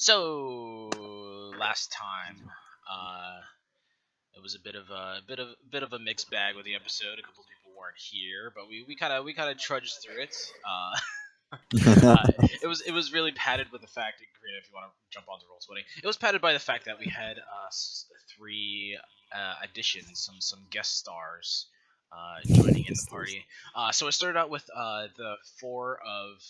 So last time, it was a bit of a mixed bag with the episode. A couple people weren't here, but we kind of trudged through it. Uh, it was really padded with the fact, Karina, if you want to jump onto roll 20, it was padded by the fact that we had three additions, some guest stars joining in the party. So it started out with the four of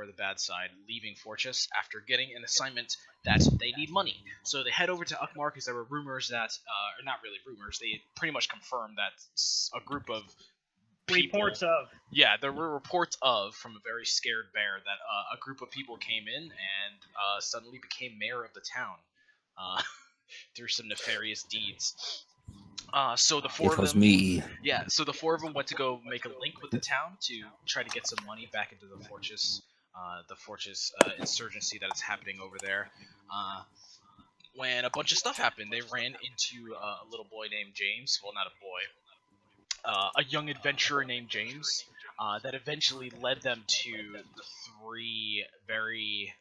the bad side leaving Fortress after getting an assignment that they need money. So they head over to Ukmar because there were rumors that, or not really rumors, they pretty much confirmed that a group of people, Reports of. yeah, there were reports of from a very scared bear that a group of people came in and suddenly became mayor of the town through some nefarious deeds. So the four It of was them, me. yeah, so the four of them went to go make a link with the town to try to get some money back into the fortress insurgency that is happening over there. When a bunch of stuff happened, they ran into a little boy named James. Well, not a boy, a young adventurer named James. That eventually led them to the three very.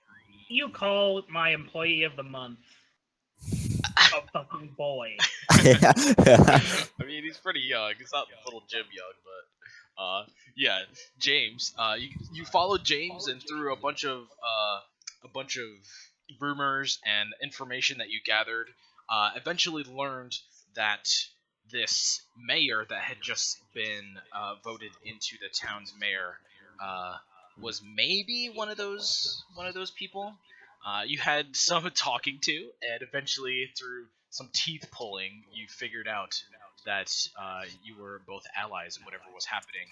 You call my employee of the month a fucking boy. I mean, he's pretty young. He's not little Jim young, but yeah, James. You followed James, and through a bunch of rumors and information that you gathered, eventually learned that this mayor that had just been voted into the town's mayor uh, was maybe one of those people. You had some talking to, and eventually through some teeth pulling, you figured out that you were both allies in whatever was happening.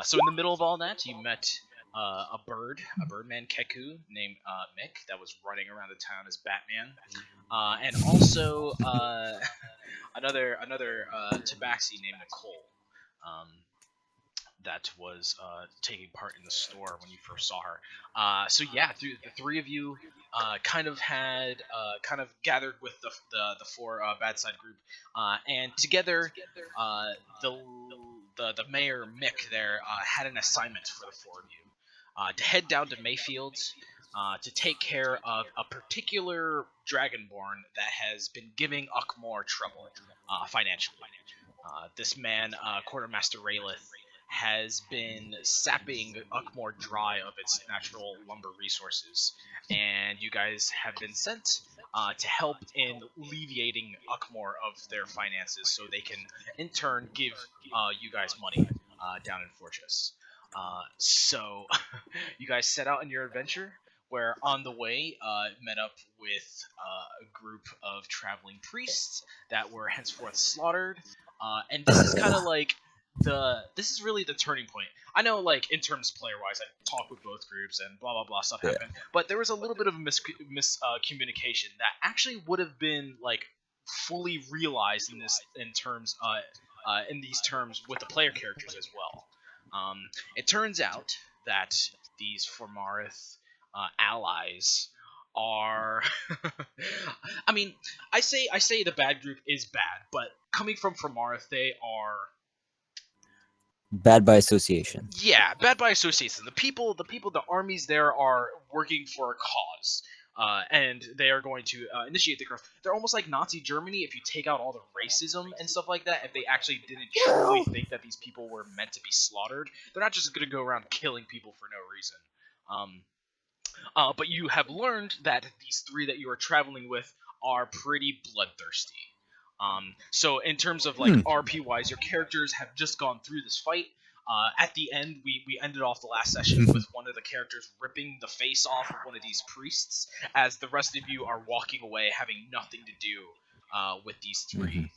So in the middle of all that, you met a birdman Keku named Mick that was running around the town as Batman, and also another tabaxi named Nicole. Um, that was taking part in the store when you first saw her. So yeah, the three of you kind of gathered with the four bad side group, and together, the the mayor Mick there had an assignment for the four of you to head down to Mayfield. To take care of a particular dragonborn that has been giving Ukmor trouble financially. This man, Quartermaster Raylith, has been sapping Ukmor dry of its natural lumber resources, and you guys have been sent to help in alleviating Ukmor of their finances, so they can in turn give you guys money down in Fortress. So you guys set out on your adventure, where on the way met up with a group of traveling priests that were henceforth slaughtered, and this is kind of like this is really the turning point. I know, like, in terms player wise, I talked with both groups and blah blah blah stuff Yeah. happened, but there was a little bit of a miscommunication that actually would have been like fully realized in these terms with the player characters as well. It turns out that these Formarith allies are. I mean, I say the bad group is bad, but coming from Formarith, they are, Bad by association. yeah, bad by association. The armies there are working for a cause, and they are going to initiate the growth. They're almost like Nazi Germany if you take out all the racism and stuff like that. If they actually didn't truly think that these people were meant to be slaughtered, they're not just going to go around killing people for no reason. But you have learned that these three that you are traveling with are pretty bloodthirsty. So in terms of like RP wise, your characters have just gone through this fight. At the end, we ended off the last session with one of the characters ripping the face off of one of these priests, as the rest of you are walking away, having nothing to do with these three.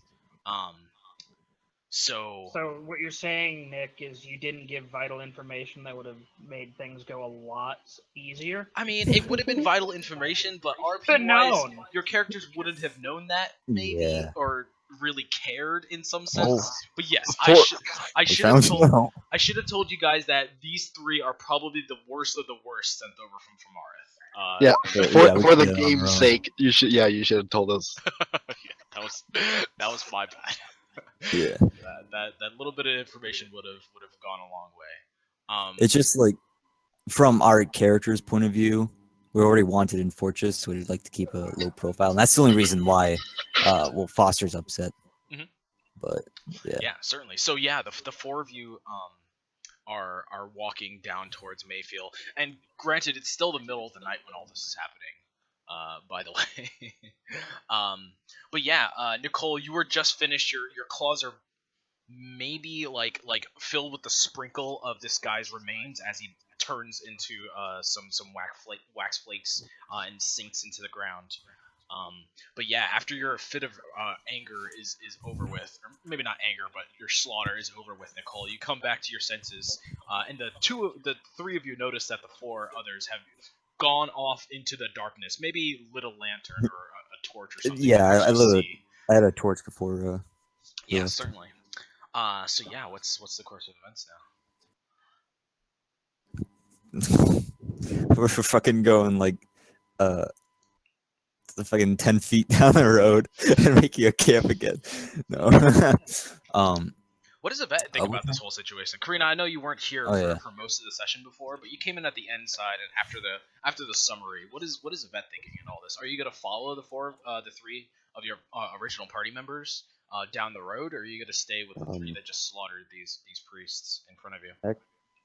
So So what you're saying, Nick, is you didn't give vital information that would have made things go a lot easier? I mean, it would have been vital information, but RP Been wise, known. your characters wouldn't have known that, maybe, Yeah. or really cared in some Oh. sense. But yes, For- I We should have found told out. I should have told you guys that these three are probably the worst of the worst sent over from Famarith. Yeah, Yeah, for we for the can get on game's our own. sake, you should have told us. Yeah, that was my bad. Yeah. That little bit of information would have gone a long way. It's just like from our character's point of view, we're already wanted in Fortress, so we'd like to keep a low profile, and that's the only reason why. Well, Foster's upset. Mhm. But yeah. Yeah, certainly. So yeah, the four of you are walking down towards Mayfield, and granted, it's still the middle of the night when all this is happening. By the way, but yeah, Nicole, you were just finished. Your claws are maybe like filled with the sprinkle of this guy's remains as he turns into some wax flakes and sinks into the ground. But yeah, after your fit of anger is over with, or maybe not anger, but your slaughter is over with, Nicole, you come back to your senses, and the three of you notice that the four others have gone off into the darkness. Maybe lit a lantern or a torch or something. Yeah, to I had a torch before. Yeah, left. certainly. So yeah, what's the course of events now? We're fucking going like the fucking 10 feet down the road and making a camp again. No. What does Yvette think about this whole situation? Karina, I know you weren't here for most of the session before, but you came in at the end side and after the summary. What is Yvette thinking in all this? Are you gonna follow the three of your original party members down the road, or are you gonna stay with the three that just slaughtered these priests in front of you?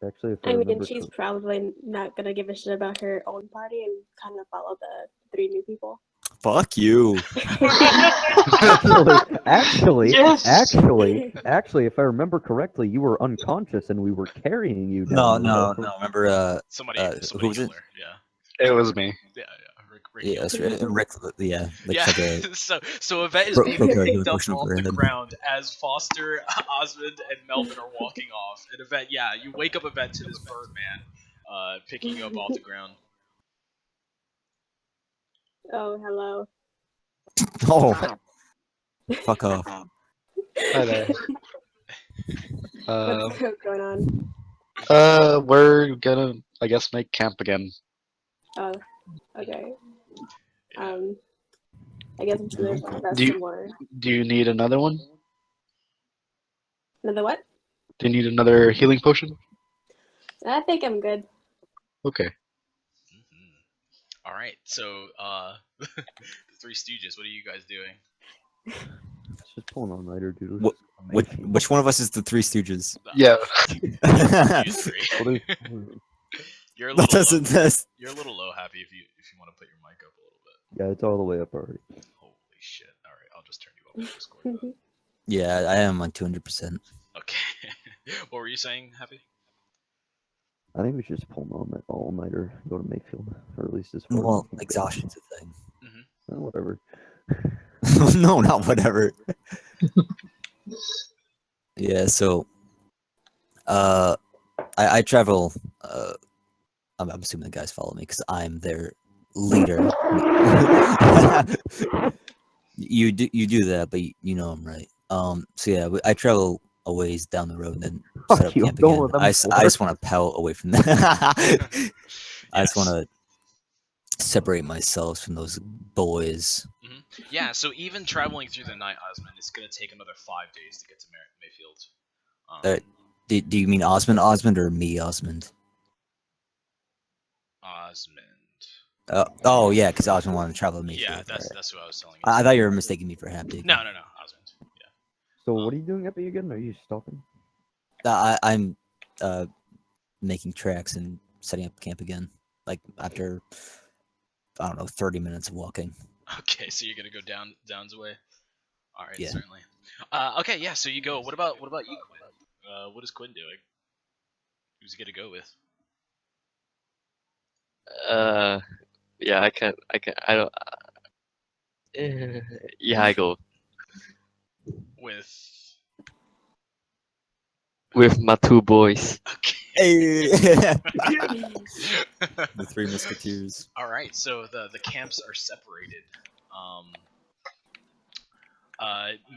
Actually, if I mean, remember she's probably not gonna give a shit about her own party and kind of follow the three new people. Fuck you. actually, Yes! actually, if I remember correctly, you were unconscious and we were carrying you down. No. Remember, Somebody who was it? killed her. Yeah. It was me. Yeah. Rick Yeah, killed her. Rick. Yeah, like Yeah. such a so Yvette is Bro- being broke her picked up emotional off the forehead. ground as Foster, Osmond, and Melvin are walking off. And Yvette, yeah, you wake up Yvette to this Birdman picking you up off the ground. Oh, hello. Oh, fuck off. Hi there. What's going on? We're gonna, I guess, make camp again. Oh, okay. Yeah. I guess there's that's Do you- some more. Do you need another one? Another what? Do you need another healing potion? I think I'm good. Okay. All right, so the Three Stooges, what are you guys doing? It's just pulling on lighter, dude. What- Which one of us is the Three Stooges? Yeah. You three. You're a That little doesn't. you're a little low, Happy, if you want to put your mic up a little bit. Yeah, it's all the way up already. Holy shit! All right, I'll just turn you up on Discord. then. Yeah, I am on 200%. Okay. What were you saying, Happy? I think we should just pull an all-nighter, go to Mayfield, or at least as far as Well, we can get. exhaustion's a thing. Whatever. No, not whatever. Yeah, so I travel. I'm assuming the guys follow me because I'm their leader. You do that, but you know I'm right. So yeah, I travel a ways down the road and then set Fuck up you, camp I'm going again. with them I just for- want to pelt away from that. I just Yes. want to separate myself from those boys. Yeah, so even traveling through the night, Osmond, it's going to take another 5 days to get to Mayfield. Do you mean Osmond or me, Osmond? Osmond. Oh yeah, because Osmond wanted to travel with me. Yeah, that's who I was telling you. I thought you were mistaking me for Happy. No, Osmond. Yeah. So what are you doing up here again? Are you stopping? I'm making tracks and setting up camp again. Like after I don't know, 30 minutes of walking. Okay, so you're gonna go Downs way. All right, Yeah. certainly. Okay, yeah. So you go. What about you, Quinn? What is Quinn doing? Who's he gonna go with? Yeah, I don't. Yeah, I go with my two boys. Okay. Hey! The Three Musketeers. All right, so the camps are separated.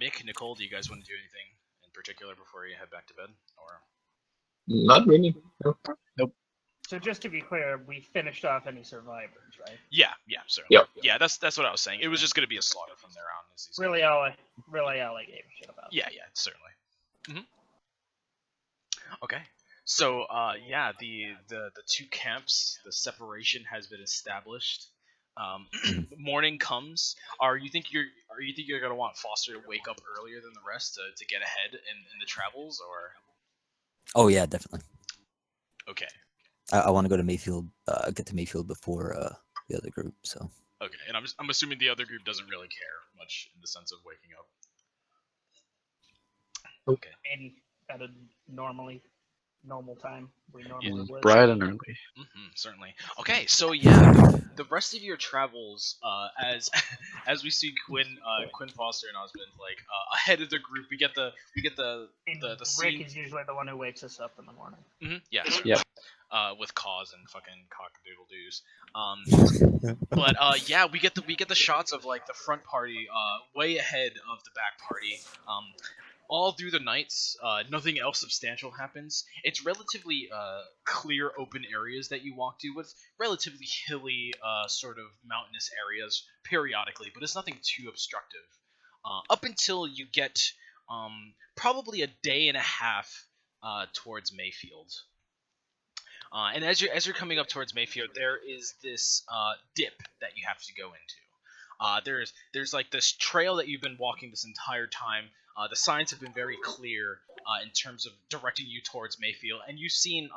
Mick, Nicole, do you guys want to do anything in particular before you head back to bed, or? Not really. Nope. So just to be clear, we finished off any survivors, right? Yeah, certainly. Yep. Yeah, that's what I was saying. It was just gonna be a slaughter from there on. as these- Really all I gave a shit about. Yeah, certainly. Okay. So yeah, the two camps, the separation has been established. Morning comes. Are you think you're gonna want Foster to wake up earlier than the rest to get ahead in the travels, or Oh yeah, definitely. okay? I want to go to Mayfield. Get to Mayfield before the other group. So Okay, and I'm assuming the other group doesn't really care much in the sense of waking up. Okay. And at a normal time, we normally would. Bright and early. Certainly. Okay, so yeah, the rest of your travels, as we see Quinn Foster and Osmond like ahead of the group, we get the And the Rick scene. is usually the one who wakes us up in the morning. Yeah. Yep. With cause and fucking cock-a-doodle-doos. But yeah, we get the shots of like the front party way ahead of the back party. All through the nights, nothing else substantial happens. It's relatively clear, open areas that you walk to with relatively hilly, sort of mountainous areas periodically, but it's nothing too obstructive. Up until you get probably a day and a half towards Mayfield. And as you're coming up towards Mayfield, there is this dip that you have to go into. There's like this trail that you've been walking this entire time. The signs have been very clear in terms of directing you towards Mayfield, and you've seen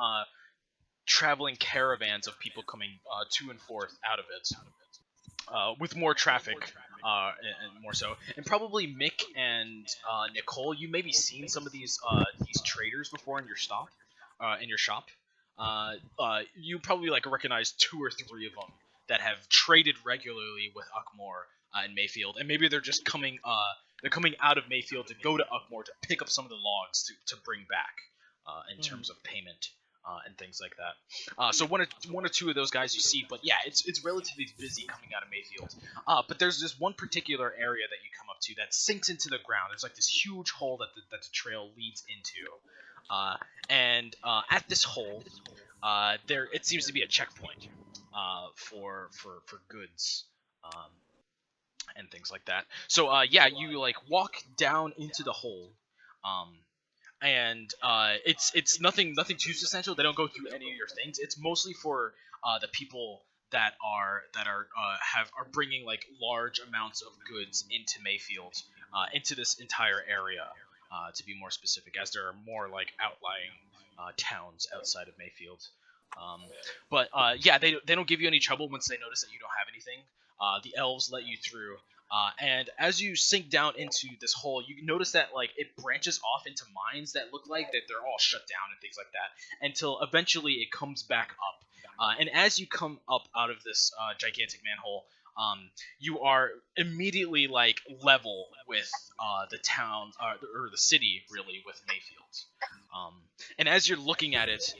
traveling caravans of people coming to and forth out of it, with more traffic and more so. And probably Mick and Nicole, you maybe seen some of these traders before in your shop. You probably like recognize 2 or 3 of them that have traded regularly with Uckmore in Mayfield, and maybe they're just coming. They're coming out of Mayfield to go to Uckmore to pick up some of the logs to bring back in terms of payment and things like that. So one or two of those guys you see, but yeah, it's relatively busy coming out of Mayfield. But there's this one particular area that you come up to that sinks into the ground. There's like this huge hole that the trail leads into. And at this hole, there it seems to be a checkpoint for goods and things like that. So yeah, you like walk down into the hole, and it's nothing too substantial. They don't go through any of your things. It's mostly for the people that are bringing like large amounts of goods into Mayfield, into this entire area. To be more specific, as there are more like outlying towns outside of Mayfield. But yeah, they don't give you any trouble once they notice that you don't have anything. The elves let you through, and as you sink down into this hole, you notice that like it branches off into mines that look like that they're all shut down and things like that, until eventually it comes back up. And as you come up out of this gigantic manhole, you are immediately like level with the town or the city, really, with Mayfield. And as you're looking at it,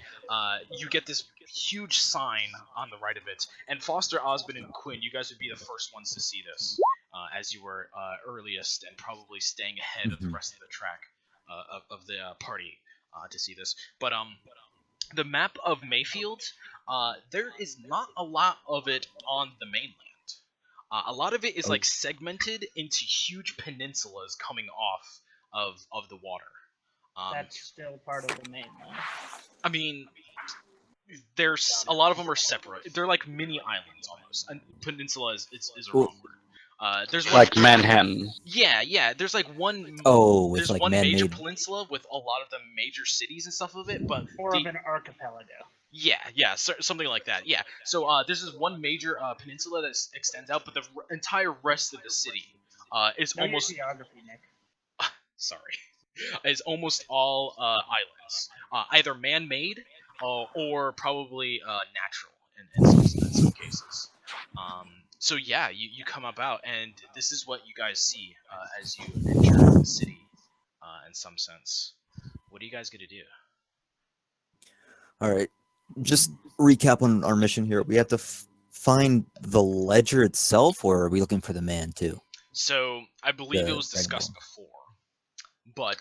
you get this huge sign on the right of it. And Foster, Osmond, and Quinn, you guys would be the first ones to see this, as you were earliest and probably staying ahead of the rest of the track of the party to see this. But the map of Mayfield, there is not a lot of it on the mainland. A lot of it is like segmented into huge peninsulas coming off of the water. That's still part of the mainland. I mean, there's a lot of them are separate. They're like mini islands almost. And peninsula is a wrong word. There's one, Like Manhattan. Yeah. There's like one. with There's like one major man-made. peninsula with a lot of the major cities and stuff of it, but More of an archipelago. yeah, something like that. Yeah. So this is one major peninsula that extends out, but the entire rest of the city is Know your almost. geography, Nick. Sorry, is almost all islands, either man-made or probably natural in some cases. So yeah, you come about, and this is what you guys see as you enter the city. In some sense, what are you guys gonna do? All right, just recap on our mission here. We have to find the ledger itself, or are we looking for the man too? So I believe The it was discussed red before, but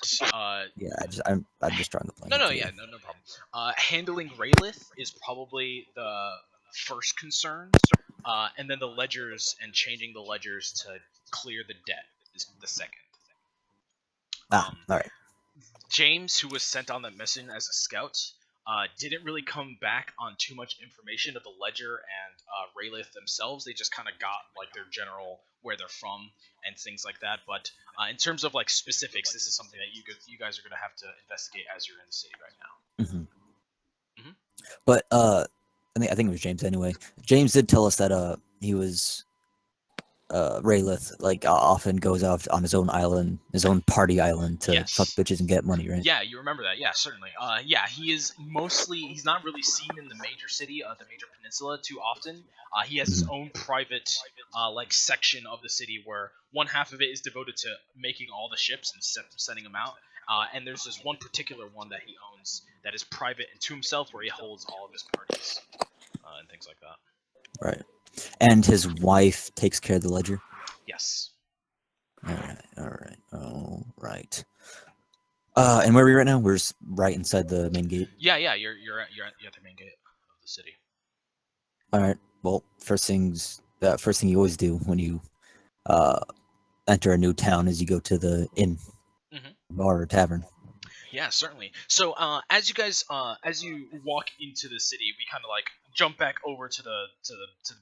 Yeah, I'm just drawing the plan. no, problem. Handling Raylith is probably the first concern, and then the ledgers and changing the ledgers to clear the debt is the second. All right. James, who was sent on that mission as a scout, didn't really come back on too much information of the Ledger and Raylith themselves. They just kind of got like their general where they're from and things like that. But in terms of like specifics, this is something that you guys are gonna have to investigate as you're in the city right now. Mm-hmm. But I think it was James anyway. James did tell us that he was Raylith like often goes off on his own island, his own party island to Yes. fuck bitches and get money, right? Yeah, you remember that. Yeah, certainly. Yeah, he's not really seen in the major city, the major peninsula too often. He has his own private, like section of the city where one half of it is devoted to making all the ships and sending them out. And there's this one particular one that he owns that is private and to himself, where he holds all of his parties and things like that. Right. And his wife takes care of the ledger. Yes. All right. And where are we right now? We're just right inside the main gate. Yeah, you're at the main gate of the city. All right. Well, first thing you always do when you enter a new town is you go to the inn, bar, or tavern. Yeah, certainly. So, as you guys, as you walk into the city, we kind of like jump back over to the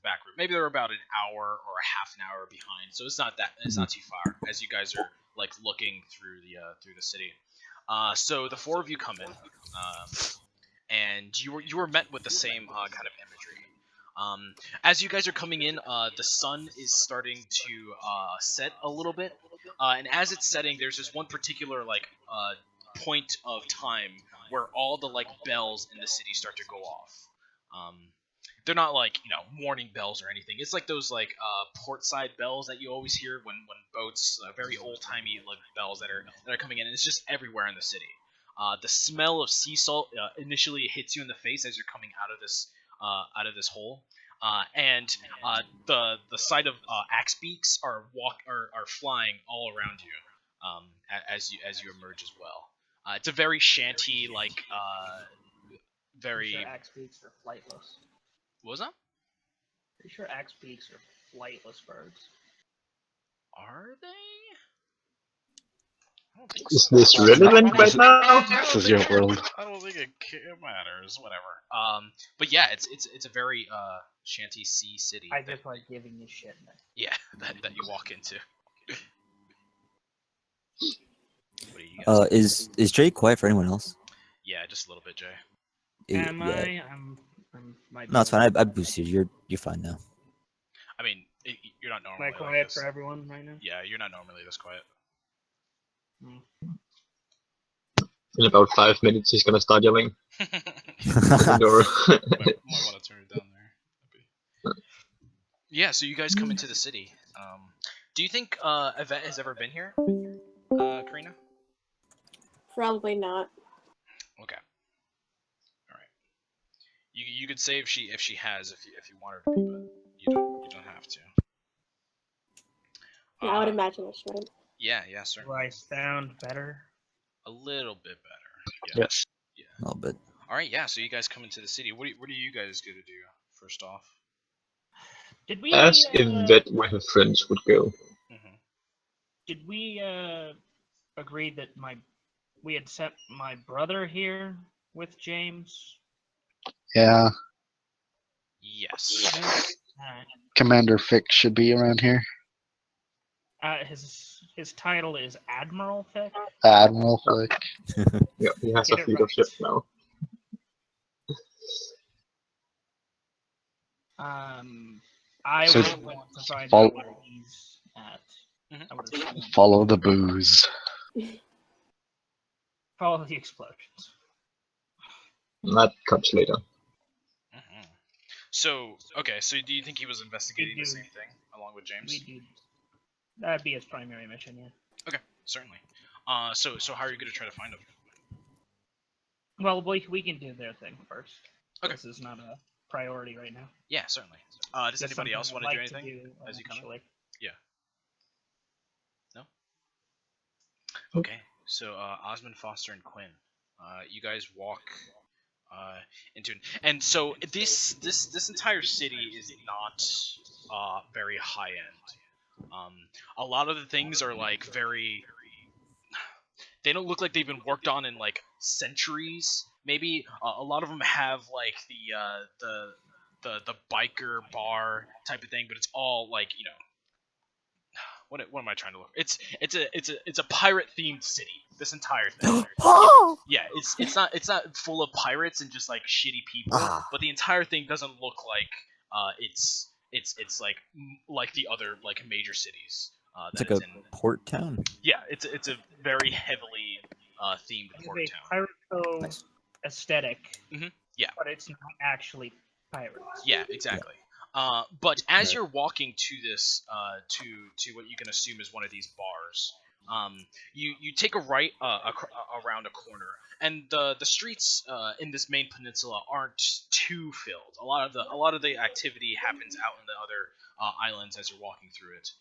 back room. Maybe they're about an hour or a half an hour behind, so it's not too far. As you guys are like looking through the city, so the four of you come in, and you were met with the same kind of imagery. As you guys are coming in, the sun is starting to set a little bit, and as it's setting, there's this one particular like point of time where all the like bells in the city start to go off. They're not like warning bells or anything. It's like those like portside bells that you always hear when boats, very old timey like bells that are coming in. And it's just everywhere in the city. The smell of sea salt initially hits you in the face as you're coming out of this hole. And the sight of axe beaks are flying all around you as you emerge as well. It's a very shanty, like, very... Pretty sure axe beaks are flightless. What was that? Pretty sure axe beaks are flightless birds. Are they? I don't think Is so. this relevant right now? This is your world. I don't think it matters. Whatever. But yeah, it's a very shanty sea city. I just like giving you shit, man. Yeah, that you walk into. What do you guys Is Jay quiet for anyone else? Yeah, just a little bit, Jay. Am Yeah. I? I'm No, it's fine. I boosted you. You're fine now. I mean, you're not Am normally I like quiet this. for everyone right now? Yeah, you're not normally this quiet. In about 5 minutes, he's gonna start yelling. might, Open door. might want to turn it down there. Yeah, so you guys come into the city. Do you think Yvette has ever been here, Karina? Probably not. Okay. All right. You could say if she has if you want her to be, but you don't have to. Yeah, I would imagine it should. Yeah, Do certainly. I sound better? A little bit better. Yeah. Yes. A little bit. All right. Yeah. So you guys come into the city. What are you guys gonna do first off? Did we? Ask if that where her friends would go. Mm-hmm. Did we agree that we had sent my brother here with James? Yeah, Yes. Alright. Commander Fix should be around here. His title is Admiral Fick. Admiral Flick. Yeah, he has Get a it fleet right. of ships now. I So would want to find fol- out where he's at. Mhm. I would assume- Follow the booze. Follow the explosions. That comes later. Mm-hmm. So okay. So do you think he was investigating the do. same thing along with James? That'd be his primary mission, yeah. Okay. Certainly. So how are you gonna try to find him? Well, we can do their thing first. Okay. This is not a priority right now. Yeah, certainly. Does Just anybody something else I'd want to do like anything as you come in? eventually. Okay, so Osmond, Foster, and Quinn, you guys walk into, and so this entire city is not very high end. A lot of the things are like very. They don't look like they've been worked on in like centuries. maybe a lot of them have like the biker bar type of thing, but it's all like what am I trying to look? It's a pirate themed city. This entire thing. Oh! Yeah, it's not full of pirates and just like shitty people, Ah. but the entire thing doesn't look like it's like the other like major cities. It's That like it's a in. port town. Yeah, it's a very heavily themed It's port a town. Pirate Cove Nice. aesthetic. Yeah. But it's not actually pirates. Yeah, exactly. But as Right. you're walking to this, to what you can assume is one of these bars, you take a right around a corner, and the streets in this main peninsula aren't too filled. A lot of the activity happens out in the other islands as you're walking through it.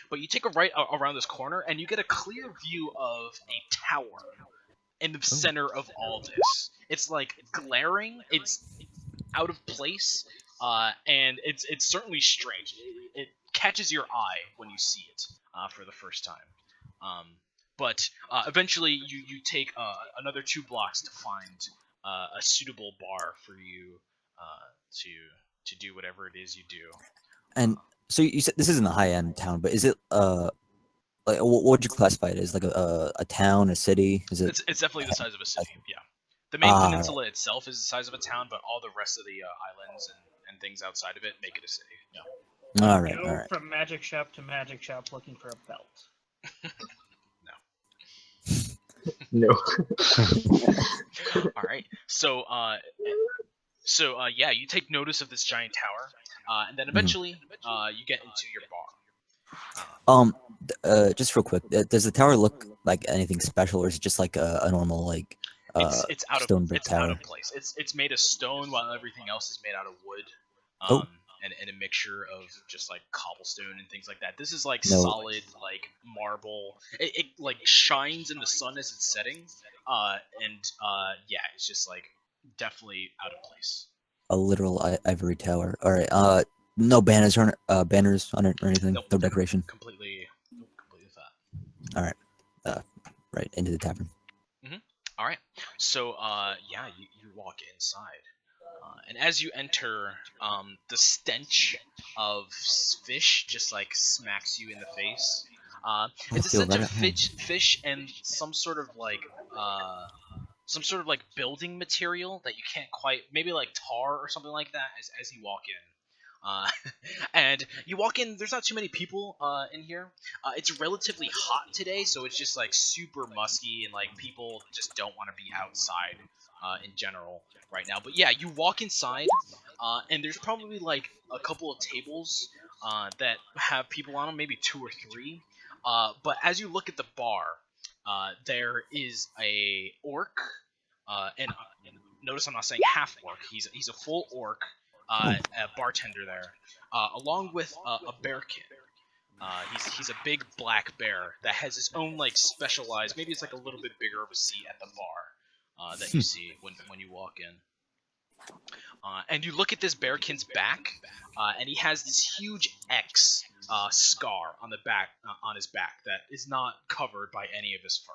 But you take a right around this corner, and you get a clear view of a tower in the center of all this. It's like glaring. It's out of place, and it's certainly strange. It catches your eye when you see it for the first time. But eventually, you take another 2 blocks to find a suitable bar for you to do whatever it is you do. And so you said this isn't a high end town, but is it like what would you classify it as? Like a town, a city? Is it? It's definitely the size of a city. Yeah, the main Ah, peninsula itself is the size of a town, but all the rest of the islands and things outside of it make it a city. Yeah. All right, Go all right. from magic shop to magic shop looking for a belt. No. All right. So yeah, you take notice of this giant tower, and then eventually you get into your bar. Just real quick, does the tower look like anything special, or is it just like a normal like It's out stone of brick it's tower? out of place. It's made of stone while everything else is made out of wood. Oh. And a mixture of just like cobblestone and things like that. This is like No. solid like marble. It like shines in the sun as it's setting. Yeah, it's just like definitely out of place. A literal ivory tower. All right. No banners on it or anything. Nope. No decoration. Completely flat. Right into the tavern. All right. So, yeah, you walk inside, and as you enter, the stench of fish just like smacks you in the face. It's a feel stench right of at home. fish and some sort of like building material that you can't quite, maybe like tar or something like that. As you walk in. And you walk in, there's not too many people in here. It's relatively hot today, so it's just like super musky, and like people just don't want to be outside in general right now. But yeah, you walk inside, and there's probably like a couple of tables that have people on them, maybe 2 or 3. But as you look at the bar, there is a orc, and notice I'm not saying half orc. He's a full orc. A bartender there, along with a bearkin. He's a big black bear that has his own like specialized. Maybe it's like a little bit bigger of a seat at the bar that you see when you walk in. And you look at this bearkin's back, and he has this huge X scar on the back on his back that is not covered by any of his fur.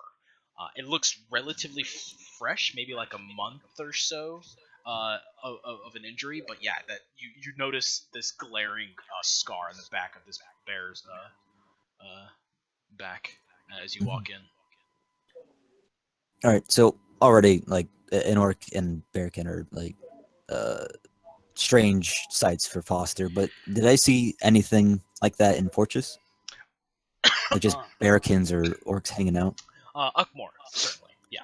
It looks relatively fresh, maybe like a month or so. Of an injury, but yeah, that you notice this glaring scar on the back of this bear's back as you walk in. All right. So already like an orc and bearkin are like strange sights for Foster, but did I see anything like that in Fortress? Like just bearkins or orcs hanging out? Uckmore, certainly, yeah.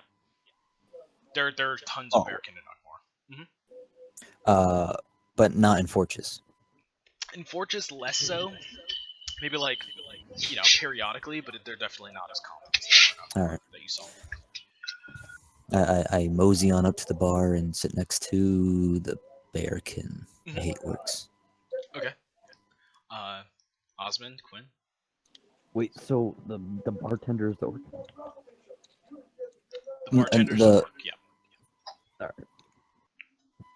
There are tons of bearkin in Uckmore. But not in Fortress. In Fortress, less so. Maybe like periodically, but they're definitely not as common as they were in Uckmore that you saw. I mosey on up to the bar and sit next to the bearkin. I hate orcs. Okay. Osmond, Quinn. Wait, so the bartender is the orc? The bartender's the- orc, yeah. All right.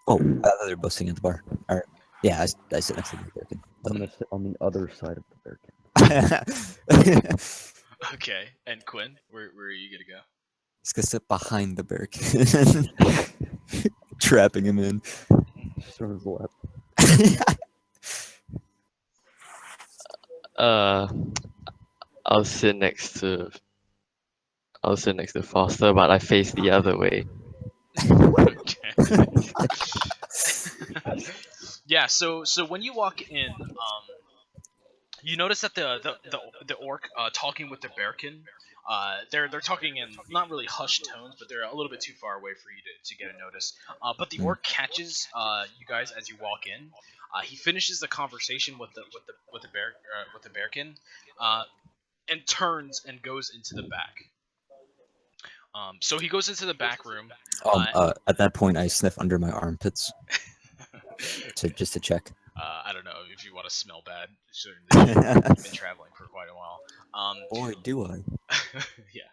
Oh, I thought they were both sitting at the bar. All right. Yeah, I sit next to the bearkin. I'm gonna sit on the other side of the bearkin. Okay, and Quinn, where are you gonna go? He's gonna sit behind the barricade, trapping him in. Just on his lap. I'll sit next to Foster, but I face the other way. Okay. Yeah. So when you walk in, you notice that the orc talking with the bearkin. They're talking in not really hushed tones, but they're a little bit too far away for you to get a notice. But the orc catches you guys as you walk in. He finishes the conversation with the bearkin, and turns and goes into the back. So he goes into the back room. At that point, I sniff under my armpits just to check. I don't know if you want to smell bad. Certainly, you've been traveling for quite a while. Boy, do I! Yeah.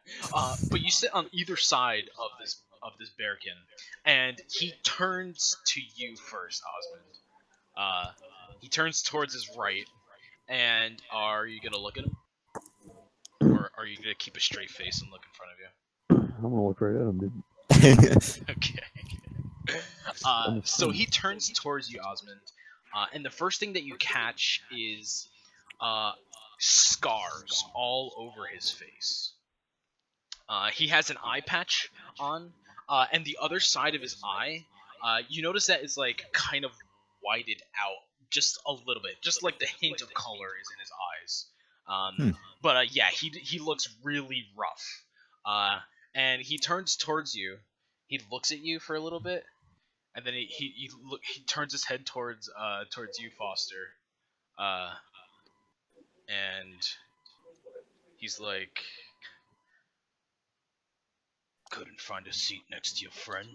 But you sit on either side of this bearkin, and he turns to you first, Osmond. He turns towards his right, and are you gonna look at him, or are you gonna keep a straight face and look in front of you? I'm gonna look right at him, dude. Okay. So he turns towards you, Osmond, and the first thing that you catch is scars all over his face. He has an eye patch on, and the other side of his eye, you notice that is like kind of whited out just a little bit, just like the hint of color is in his eyes. But yeah, he looks really rough. And he turns towards you. He looks at you for a little bit, and then he turns his head towards you, Foster. And he's like, couldn't find a seat next to your friend.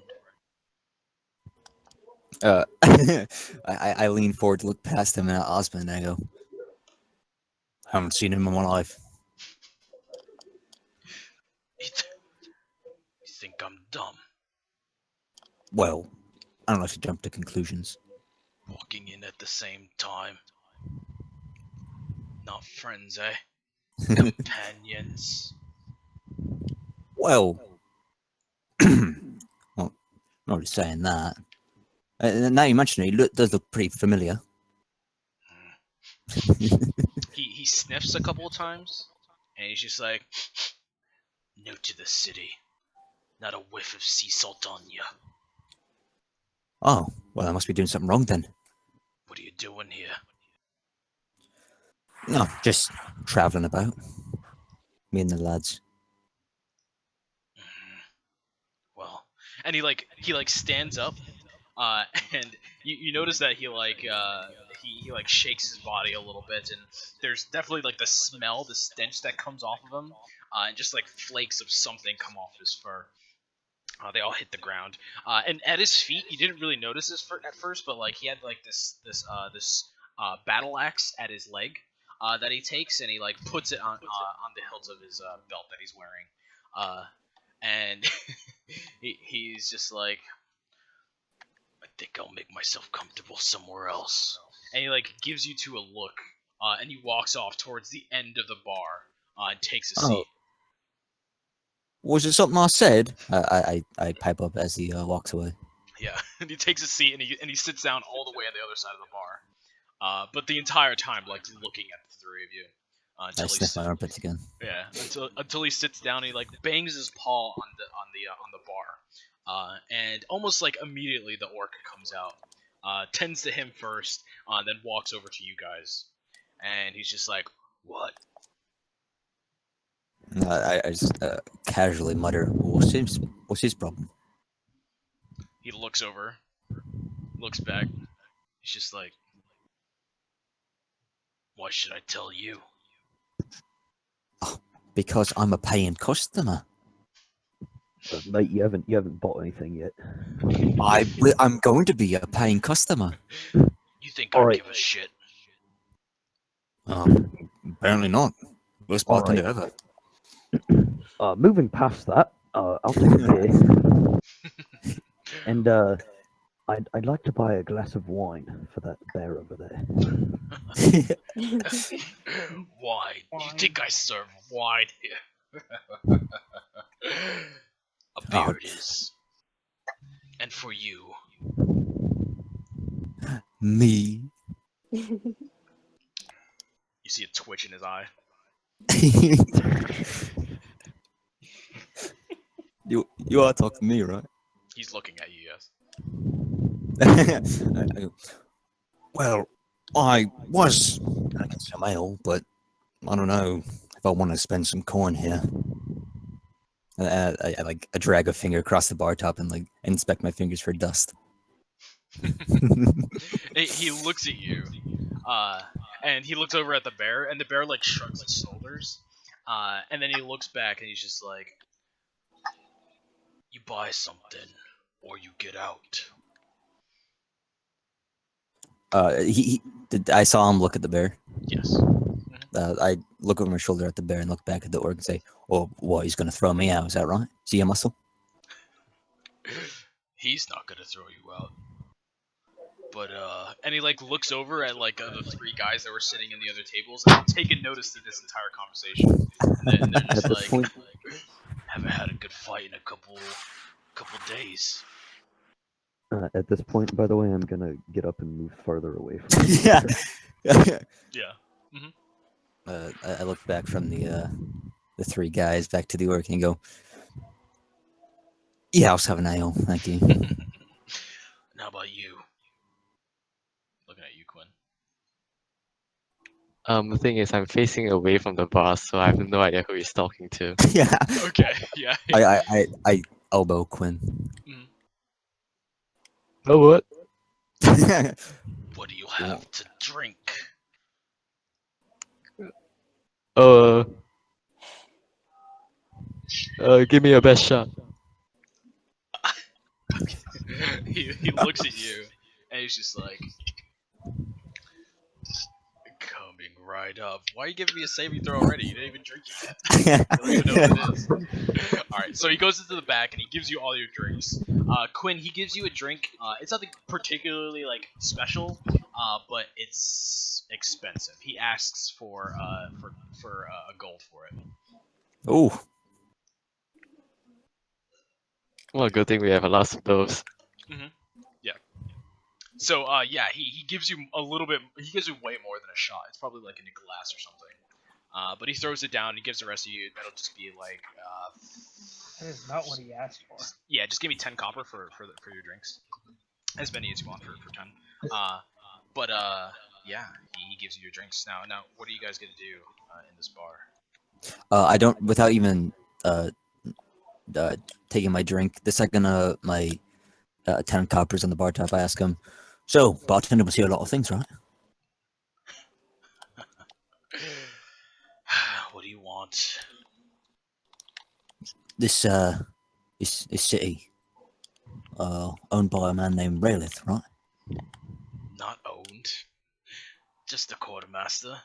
I lean forward to look past him at Osmond, and I go, haven't seen him in my life. You think I'm dumb? Well, I don't like to jump to conclusions. Walking in at the same time. Not friends, eh? Companions. Well, well, not really saying that. Now you mention it, he does look pretty familiar. He sniffs a couple of times, and he's just like, new to the city. Not a whiff of sea salt on you. Oh, well, I must be doing something wrong then. What are you doing here? No, just traveling about. Me and the lads. Well, and he stands up, and you notice that he shakes his body a little bit, and there's definitely like the smell, the stench that comes off of him, and just like flakes of something come off his fur. They all hit the ground, and at his feet, you didn't really notice this at first, but like he had like this battle axe at his leg that he takes, and he like puts it on the hilt of his belt that he's wearing, and he's just like, I think I'll make myself comfortable somewhere else, and he like gives you two a look, and he walks off towards the end of the bar and takes a seat. Was it something I said? I pipe up as he walks away. Yeah, and he takes a seat and he sits down all the way on the other side of the bar. But the entire time, like looking at the three of you. I sniff my armpits again. Yeah, until he sits down, and he like bangs his paw on the bar, and almost like immediately the orc comes out, tends to him first, then walks over to you guys, and he's just like, "What?" I just casually mutter, what's his problem? He looks over, looks back. He's just like, why should I tell you? Oh, because I'm a paying customer. Mate, you haven't bought anything yet. I'm going to be a paying customer. You think I give a shit? Apparently not. Worst bartender ever. Moving past that, I'll take a beer. And I'd like to buy a glass of wine for that bear over there. Wine? You think I serve wine here? A beer it is. And for you. Me. You see a twitch in his eye. You are talking to me, right? He's looking at you, yes. I go, well, I was gonna get some ale, but I don't know if I want to spend some coin here. I drag a finger across the bar top and like inspect my fingers for dust. He looks at you, and he looks over at the bear, and the bear like shrugs his shoulders, and then he looks back and he's just like, "You buy something, or you get out." I saw him look at the bear. Yes. I look over my shoulder at the bear and look back at the orc and say, "Oh, what? He's gonna throw me out? Is that right? See a muscle?" He's not gonna throw you out. But and he like looks over at like the three guys that were sitting in the other tables and taking notice of this entire conversation. And they're just At this like, point- haven't had a good fight in a couple days. At this point, by the way, I'm gonna get up and move farther away from. Yeah. Yeah. I look back from the three guys back to the orc and go, "Yeah, I'll just have an ale, thank you." How about you? Looking at you, Quinn. The thing is, I'm facing away from the bar, so I have no idea who he's talking to. Yeah. Okay. Yeah. I elbow Quinn. Oh, what? What do you have to drink? Give me your best shot. he looks at you and he's just like, coming right up. Why are you giving me a saving throw already? You didn't even drink it yet. You don't even know what it is. Alright, so he goes into the back and he gives you all your drinks. Quinn, he gives you a drink. It's nothing particularly like special, but it's expensive. He asks for a gold for it. Oh, Well, good thing we have a lot of those. So yeah, he gives you a little bit. He gives you way more than a shot. It's probably like in a glass or something. But he throws it down and he gives the rest of you. That'll just be like. That is not what he asked for. Yeah, just give me 10 copper for your drinks. As many as you want for 10. But yeah, he gives you your drinks. Now, what are you guys gonna do in this bar? I don't, without even taking my drink. The second my 10 coppers on the bar top, I ask him, "So, bartender must hear a lot of things, right?" What do you want? This city, owned by a man named Raylith, right? Not owned. Just the quartermaster.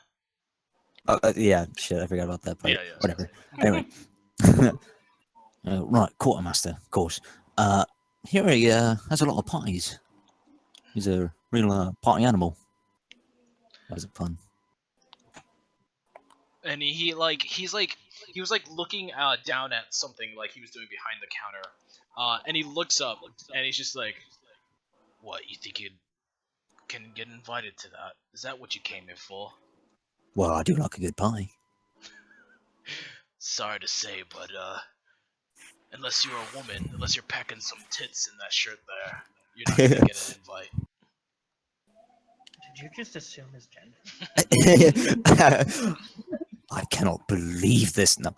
Yeah, shit, I forgot about that part. Yeah. Whatever. Anyway, right, quartermaster, of course. Here he has a lot of parties. He's a real party animal. That was fun. And he was like looking down at something like he was doing behind the counter. And he looks up and he's just like, "What, you think you can get invited to that? Is that what you came here for?" Well, I do like a good pie. Sorry to say, but unless you're a woman, unless you're packing some tits in that shirt there, you're not gonna get an invite. Did you just assume his gender? I cannot believe this. No.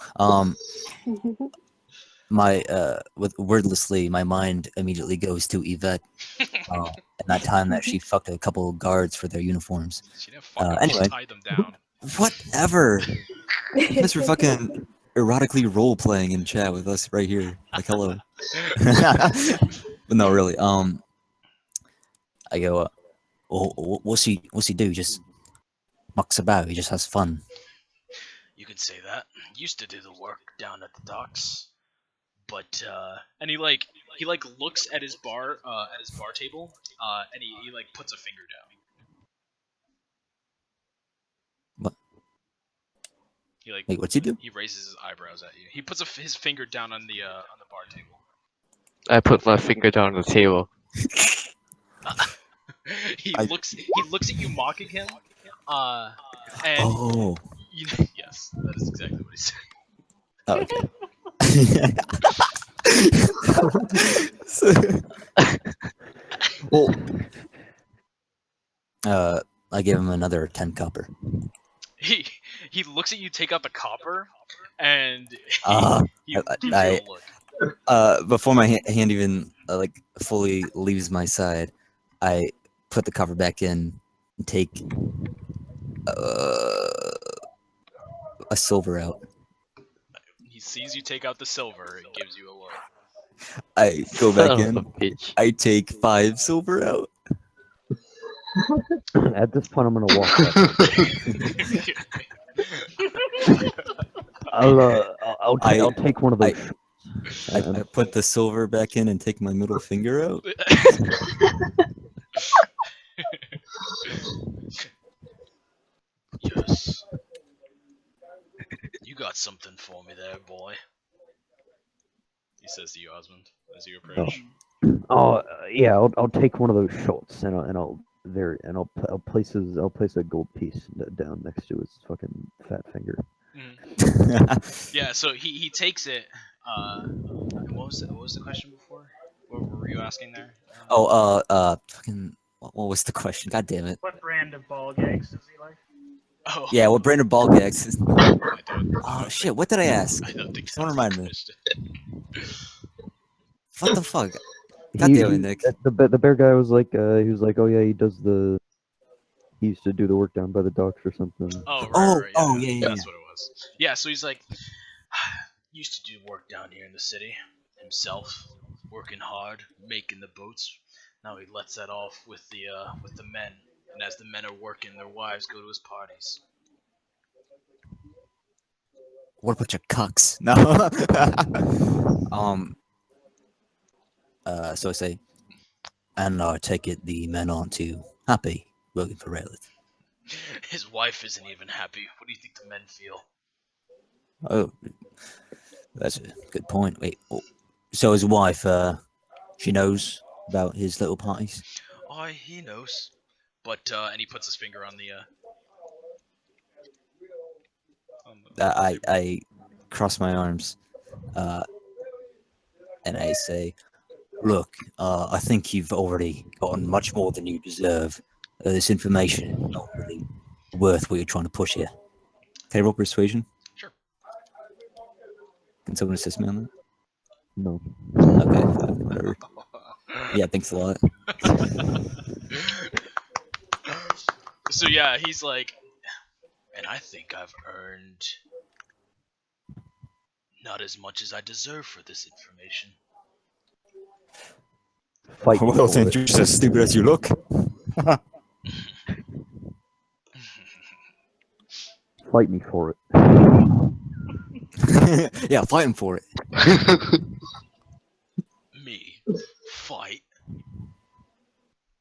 Wordlessly, my mind immediately goes to Yvette. And that time that she fucked a couple of guards for their uniforms. She didn't fuck them, Anyway. she tied them down. Whatever. You guys were fucking erotically role playing in chat with us right here. Like, hello. But no, really. I go, what's he do? Just mucks about. He just has fun. You could say that. Used to do the work down at the docks. But and he looks at his bar table, and he like puts a finger down. What? He like Wait, what's he do? He raises his eyebrows at you. He puts his finger down on the bar table. I put my finger down on the table. he I- looks at you mocking him. And Oh. yes, that is exactly what he said. Okay. Well, I give him another 10 copper. He looks at you take out the copper, and he I- gives I- you a look. Before my hand even like fully leaves my side, I put the cover back in and take a silver out. He sees you take out the silver and gives you a look. I go back Son in. of a bitch. I take 5 silver out. At this point, I'm gonna walk back. I'll take one of those. I put the silver back in and take my middle finger out. Yes. You got something for me there, boy. He says to you, Osmond, as you approach. Yeah, I'll take one of those shots and I'll place a gold piece down next to his fucking fat finger. Yeah, so he takes it. And what was the question before? What were you asking there? Fucking. What was the question? God damn it. What brand of ball gags does he like? Oh. Yeah, what brand of ball gags is? I Oh don't shit! What did I ask? I don't think Someone that's remind the me. question. What the fuck? God damn it, Nick. The bear guy was like, he was like, oh yeah, he used to do the work down by the docks or something. Oh, right, Oh, right, oh, yeah. That's what it was. Yeah, so he's like, used to do work down here in the city himself, working hard, making the boats. Now he lets that off with the men, and as the men are working, their wives go to his parties. What a bunch of cucks. No. So I say, and I take it the men aren't too happy working for Raylith. His wife isn't even happy. What do you think the men feel? Oh, that's a good point. Wait, so his wife, she knows about his little parties? Oh, he knows. But and he puts his finger on the. I cross my arms, and I say, look, I think you've already gotten much more than you deserve. This information is not really worth what you're trying to push here. Can I roll persuasion? Sure. Can someone assist me on that? No. Okay, whatever. Yeah, thanks a lot. So yeah, he's like, and I think I've earned not as much as I deserve for this information. Fight me Well, for then it. you're just as stupid as you look. Fight me for it. Yeah, fighting for it. Me fight?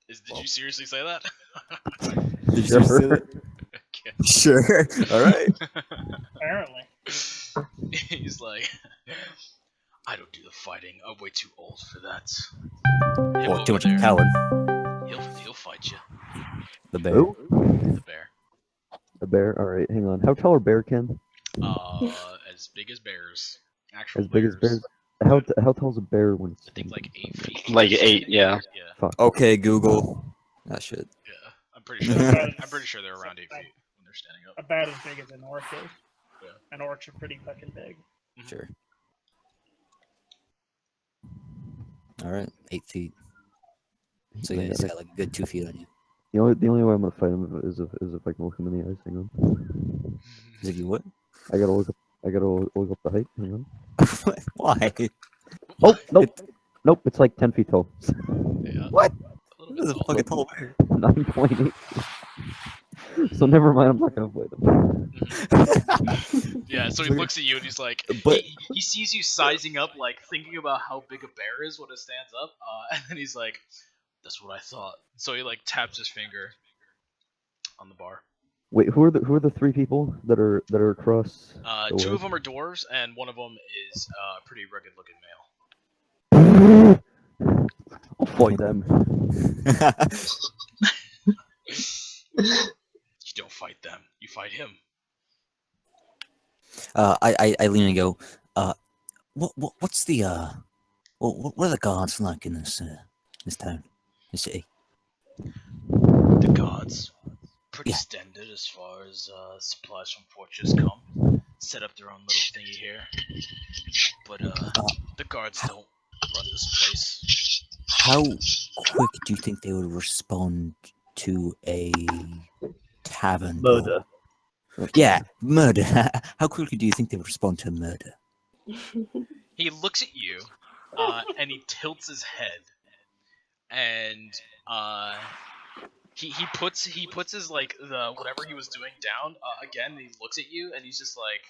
Did you seriously say that? Did you say that? Okay. Sure. All right. Apparently. He's like, I don't do the fighting. I'm way too old for that. Him Or too over much of a there, coward. He'll fight you. The bear. Who? The bear. A bear. All right, hang on. How tall are bear, Ken? As big as bears. Actual As big as bears. How tall is a bear when it's? I think like 8 feet. Like 8, yeah. Yeah, Fuck. Okay, Google. That shit. yeah. I'm pretty sure. I'm pretty sure they're around 8 feet when they're standing up. About as big as an orc is. Yeah. And orcs are pretty fucking big. Sure. All right, 8 feet. So yeah, he's got like a good 2 feet on you. The only way I'm gonna fight him is if I can look him in the eyes. Hang on. Is if you what? I gotta look up the height. Hang on. Why? Oh nope. It's like 10 feet tall. Yeah. What? A little This is a bit fucking tall bear. 9.8. So never mind. I'm not gonna fight him. Yeah, so he looks at you and he's like, But- he sees you sizing up, like thinking about how big a bear is when it stands up, and then he's like, "That's what I thought." So he like taps his finger on the bar. Wait, who are the 3 people that are across? the Two way? of them are dwarves, and one of them is a pretty rugged looking male. I'll fight them. You don't fight them. You fight him. I lean and go, what's the what are the guards like in this town, this city? The guards, pretty Yeah. standard as far as supplies from fortress come. Set up their own little thingy here. But the guards don't run this place. How quick do you think they would respond to a tavern brawl? Murder. Yeah, murder. How quickly do you think they would respond to a murder? He looks at you, and he tilts his head, and he puts his like the whatever he was doing down again. And he looks at you, and he's just like,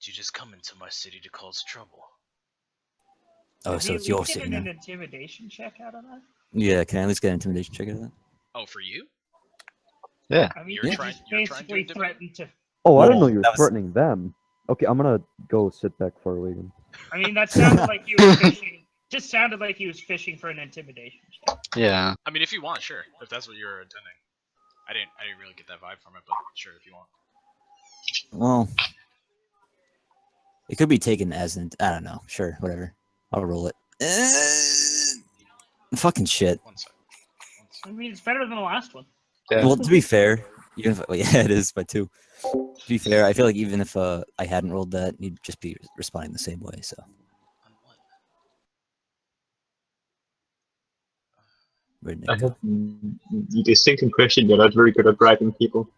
"Did you just come into my city to cause trouble?" Oh, Can so we it's at your least city get now. an intimidation check out of that? Yeah, can I at least get an intimidation check out of that? Oh, for you? Yeah. I mean, You're you trying- just you're trying to basically intimidate? threatened to. Oh, I didn't know Well, you were that was- threatening them. Okay, I'm gonna go sit back far away then. I mean, that sounded like you were fishing. Just sounded like he was fishing for an intimidation check. Yeah. I mean, if you want, sure. If that's what you're intending. I didn't really get that vibe from it, but sure, if you want. Well, it could be taken as an. I don't know. Sure, whatever. I'll roll it. Fucking shit. One sec. I mean, it's better than the last one. Yeah. Well, to be fair, even if well, yeah, it is by 2. To be fair, I feel like even if I hadn't rolled that, you'd just be responding the same way. So On what? redneck. I have the distinct impression you're not very good at bribing people.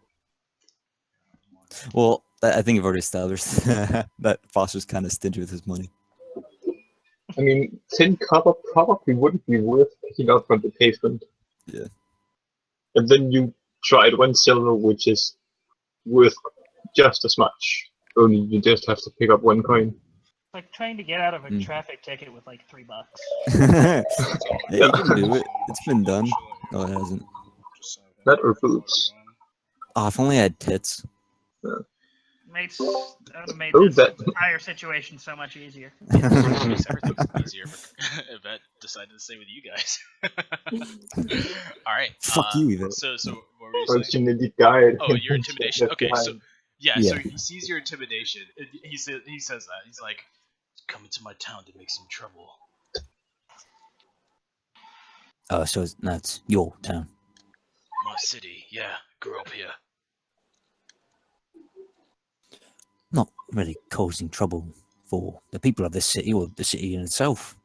Well, I think you've already established that Foster's kind of stingy with his money. I mean, 10 copper probably wouldn't be worth picking up from the pavement. Yeah. And then you tried 1 silver, which is worth just as much. Only you just have to pick up 1 coin. Like trying to get out of a Mm. traffic ticket with like $3. Yeah, you can do it. It's been done. No, it hasn't. That or boots. Oh, if only I had tits. That would have made Oh, this that- entire situation so much easier. Makes everything easier if Yvette decided to stay with you guys. Alright. Fuck you, Yvette. So what were you saying? Fortunately, died. Oh, your intimidation. Left Okay, so behind. yeah, Yeah. so he sees your intimidation. He says that. He's like, "Come into my town to make some trouble." So that's your town. My city, yeah, grew up here. Not really causing trouble for the people of this city or the city in itself.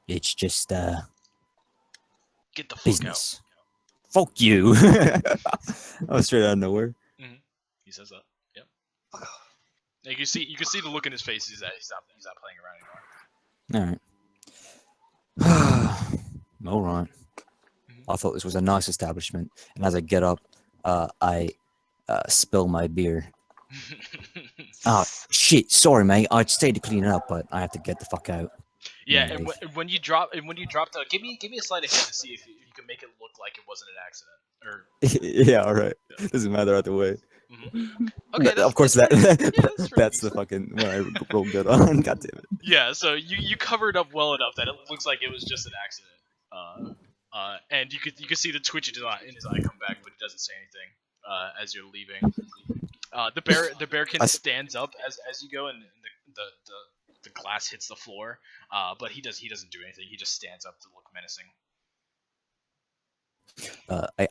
It's just Get the fuck business. Fuck you. That was straight out of nowhere. out. He says that. Yep. Like you see the look in his face. He's not playing around anymore. All right. I thought this was a nice establishment, and as I get up, I spill my beer. Oh shit! Sorry, mate. I'd stayed to clean it up, but I have to get the fuck out. Yeah, Yeah, and when you drop the, give me a sleight of hand to see if you can make it look like it wasn't an accident. Or Yeah, all right. Doesn't matter either way. okay, Of course, that's that pretty- yeah, that's pretty that's the decent. fucking when I rolled good on. God damn it. Yeah, so you covered up well enough that it looks like it was just an accident. And you could see the twitch in his eye come back, but he doesn't say anything as you're leaving. The bearkin stands up as you go, and the glass hits the floor. But he doesn't do anything. He just stands up to look menacing.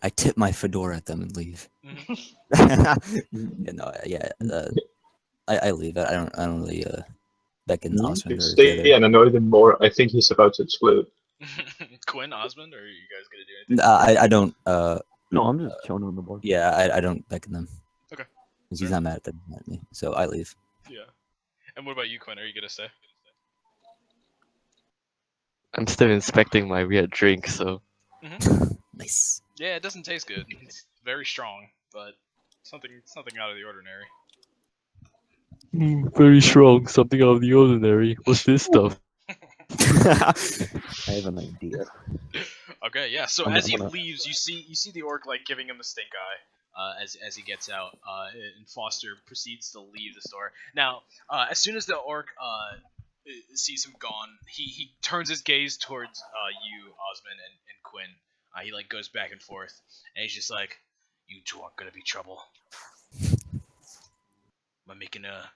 I tip my fedora at them and leave. I leave. I don't really beckon You Osmond could or the stay other. and annoy them more. I think he's about to explode. Quinn, Osmond, or are you guys gonna do anything? I don't. No, I'm just chilling on the board. Yeah, I don't beckon them. Okay. 'Cause he's not mad at me, so I leave. Yeah. And what about you, Quinn? Are you gonna stay? I'm still inspecting my weird drink, so Nice. Yeah, it doesn't taste good. It's very strong, but something out of the ordinary. very strong, something out of the ordinary. What's this stuff? I have an idea. Okay, yeah. So I'm as he gonna- leaves, you see the orc like giving him the stink eye as he gets out, and Foster proceeds to leave the store. Now, as soon as the orc sees him gone, he turns his gaze towards you, Osmond, and Quinn. He like goes back and forth, and he's just like, "You two aren't gonna be trouble. Am I making a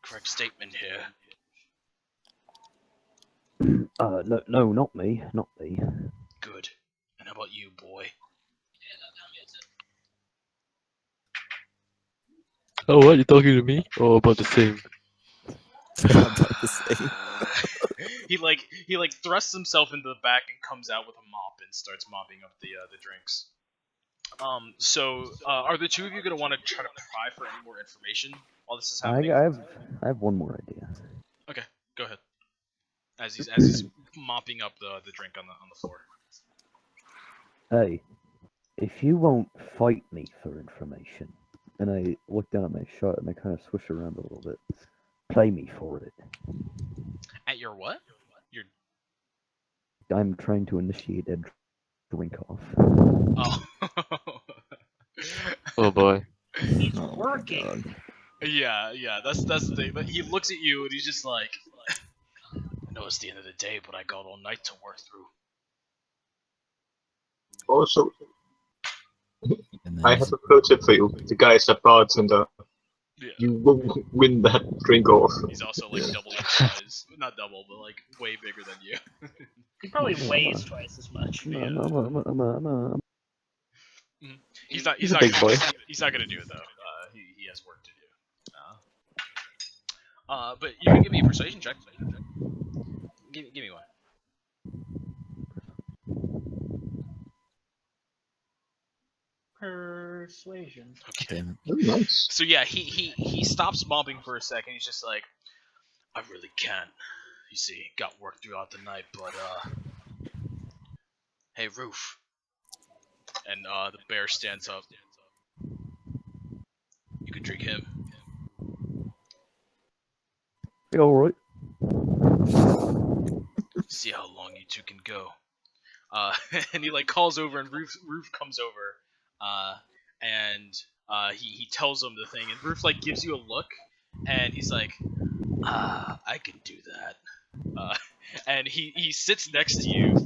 correct statement here?" No, not me, not me. Good. And how about you, boy? Oh, what? You talking to me? Or about the same? About the same. he like thrusts himself into the back and comes out with a mop and starts mopping up the drinks. So are the two of you gonna want to try to pry for any more information while this is happening? I have one more idea. Okay, go ahead. As he's mopping up the drink on the floor. Hey, if you won't fight me for information, and I look down at my shot and I kind of swish around a little bit, play me for it. At your what? Your I'm trying to initiate a drink off. oh. Oh boy. He's Oh my working. God. Yeah. That's the thing. But he looks at you and he's just like, I know it's the end of the day, but I got all night to work through. Also, And I then have a pro tip for you. The guy is a bartender. Yeah. You won't win that drink off. He's also like double your size. Not double, but like way bigger than you. He probably weighs twice as much. He's not a big boy. He's not gonna do it though. He has work to do. But you can give me a persuasion check. Give me one. Persuasion. Okay. damn Oh, nice. So yeah, he stops mopping for a second. He's just like, I really can't. You see, got work throughout the night, but hey, Roof. And the bear stands up. You can drink him. You alright? See how long you two can go. And he like calls over, and Roof comes over, and he tells him the thing, and Roof like gives you a look, and he's like, I can do that. And he sits next to you,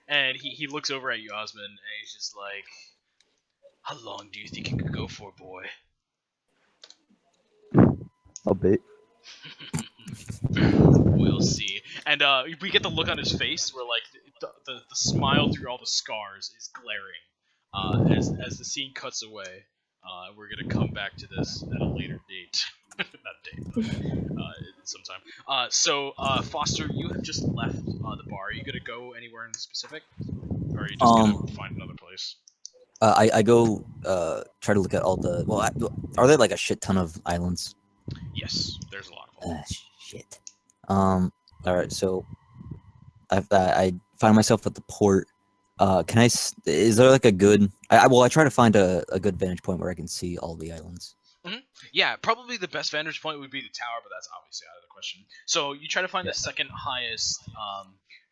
and he looks over at you, Osmond, and he's just like, how long do you think you could go for, boy? A bit. We'll see. And we get the look on his face where like the smile through all the scars is glaring. As the scene cuts away, we're gonna come back to this at a later date. Not date, but sometime. So Foster, you have just left the bar. Are you gonna go anywhere in specific, or are you just gonna find another place? I go try to look at all the. Well, are there like a shit ton of islands? Yes, there's a lot of them. Shit. All right. So I find myself at the port. Can I? Is there like a good? I try to find a good vantage point where I can see all the islands. Yeah, probably the best vantage point would be the tower, but that's obviously out of the question. So you try to find the second highest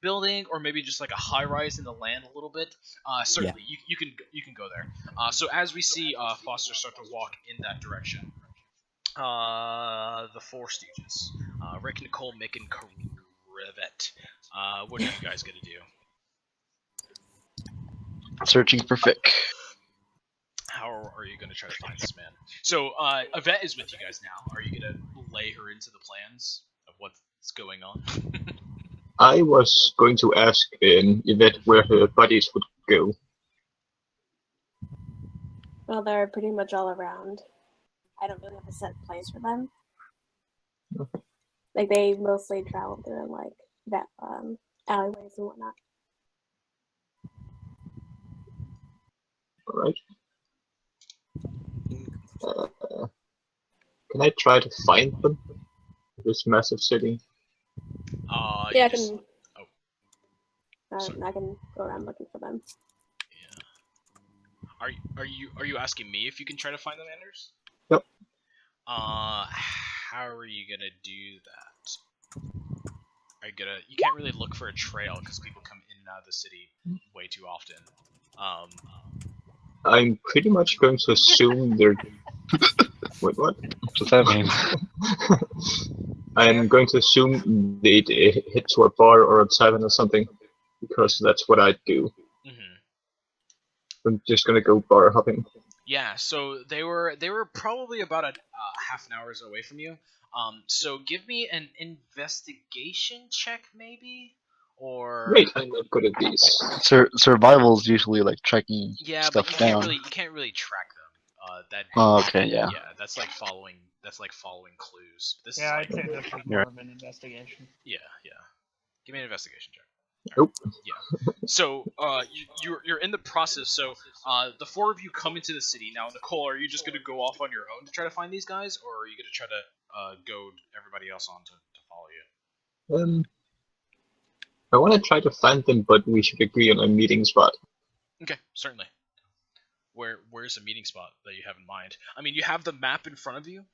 building, or maybe just like a high rise in the land a little bit. Certainly, you can go there. So as we see Foster start to walk in that direction, the Four Stooges, Rick, Nicole, Mick, and Crevet. What are you guys gonna do? Searching for Fick. How are you going to try to find this man? So, Yvette is with you guys now. Are you going to lay her into the plans of what's going on? I was going to ask Yvette where her buddies would go. Well, they're pretty much all around. I don't really have a set place for them. Like, they mostly travel through like that alleyways and whatnot. Alright. Can I try to find them? This massive city. Yeah, I just, can. Sorry. I can go around looking for them. Yeah. Are you asking me if you can try to find them, Anders? Yep. How are you gonna do that? You can't really look for a trail because people come in and out of the city way too often. I'm pretty much going to assume they're Wait, what? What's that mean? I'm going to assume they'd hit to a bar or a tavern or something, because that's what I'd do. Hmm. I'm just gonna go bar hopping. Yeah, so they were probably about a half an hour away from you. So give me an investigation check, maybe, or Wait, I'm not good at these. Survival's usually like tracking yeah, but stuff you down. can't really track them. That Oh, okay, yeah. yeah, that's like following clues. This is Yeah, like I'd say just be more of an investigation. yeah. Give me an investigation check. Nope. So you're in the process. So the four of you come into the city now. Nicole, are you just gonna go off on your own to try to find these guys, or are you gonna try to goad everybody else on to follow you? I want to try to find them, but we should agree on a meeting spot. Okay, certainly. Where's a meeting spot that you have in mind? I mean, you have the map in front of you.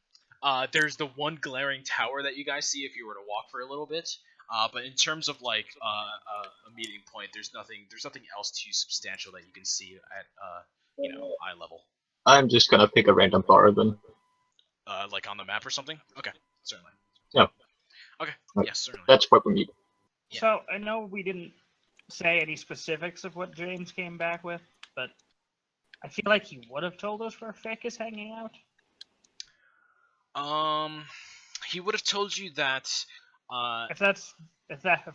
There's the one glaring tower that you guys see if you were to walk for a little bit. But in terms of like a meeting point, there's nothing else too substantial that you can see at eye level. I'm just gonna pick a random bar then. Like on the map or something. Okay, certainly. Yeah. Okay. Right. Yes, certainly. That's what we need. Yeah. So I know we didn't say any specifics of what James came back with, but I feel like he would have told us where Fick is hanging out. He would have told you that. If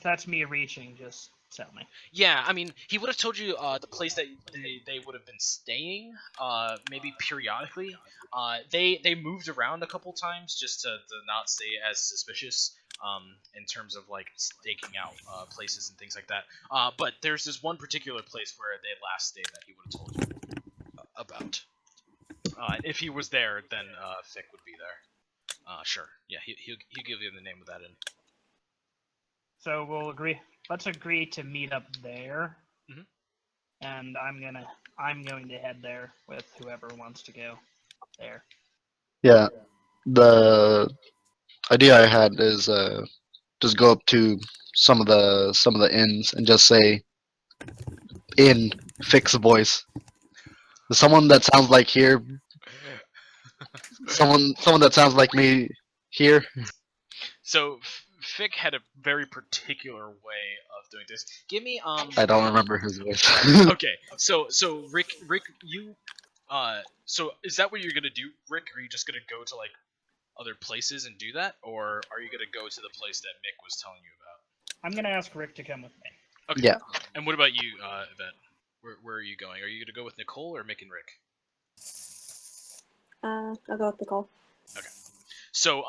that's me reaching, just tell me. Yeah, I mean, he would have told you the place that they would have been staying, maybe periodically. They moved around a couple times just to not stay as suspicious, in terms of like staking out places and things like that. But there's this one particular place where they last stayed that he would have told you about. If he was there, then Fick would be there. Sure. Yeah, he'll give you the name of that inn. So we'll agree. Let's agree to meet up there. Mhm. And I'm going to head there with whoever wants to go there. Yeah. The idea I had is just go up to some of the inns and just say in fix voice. Someone that sounds like here. Someone that sounds like me here. So Fick had a very particular way of doing this. Give me I don't remember his voice. Okay, so Rick, you so is that what you're gonna do, Rick? Are you just gonna go to like other places and do that, or are you gonna go to the place that Mick was telling you about? I'm gonna ask Rick to come with me. Okay. Yeah. And what about you, Yvette? Where are you going? Are you gonna go with Nicole or Mick and Rick? I'll go with Nicole. Okay. So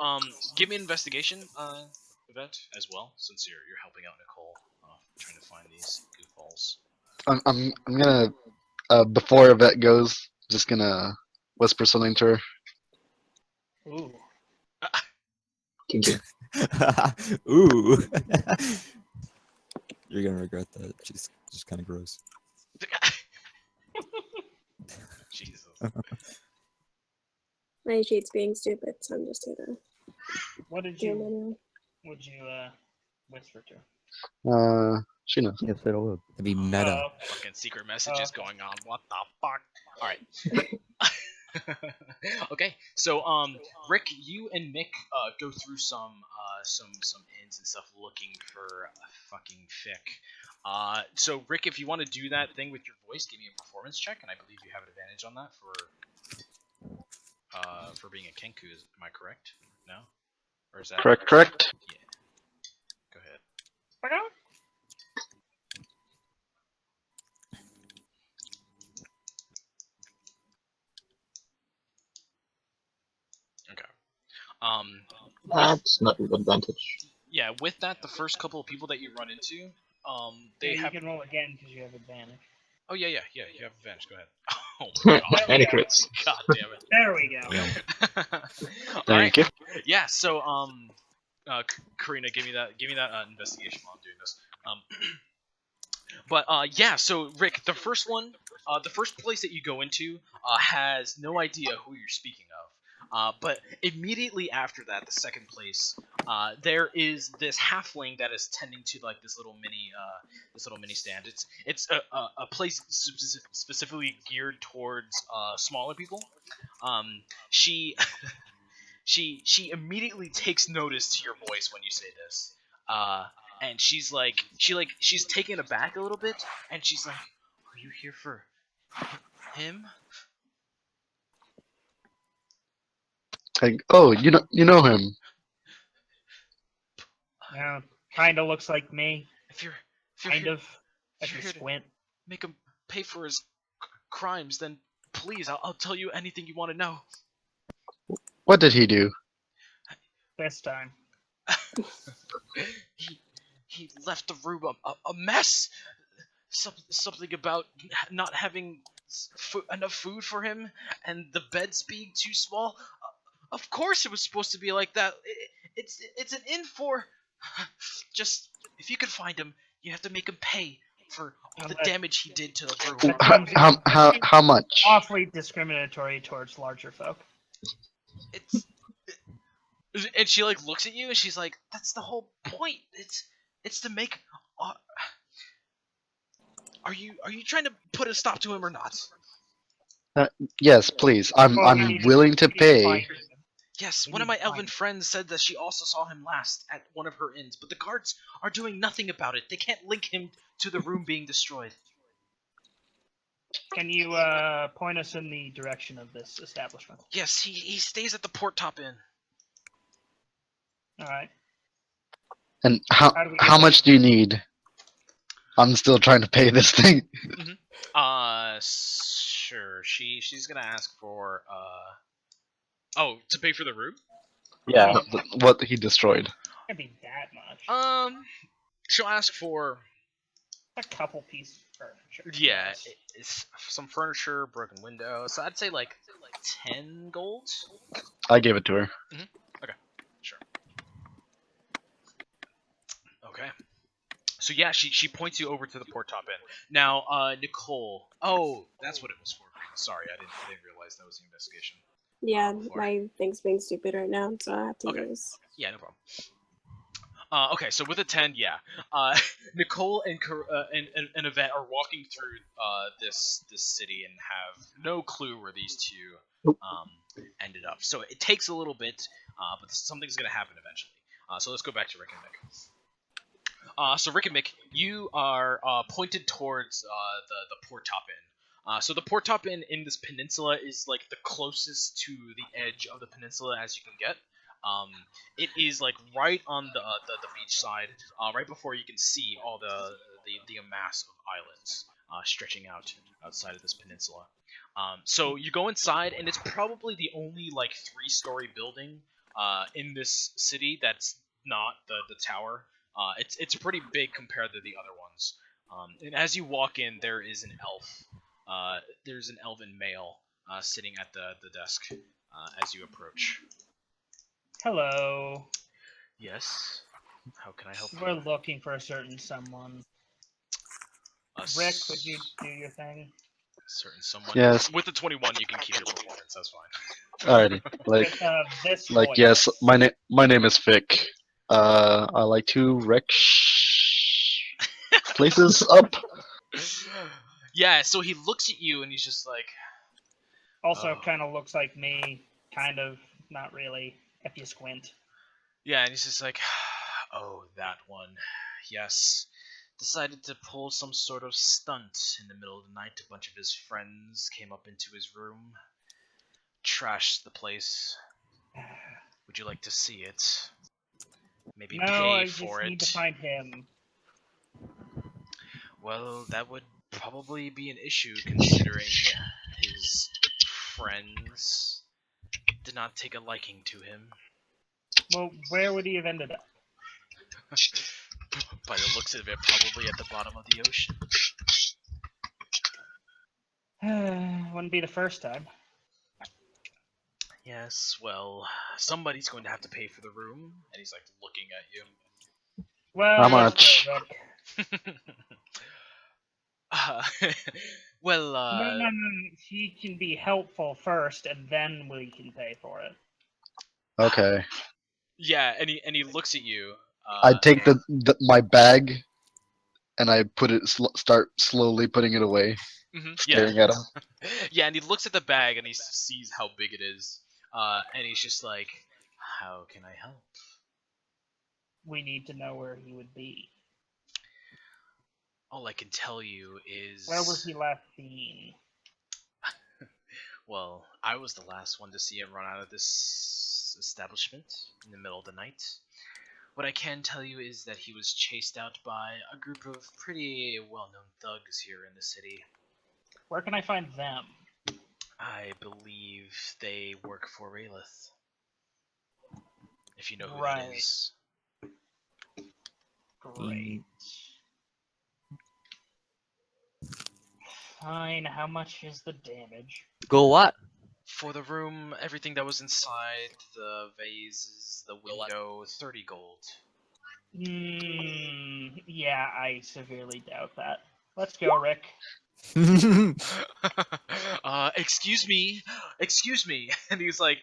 give me an investigation, Yvette, as well, since you're helping out Nicole, trying to find these goofballs. I'm gonna before Yvette goes, just gonna whisper something to her. Ooh. Kinky. Ooh. You're gonna regret that. She's just kind of gross. Jesus. My cheat's being stupid, so I'm just gonna What did do it you anyway. whisper to? She knows. Yes, it will. It'd be meta. Fucking secret messages going on. What the fuck? All right. Okay, so Rick, you and Mick go through some inns and stuff looking for a fucking Fick. So Rick, if you want to do that thing with your voice, give me a performance check, and I believe you have an advantage on that for being a Kenku. Am I correct? No, or is that Correct. Yeah. Go ahead. Okay. That's not an advantage. Yeah, with that, the first couple of people that you run into, they Yeah, have. you can roll again because you have advantage. Oh yeah, you have advantage. Go ahead. Oh my god. Any crits. God damn it. There we go. Alright. Thank you. Yeah, so Karina, give me that investigation while I'm doing this. But yeah, so Rick, the first place that you go into has no idea who you're speaking of. But immediately after that, the second place, there is this halfling that is tending to like this little mini stand. It's a place specifically geared towards smaller people. She she immediately takes notice to your voice when you say this. And she's taken aback a little bit, and she's like, "Are you here for him?" Like, oh, you know him. Yeah, kind of looks like me. If you're Kind here, of. If you're you here to squint. make him pay for his crimes, then please, I'll tell you anything you want to know. What did he do? This time. He left the room a mess. Something about not having enough food for him, and the beds being too small. Of course, it was supposed to be like that. It's an inn for. Just if you could find him, you have to make him pay for all the damage he did to the room. How much? Awfully discriminatory towards larger folk. And she like looks at you and she's like, "That's the whole point. It's to make. Are you trying to put a stop to him or not?" Yes, please. I'm willing to pay. Yes, one of my elven friends said that she also saw him last at one of her inns, but the guards are doing nothing about it. They can't link him to the room being destroyed. Can you point us in the direction of this establishment? Yes, he stays at the Port Top Inn. All right. And How do we get how there? much do you need? I'm still trying to pay this thing. Sure. She's gonna ask for to pay for the room? Yeah, what he destroyed. Can't be that much. She'll ask for A couple pieces of furniture. yeah, it's some furniture, broken window. So I'd say like 10 gold. I gave it to her. Okay, sure. Okay. So yeah, she points you over to the Port Top Inn. Now, Nicole. Oh, that's what it was for. Sorry, I didn't realize that was the investigation. Yeah, Floor. my thing's being stupid right now, so I have to Okay. use. Yeah, no problem. Okay, so with a 10, yeah. Nicole and Yvette are walking through this city and have no clue where these two ended up. So it takes a little bit, but something's going to happen eventually. So let's go back to Rick and Mick. So Rick and Mick, you are pointed towards the Port Top Inn. So the Port Top Inn in this peninsula is like the closest to the edge of the peninsula as you can get. It is like right on the beach side, right before you can see all the mass of islands stretching out outside of this peninsula. So you go inside, and it's probably the only like 3-story building in this city that's not the tower. It's pretty big compared to the other ones. And as you walk in, there is an elf. There's an elven male sitting at the desk as you approach. Hello. Yes. How can I help We're you? looking for a certain someone. Rick, would you do your thing? Certain someone. Yes. With the 21, you can keep your performance. That's fine. Alrighty. Like, With this like voice. yes, my name is Vic. I like to wreck places up. Yeah. So he looks at you and he's just like. Also, Oh. kind of looks like me. Kind of, not really. If you squint. Yeah, and he's just like, oh, that one. Yes. Decided to pull some sort of stunt in the middle of the night. A bunch of his friends came up into his room, trashed the place. Would you like to see it? Maybe No, pay I just for need it? to find him. Well, that would probably be an issue considering his friends did not take a liking to him. Well, where would he have ended up? By the looks of it, probably at the bottom of the ocean. Wouldn't be the first time. Yes, well, somebody's going to have to pay for the room, and he's like looking at you. Well, How let's much? go, Rick. Well, No. She can be helpful first, and then we can pay for it. Okay. yeah, and he looks at you. I take my bag and I put it start slowly putting it away, Mhm, staring at him. yeah, and he looks at the bag and he sees how big it is, and he's just like, "How can I help?" We need to know where he would be. All I can tell you is, Where was he last seen? well, I was the last one to see him run out of this establishment in the middle of the night. What I can tell you is that he was chased out by a group of pretty well-known thugs here in the city. Where can I find them? I believe they work for Raylith. If you know who Right. that is. Great. Fine. How much is the damage? Go what? For the room, everything that was inside, the vases, the window, 30 gold. Yeah, I severely doubt that. Let's go, Rick. Excuse me, and he's like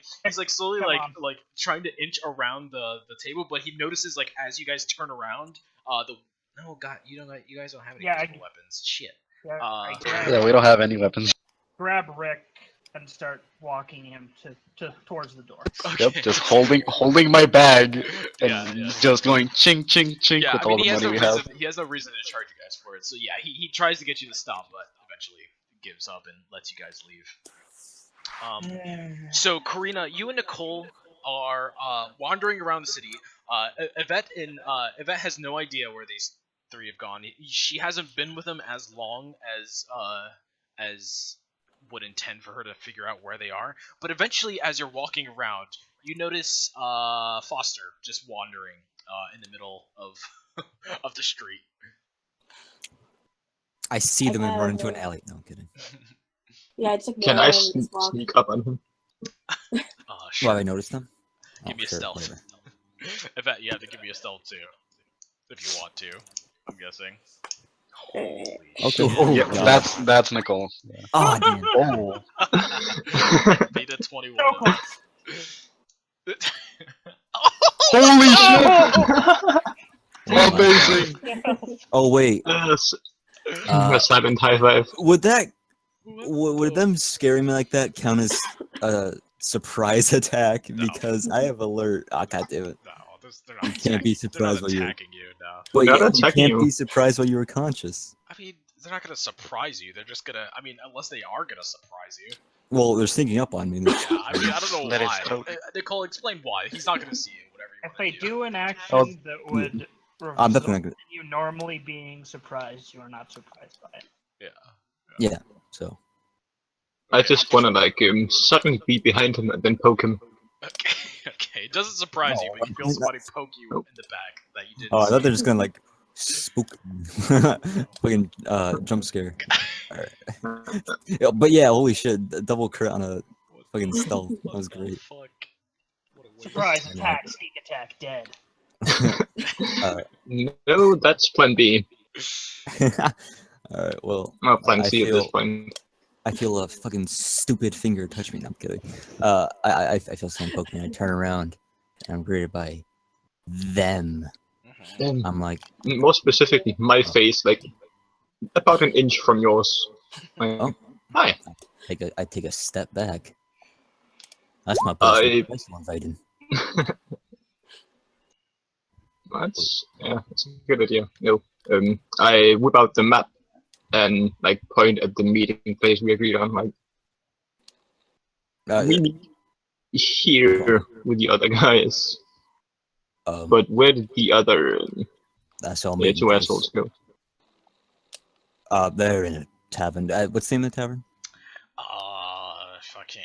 slowly Come on. like trying to inch around the table, but he notices like as you guys turn around, you guys don't have any Yeah, physical weapons. Shit. Yeah, I Yeah, we don't have any weapons. grab Rick and start walking him towards the door. Yep, just holding my bag and Yeah. just going chink chink chink Yeah, with I mean all the money we have. he has no reason to charge you guys for it. So yeah, he tries to get you to stop, but eventually gives up and lets you guys leave. So Karina, you and Nicole are wandering around the city. Yvette has no idea where these three have gone. She hasn't been with them as long as would intend for her to figure out where they are. But eventually, as you're walking around, you notice Foster just wandering in the middle of of the street. I see them and run into an alley. No, I'm kidding. Yeah, I just ignore Can I him and just walk. sneak up on him? Sure. Why I noticed them? Give me a sure, stealth. whatever. In fact, you have to give me a stealth too, if you want to. I'm guessing. Okay. Okay. Oh, yeah, God. that's Nicole. Ah, damn. Oh. Beat a 21. So close. Holy shit! Oh, Amazing! Oh wait. Yes. Uh, A silent high five. would them scaring me like that count as a surprise attack? Because I have alert. Oh, God damn it. No, they're not You can't be surprised while they're you're. not attacking you, no. But They're yeah, not you attacking can't you. be surprised while you were conscious. I mean, they're not gonna surprise you. They're just gonna. I mean, unless they are gonna surprise you. Well, they're sneaking up on me. Yeah, I mean, I don't know That is why. totally- Nicole, explain why. He's not gonna see you. Whatever you If wanna they do an action Oh, that would I'm result definitely in not gonna. you normally being surprised, you are not surprised by it. Yeah. Yeah. So. I just wanna suddenly be behind him and then poke him. Okay. Okay. It doesn't surprise you, but you feel somebody poke you in the back that you didn't. Oh, I see. thought they were just gonna like spook, fucking jump scare. Alright. Yeah, but yeah, holy shit, double crit on a fucking stealth. That was What the great. fuck? What a waste. Surprise I know. attack, sneak attack, dead. No, that's plan B. Alright, well, Oh, plan I C at this feel- point. I feel a fucking stupid finger touch me. No, I'm kidding. I feel someone poke me. I turn around, and I'm greeted by them. Mhm. I'm like, More specifically, my face, like about an inch from yours. Like, Oh. Hi. I take a step back. That's my personal inviting. That's a good idea. No, I whip out the map and like point at the meeting place we agreed on. Like we meet here with the other guys, but where did the other that's all. two assholes go? They're in a tavern. What's the name of the tavern? Fucking.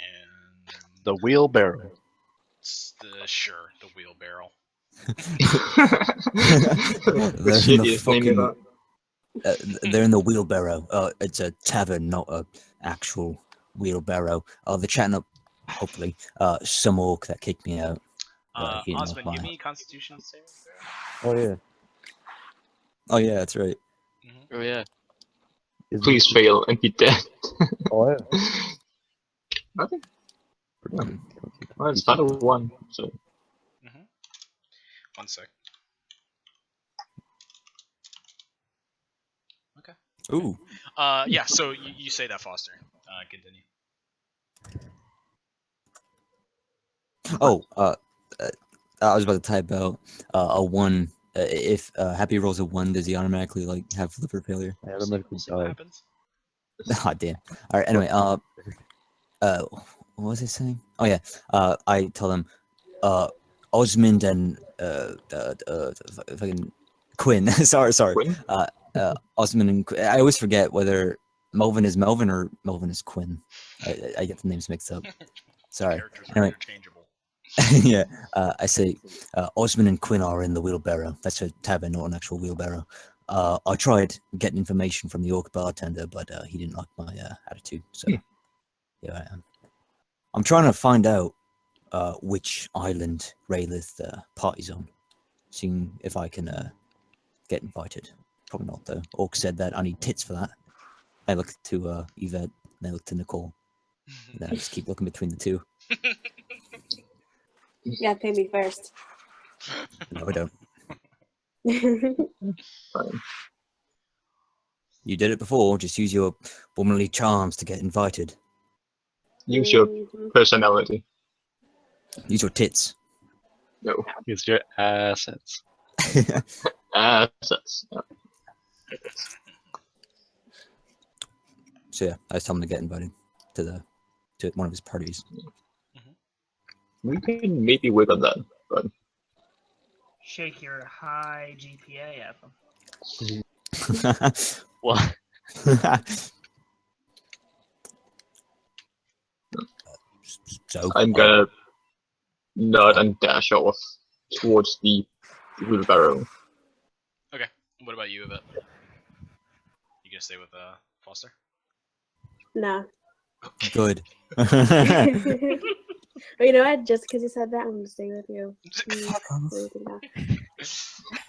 The wheelbarrow. The wheelbarrow. They're in the Shittiest name fucking. ever. They're in the wheelbarrow. It's a tavern, not a actual wheelbarrow. They're chatting up, hopefully, some orc that kicked me out. He didn't Osmond, like give mine. me Constitution saving throw. Oh yeah. Oh yeah, that's right. Oh yeah. Please fail and be dead. Oh, yeah. Nothing. Pretty Well, it's not a 1, so... Mm-hmm. 1 sec. Okay. Ooh. Yeah. So you say that, Foster. Continue. Oh, I was about to type out a 1. If Happy rolls a 1, does he automatically like have liver failure? I We'll automatically see what die. happens. Ah, damn. All right. Anyway, what was I saying? Oh yeah. I tell them, Osmond and fucking Quinn. sorry. Quinn? Osmond and I always forget whether Melvin is Melvin or Melvin is Quinn. I get the names mixed up. Sorry. Characters are Anyway. interchangeable. Yeah. I say, Osmond and Quinn are in the wheelbarrow. That's a tavern, not an actual wheelbarrow. I tried getting information from the orc bartender, but he didn't like my attitude. So here I am. I'm trying to find out which island Raylith party's on, seeing if I can get invited. Probably not though. Orc said that I need tits for that. I look to Yvette, and I look to Nicole. And then I just keep looking between the two. Yeah, pay me first. No, I don't. Fine. You did it before. Just use your womanly charms to get invited. Use your Mhm. personality. Use your tits. No. Use your assets. Assets. Yeah. So yeah, I was telling him to get invited to one of his parties. We can maybe work on that, but Shake your high GPA at them. What? So I'm gonna nod and dash off towards the wheelbarrow. What about you, Yvette? You gonna stay with Foster? Nah. good. But you know what? Just because you said that, I'm gonna stay with you. What do you think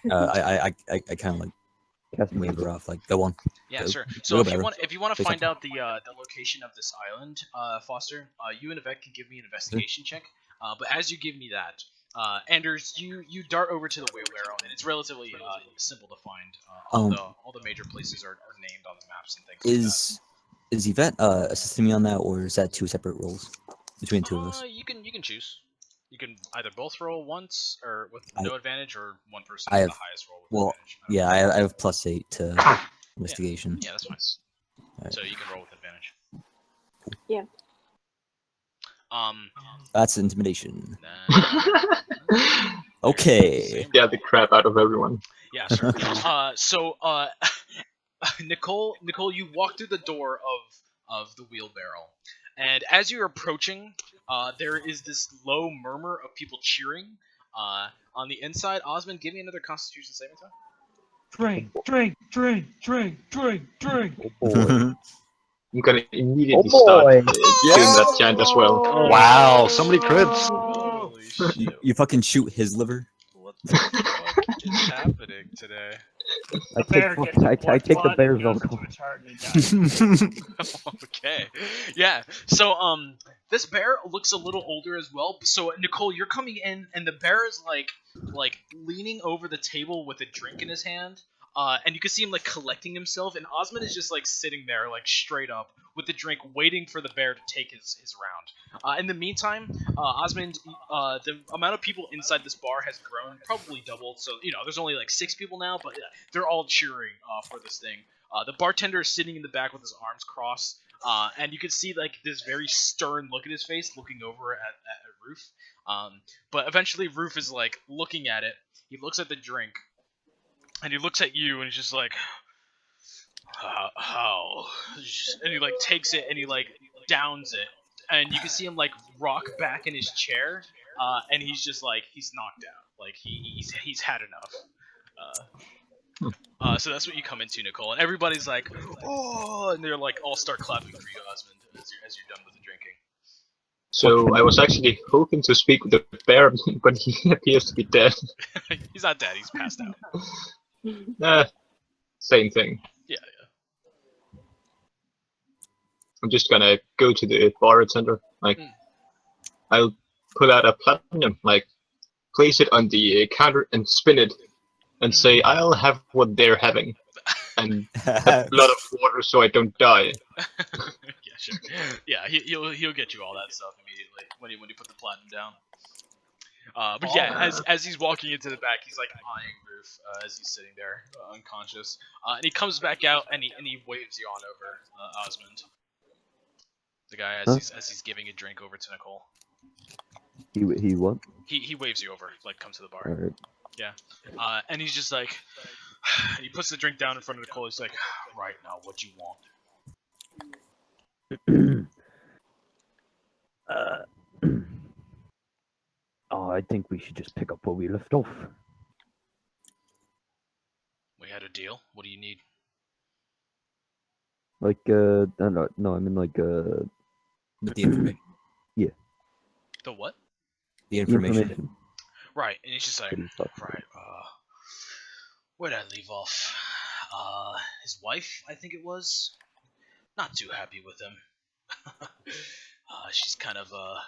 now? I kind of like Cast wave her off. Like, go on. Yeah, Go. sure. So if you Wheelbarrow. want to Say find something. out the location of this island, Foster, you and Yvette can give me an investigation check. But as you give me that, Anders, you dart over to the wheelbarrow, and it's relatively simple to find. All the major places are named on the maps and things. Is Yvette assisting me on that, or is that 2 separate roles between the 2 of us? You can choose. You can either both roll once or with no advantage, or one person I has have- the highest roll with well, advantage. Yeah, I have +8 to investigation. Yeah, that's fine. Alright. So you can roll with advantage. Yeah. That's intimidation. Nah. Okay. Scare the crap out of everyone. Yeah, sure. So Nicole, you walk through the door of the wheelbarrow, and as you're approaching, there is this low murmur of people cheering. On the inside, Osmond, give me another Constitution saving throw. Drink, drink, drink, drink, drink, drink. Oh boy. I'm gonna immediately Oh start boy. doing that chant as well. Wow, so many crits. Holy shit! you fucking shoot his liver. What the fuck is happening today? I Bear take, gets a I blood take the clot bear's and goes alcohol. into its heart and he dies. Okay. Yeah. So this bear looks a little older as well. So Nicole, you're coming in and the bear is like leaning over the table with a drink in his hand. And you can see him like collecting himself, and Osmond is just like sitting there like straight up with the drink, waiting for the bear to take his round. In the meantime, Osmond, the amount of people inside this bar has grown, probably doubled. So there's only like 6 people now, but they're all cheering for this thing. The bartender is sitting in the back with his arms crossed, and you can see like this very stern look at his face, looking over at Roof. But eventually, Roof is like looking at it. He looks at the drink. And he looks at you and he's just like, how? And he like takes it and he like downs it. And you can see him like rock back in his chair. And he's just like, he's knocked out. Like he's had enough. So that's what you come into, Nicole. And everybody's like, oh, and they're like all start clapping for you, Osmond, as you're done with the drinking. So I was actually hoping to speak with the bear, but he appears to be dead. He's not dead, he's passed out. Same thing. Yeah. I'm just gonna go to the bartender. Like, I'll pull out a platinum, like, place it on the counter and spin it, and say, "I'll have what they're having," and a lot of water so I don't die. Yeah, sure. Yeah, he'll get you all that stuff immediately when you put the platinum down. But yeah, as he's walking into the back, he's like eyeing Roof as he's sitting there unconscious, and he comes back out and he waves you on over, Osmond. The guy as he's giving a drink over to Nicole. He what? He waves you over, like come to the bar. Alright. Yeah. And he's just like, he puts the drink down in front of Nicole. He's like, right now, what you want? Oh, I think we should just pick up where we left off. We had a deal. What do you need? Like, no, I mean like, With the information. The what? The information. Right, and he's just like, Pretty tough. right, where'd I leave off? His wife, I think it was? Not too happy with him. She's kind of a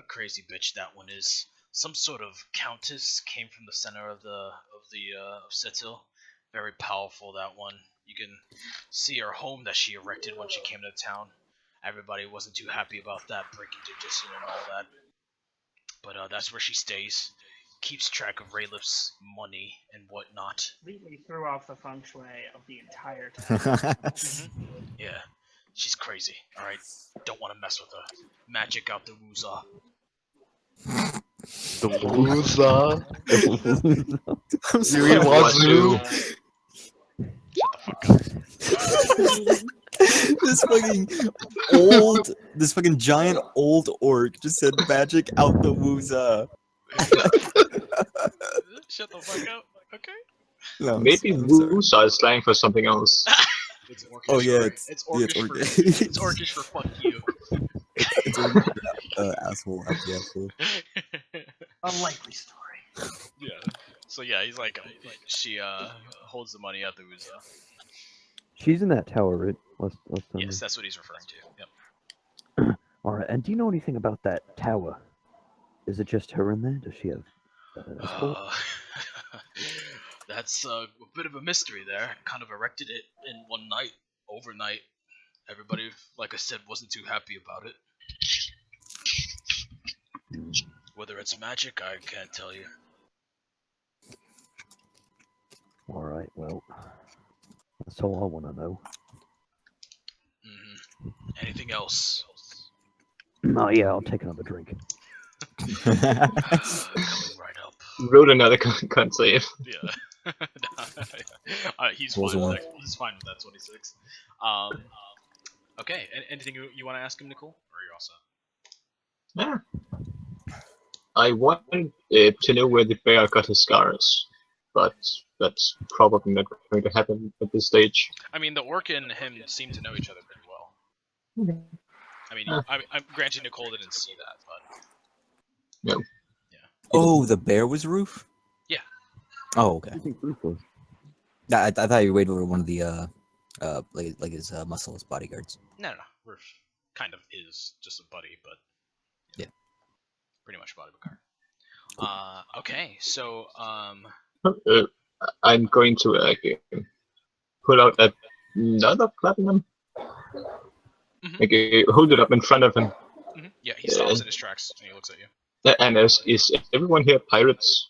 crazy bitch, that one is. Some sort of countess came from the center of Setil. Very powerful, that one. You can see her home that she erected when she came to town. Everybody wasn't too happy about that, breaking tradition and all that. But that's where she stays. Keeps track of Rayliff's money and whatnot. Completely threw off the feng shui of the entire time. Yeah, she's crazy. Alright, don't want to mess with her. Magic out the woozah. The Wooza. You mean Wazoo? This fucking giant old orc just said magic out the wooza. Shut the fuck up, okay? No, Maybe I'm sorry. Wusa is slang for something else. It's Orcish Oh yeah, for, it's Orcish it's Orcish for fuck you. it's Orcish for, asshole out the asshole. Unlikely story. Yeah. So yeah, he's like, she holds the money out the Uza. She's in that tower, right? Last time. Yes, that's what he's referring to. Yep. Alright, and do you know anything about that tower? Is it just her in there? Does she have escort? That's a bit of a mystery there. Kind of erected it in one night, overnight. Everybody, like I said, wasn't too happy about it. Whether it's magic, I can't tell you. Alright, well, that's all I want to know. Anything else? Oh yeah, I'll take another drink. Coming right up. Wrote another con save. Yeah. He's What was fine the with one? that. He's fine with that 26. Okay. Anything you want to ask him, Nicole? Or are you all set? Yeah. I want to know where the bear got his scars, but that's probably not going to happen at this stage. I mean, the orc and him seem to know each other pretty well. I mean, I'm granted Nicole didn't see that, but No. yeah. Oh, the bear was Roof? Yeah. Oh, okay. I think Roof was. I thought you were waiting for one of the like his muscleless bodyguards. No, Roof kind of is just a buddy, but yeah, pretty much bodyguard. Okay, so I'm going to pull out another platinum. Okay, hold it up in front of him. Yeah, he stops in his tracks and he looks at you. And is everyone here pirates?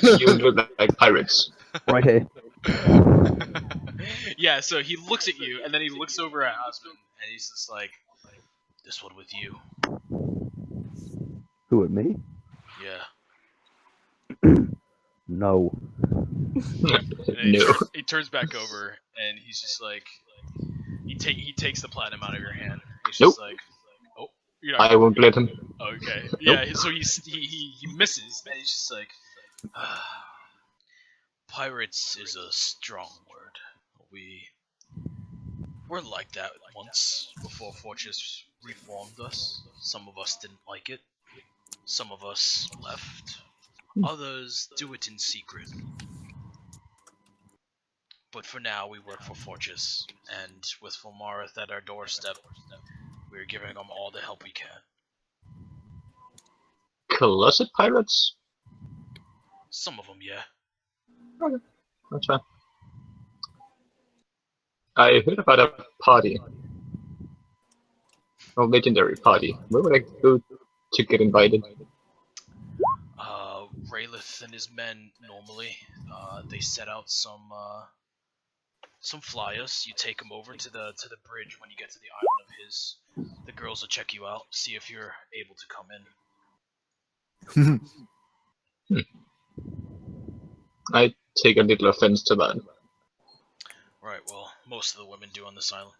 You look like pirates. Right here. Yeah, so he looks at you and then he looks over at Osmond and he's just like, "This one with you." Who, at me? Yeah. No. And No. he turns back over and he's just like, he takes the platinum out of your hand. He's just like, "Oh, you're not." I won't let him. Okay. Yeah. So he misses and he's just like, "Pirates is a strong word. We're like that once before Fortress reformed us. Some of us didn't like it. Some of us left. Others do it in secret. But for now, we work for Fortress, and with Fulmarith at our doorstep, we're giving them all the help we can. Closet pirates? Some of them, yeah. That's fine. I heard about a party. A legendary party. Where would I go to get invited? Raylith and his men normally, they set out some flyers. You take them over to the bridge when you get to the island of his. The girls will check you out, see if you're able to come in. I take a little offense to that. Right. Well, most of the women do on this island.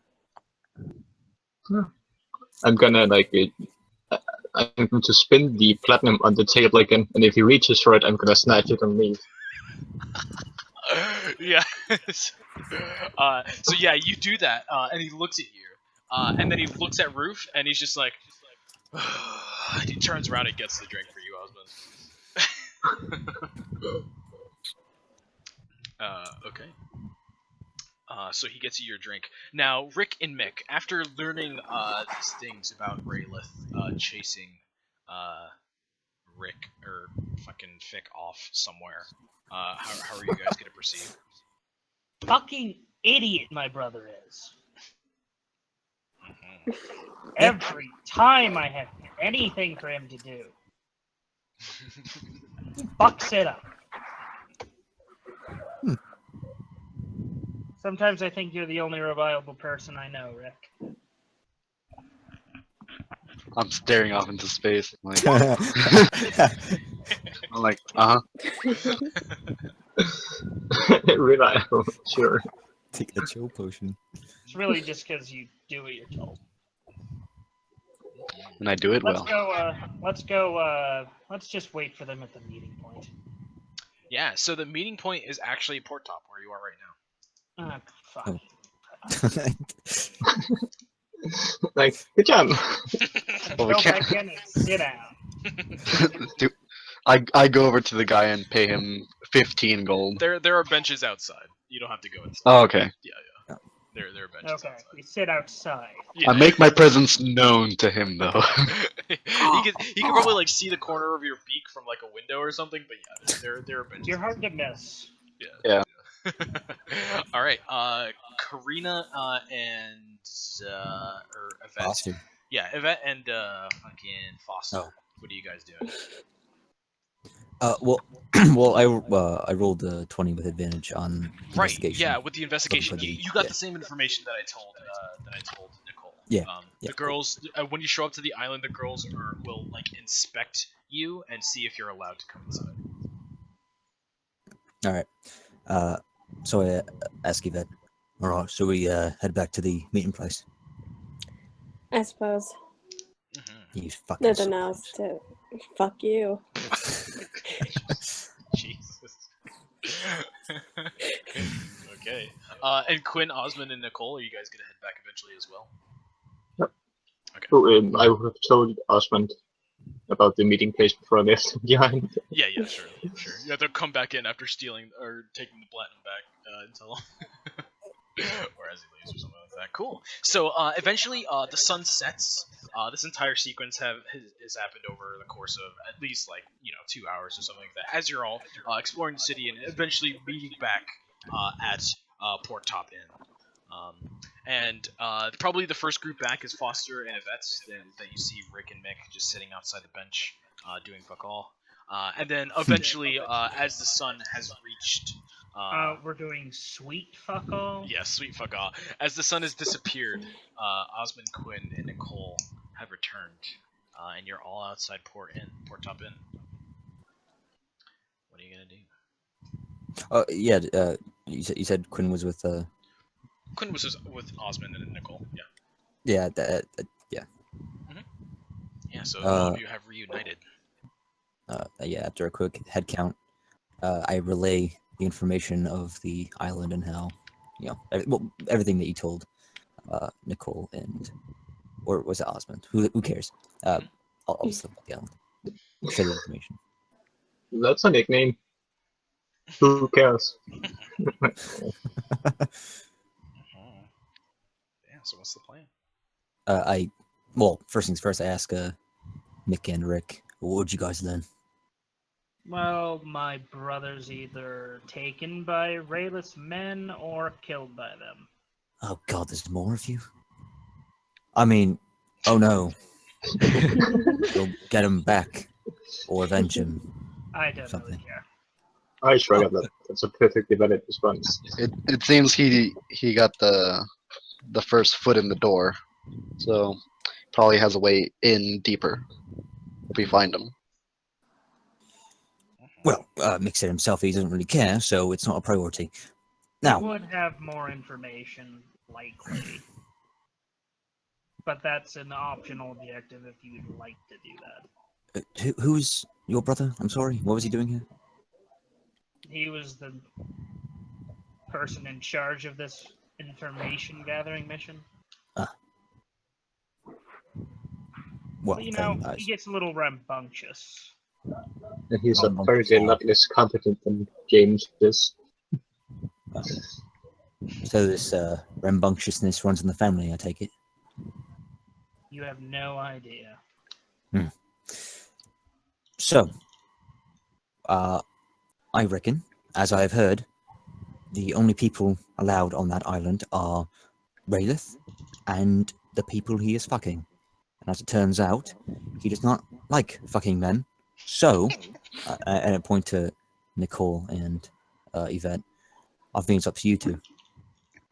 I'm gonna I'm going to spin the platinum on the table again, and if he reaches for it, I'm gonna snatch it and leave. Yeah. So yeah, you do that, and he looks at you, and then he looks at Roof, and he's just like, he turns around and gets the drink for you, husband. Okay. So he gets you your drink. Now, Rick and Mick, after learning these things about Raylith chasing Rick or fucking Fick off somewhere, how are you guys gonna proceed? Fucking idiot, my brother is. Mhm. Every time I have anything for him to do, fucks it up. Sometimes I think you're the only reliable person I know, Rick. I'm staring off into space. I'm like, Reliable, sure. Take the chill potion. It's really just because you do what you're told. and I do it Let's well. go, let's just wait for them at the meeting point. Yeah, so the meeting point is actually Port Top, where you are right now. Fuck. Oh. Like, good job. Go Well, we can't. back in and sit down. Dude, I go over to the guy and pay him 15 gold. There are benches outside. You don't have to go inside. Oh, okay. Yeah. There are benches Okay, outside. we sit outside. Yeah. I make my presence known to him, though. he can probably like see the corner of your beak from like a window or something, but yeah, there are benches. You're hard to miss. Yeah. All right, Karina and or Yvette. Foster. Yeah, Yvette and fucking Foster. Oh. What are you guys doing? Well, I rolled a 20 with advantage on Right. investigation. Yeah, with the investigation, for the- you got yeah. the same information that I told Nicole. Yeah, The girls, when you show up to the island, the girls will like inspect you and see if you're allowed to come inside. All right. So I ask Yvette, or should we head back to the meeting place? I suppose. Mm-hmm. You fucking. Nothing else to. Fuck you. Jesus. Okay. And Quinn, Osmond, and Nicole, are you guys gonna head back eventually as well? Oh, I would have told Osmond about the meeting place before I left behind. Yeah, sure. Yeah, they'll come back in after stealing or taking the platinum back until, or as he leaves or something like that. Cool. So eventually, the sun sets. This entire sequence has happened over the course of at least 2 hours or something like that. As you're all exploring the city and eventually meeting back at Port Top Inn. And probably the first group back is Foster and Yvette, that you see Rick and Mick just sitting outside the bench doing fuck all. And then eventually, as the sun has reached... We're doing sweet fuck all? Yeah, sweet fuck all. As the sun has disappeared, Osmond, Quinn, and Nicole have returned. And you're all outside Port Top Inn. What are you going to do? Yeah. You said Quinn was with. Quinn was with Osmond and Nicole, yeah. Yeah. Yeah. Yeah, so all of you have reunited. Yeah. After a quick head count, I relay the information of the island and how, everything that you told Nicole and, or was it Osmond? Who cares? I'll just look at the island. Share the information. That's a nickname. Who cares? Yeah. So what's the plan? Well, first things first, I ask Nick and Rick, what would you guys learn? Well, my brother's either taken by Rayless men or killed by them. Oh god, there's more of you? I mean, oh no. Go get him back. Or avenge him. I don't Something. really care. I shrug at that. That's a perfectly valid response. It seems he got the first foot in the door, so probably has a way in deeper if we find him. Well, Mick said himself he doesn't really care, so it's not a priority. We Now, would have more information, likely. But that's an optional objective if you'd like to do that. who's your brother? I'm sorry, what was he doing here? He was the person in charge of this information gathering mission. Well, But, you know, then, he gets a little rambunctious. And he's Oh, apparently a lot less competent than James is. so this rambunctiousness runs in the family, I take it. You have no idea. So, I reckon, as I've heard, the only people allowed on that island are Raylith and the people he is fucking. And as it turns out, he does not like fucking men. So, and I point to Nicole and Yvette, I think it's up to you two.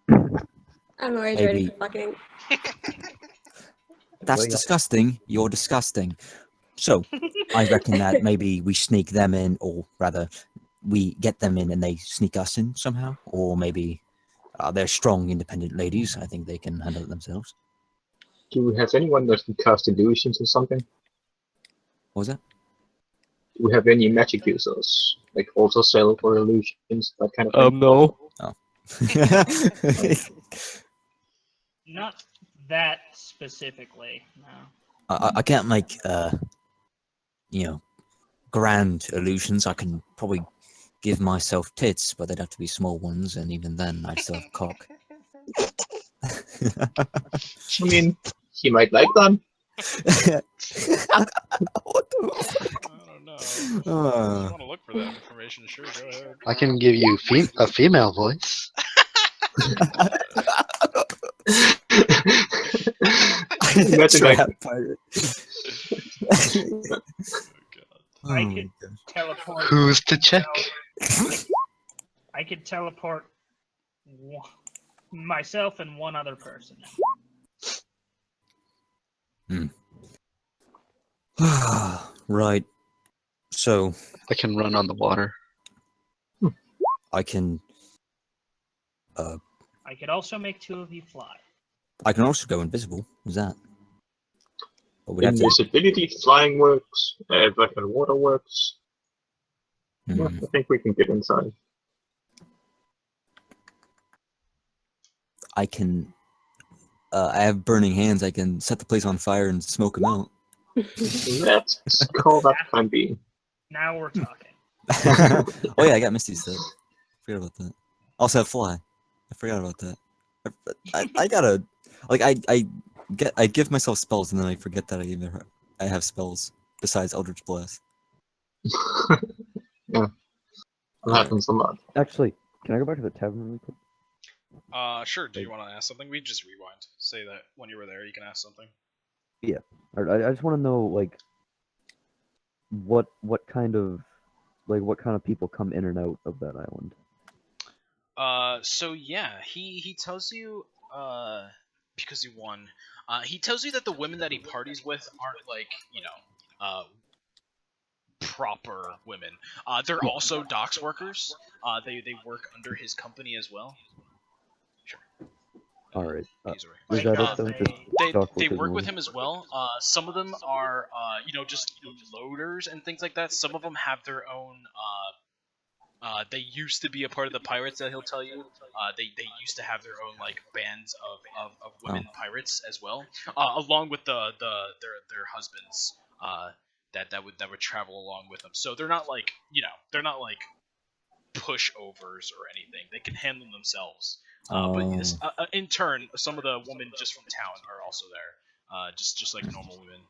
I'm always Maybe- ready for fucking. That's Well, yeah. disgusting. You're disgusting. So, I reckon that maybe we sneak them in, or rather, we get them in and they sneak us in somehow. Or maybe they're strong, independent ladies. I think they can handle it themselves. Do we have anyone that can cast illusions or something? What was that? Do we have any magic users? Like also sell for illusions, that kind of thing? No. Not that specifically, no. I can't make, grand illusions. I can probably give myself tits, but they'd have to be small ones, and even then, I'd still have cock. I mean, he might like them. What the I don't know. If you Uh, want to look for that information, sure, go ahead. I can give you a female voice. Imagine like, Trap pirate. Oh, God. I Oh, could gosh. teleport. Who's to check? I could teleport myself and one other person. Right. So I can run on the water. I can I could also make two of you fly. I can also go invisible. What's that? But we'd have to. invisibility, flying works, but water works. Yeah, Hmm. I think we can get inside. I can. I have burning hands. I can set the place on fire and smoke them out. Let's call that plan B. Now we're talking. Oh yeah, I got Misty stuff. Forgot about that. Also have fly. I forgot about that. I gotta like I give myself spells and then I forget that I have spells besides Eldritch Blast. Yeah, that happens a lot. Actually, can I go back to the tavern really quick? Sure. Do you want to ask something? We just rewind. Say that when you were there, you can ask something. I just want to know like what kind of people come in and out of that island. So yeah, he tells you, because he won, he tells you that the women that he parties with aren't like, proper women. They're also docks workers. They work under his company as well. Sure. All right. He's right. Is that it though? Just dock They workers work with only? him as well. Some of them are, just loaders and things like that. Some of them have their own. They used to be a part of the pirates that he'll tell you. They used to have their own like bands of women pirates as well, along with their husbands. That would travel along with them. So they're not like pushovers or anything. They can handle themselves. Oh. In turn, some of the women just from town are also there. Just like normal women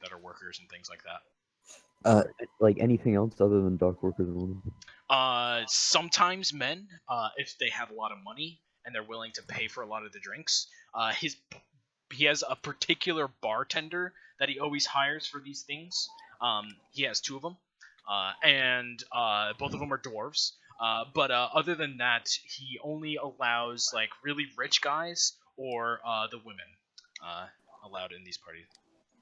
that are workers and things like that. Like anything else other than dock workers and women? Sometimes men, if they have a lot of money and they're willing to pay for a lot of the drinks. He has a particular bartender that he always hires for these things. He has 2 of them, and both of them are dwarves. But other than that, he only allows like really rich guys or the women allowed in these parties.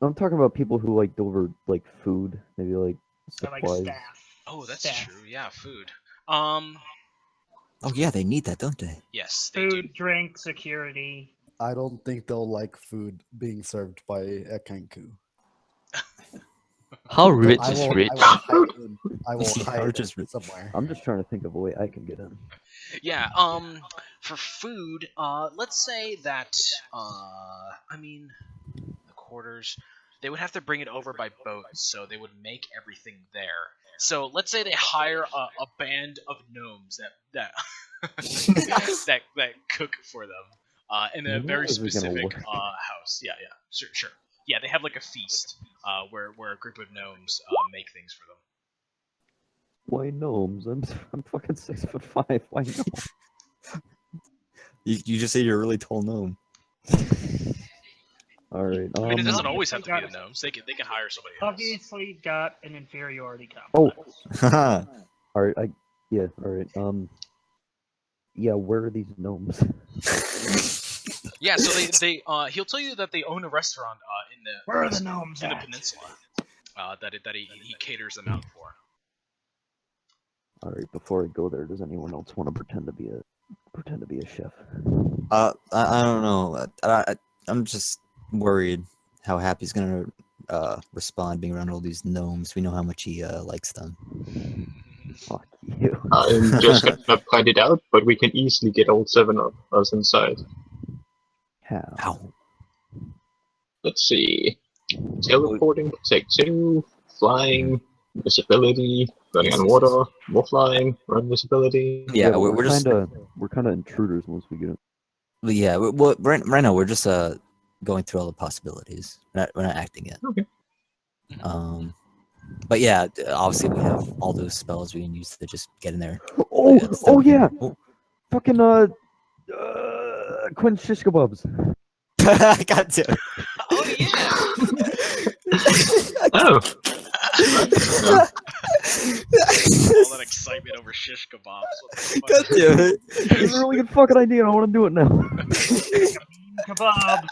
I'm talking about people who like deliver like food, maybe like They're like supplies. staff. Oh, that's Staff. true. Yeah, food. Oh yeah, they need that, don't they? Yes, they do. Food, drink, security. I don't think they'll like food being served by a Kenku. How rich I is will, rich? I will Yeah, hide just it somewhere. I'm just trying to think of a way I can get in. Yeah. For food, let's say that I mean, the quarters, they would have to bring it over by boat, so they would make everything there. So let's say they hire a band of gnomes that that cook for them in a very This is gonna specific work. house. Yeah, sure. Yeah, they have like a feast where a group of gnomes make things for them. Why gnomes? I'm fucking 6'5". Why gnomes? You just say you're a really tall gnome. All right. I mean, it doesn't Obviously always have to be got- the gnomes. They can hire somebody else. Obviously got an inferiority Oh. complex. All right. All right. Yeah. Where are these gnomes? Yeah, so they he'll tell you that they own a restaurant in the Where are the gnomes in the at? peninsula that he caters them out for. All right. Before I go there, does anyone else want to pretend to be a chef? I don't know. I'm just worried how Happy's gonna respond being around all these gnomes. We know how much he likes them. Fuck you. I'm just gonna point it out, but we can easily get all 7 of us inside. How? Ow. Let's see. Teleporting, take 2, flying, invisibility, running on water, more flying, run invisibility. Yeah, but we're just we're kind of intruders once we get in. yeah. Well, right now we're just going through all the possibilities. We're not acting yet. Okay. But yeah, obviously we have all those spells we can use to just get in there. Oh, It's oh still- yeah. Oh. Fucking quench shish kebabs. God damn it. Oh yeah! Oh! All that excitement over shish kebabs. What the God fuck? damn it. It's a really good fucking idea, and I want to do it now. Kebab.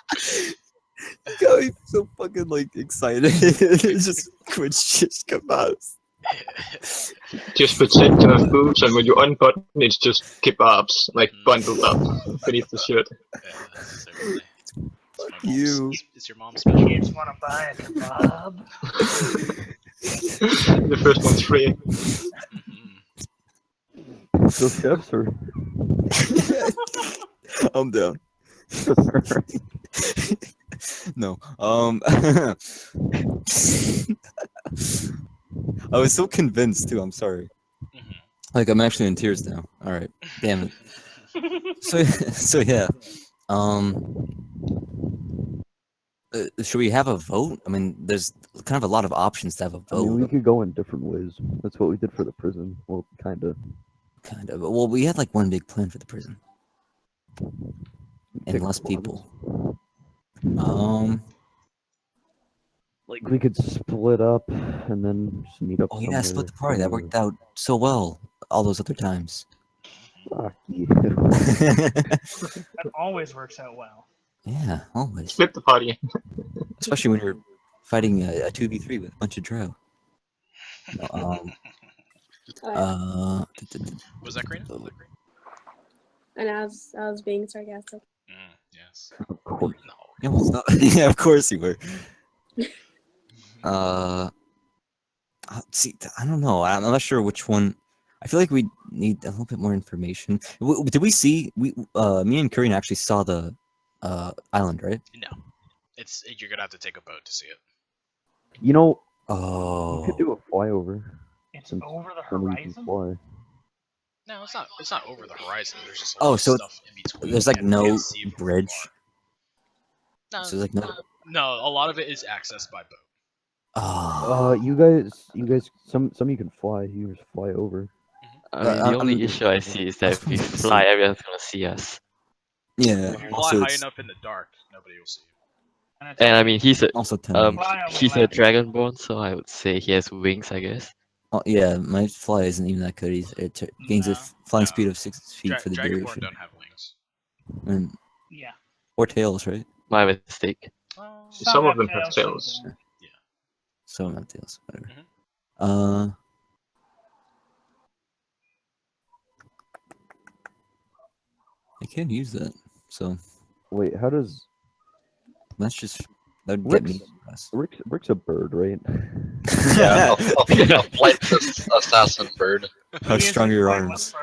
God, he's so fucking like excited. It's just quit shish kebabs. Just pretend to have boobs, and when you unbutton, it's just kebabs, like bundled up beneath the shirt. Yeah, certainly. Fuck you. Is your mom special? Kids want to buy a kebab. The first one's free. Mhm. So chefs are. I'm down. No. I was so convinced too. I'm sorry. Mhm. Like I'm actually in tears now. All right. Damn it. So yeah. Should we have a vote? I mean, there's kind of a lot of options to have a I mean, we vote. could go in different ways. That's what we did for the prison. Well, kind of. Kind of. Well, we had like one big plan for the prison and Pick less one. people. Like we could split up and then just meet up. Oh yeah, split the somewhere party. That worked out so well all those other times. Fuck you. That always works out well. Yeah, always. Split the party. Especially when you're fighting a 2v3 with a bunch of drow. No, Was that Karina? And I was being sarcastic. Yes. Of course. No. yeah, well, it's not- yeah, of course you were. See, I don't know. I'm not sure which one. I feel like we need a little bit more information. Did we see? Me and Kurian actually saw the island, right? No. You're gonna have to take a boat to see it. You know, we Oh, could do a flyover. It's Since over the then we can horizon. fly. No, it's not. It's not over the horizon. There's just a Oh, lot of so stuff in between. there's like and you no can't see it from bridge. afar. So there's like no. No, a lot of it is accessed by boat. Oh. You guys, some you can fly. You just fly over. I mean, the only issue I see is that if we fly, everyone's gonna see us. Yeah. If you fly Also, high it's enough in the dark, nobody will see you. And I mean, he's a also 10 he's a dragonborn, so I would say he has wings, I guess. Oh, yeah, my fly isn't even that good. It gains a flying speed of 6 feet for the Dragonborn duration. don't have wings. And, Yeah. or tails, right? My mistake. Some of them have tails. Some have tails. Whatever. Mm-hmm. I can use that. So Wait, how does that's just that'd get me. Rick's a bird, right? Yeah, a flight assassin bird. How strong are your arms?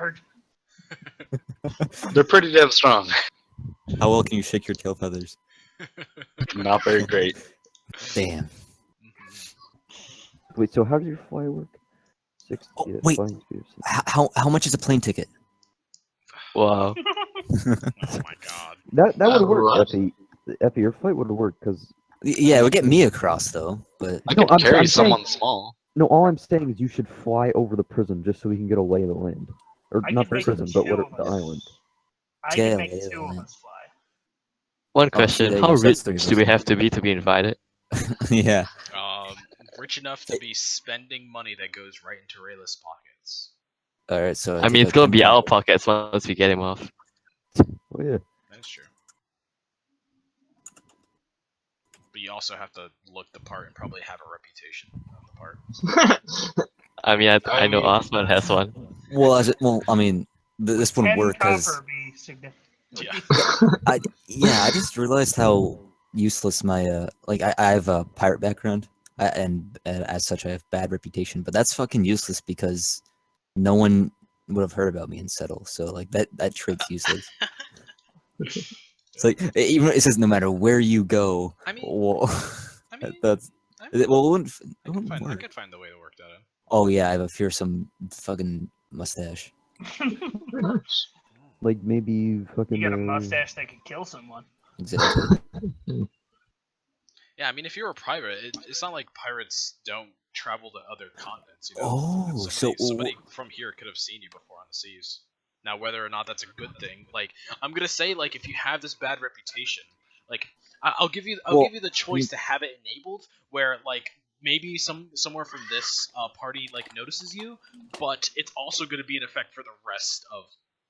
They're pretty damn strong. How well can you shake your tail feathers? Not very great. Damn. Wait, so how does your fly work? 60. Wait. Flying speed of 60. How much is a plane ticket? Wow. Oh my god. That would work, Right. Effie, your flight would work because. Yeah, it would get me across though, but I can carry someone small. No, all I'm saying is you should fly over the prison just so we can get a lay of the land, or I not could the make prison, two but what of the us. island. I Yeah, can make yeah, 2 of yeah. us fly. One Oh, question: there how you go, rich that's do we have to be invited? yeah. Rich enough to be spending money that goes right into Rayla's pockets. All right, so I mean, it's gonna be our pockets once we get him off. Oh yeah. That's true. But you also have to look the part and probably have a reputation on the part. I mean, I I know mean- Osman has one. Well, I mean, this wouldn't 10 work because copper be significant. Yeah. I just realized how useless my I have a pirate background, and as such I have bad reputation. But that's fucking useless because no one would have heard about me in Settle. So like that trait's useless. It's like even it says no matter where you go. I mean, well, that's well, it wouldn't I work. could find the way to work that in. Oh yeah, I have a fearsome fucking mustache. Like maybe fucking. You got a mustache that could kill someone. Exactly. Yeah, I mean, if you're a pirate, it's not like pirates don't travel to other continents. You know? Oh, somebody from here could have seen you before on the seas. Now, whether or not that's a good thing, like I'm gonna say, like if you have this bad reputation, like I'll give you the choice to have it enabled, where like maybe somewhere from this party like notices you, but it's also gonna be in effect for the rest of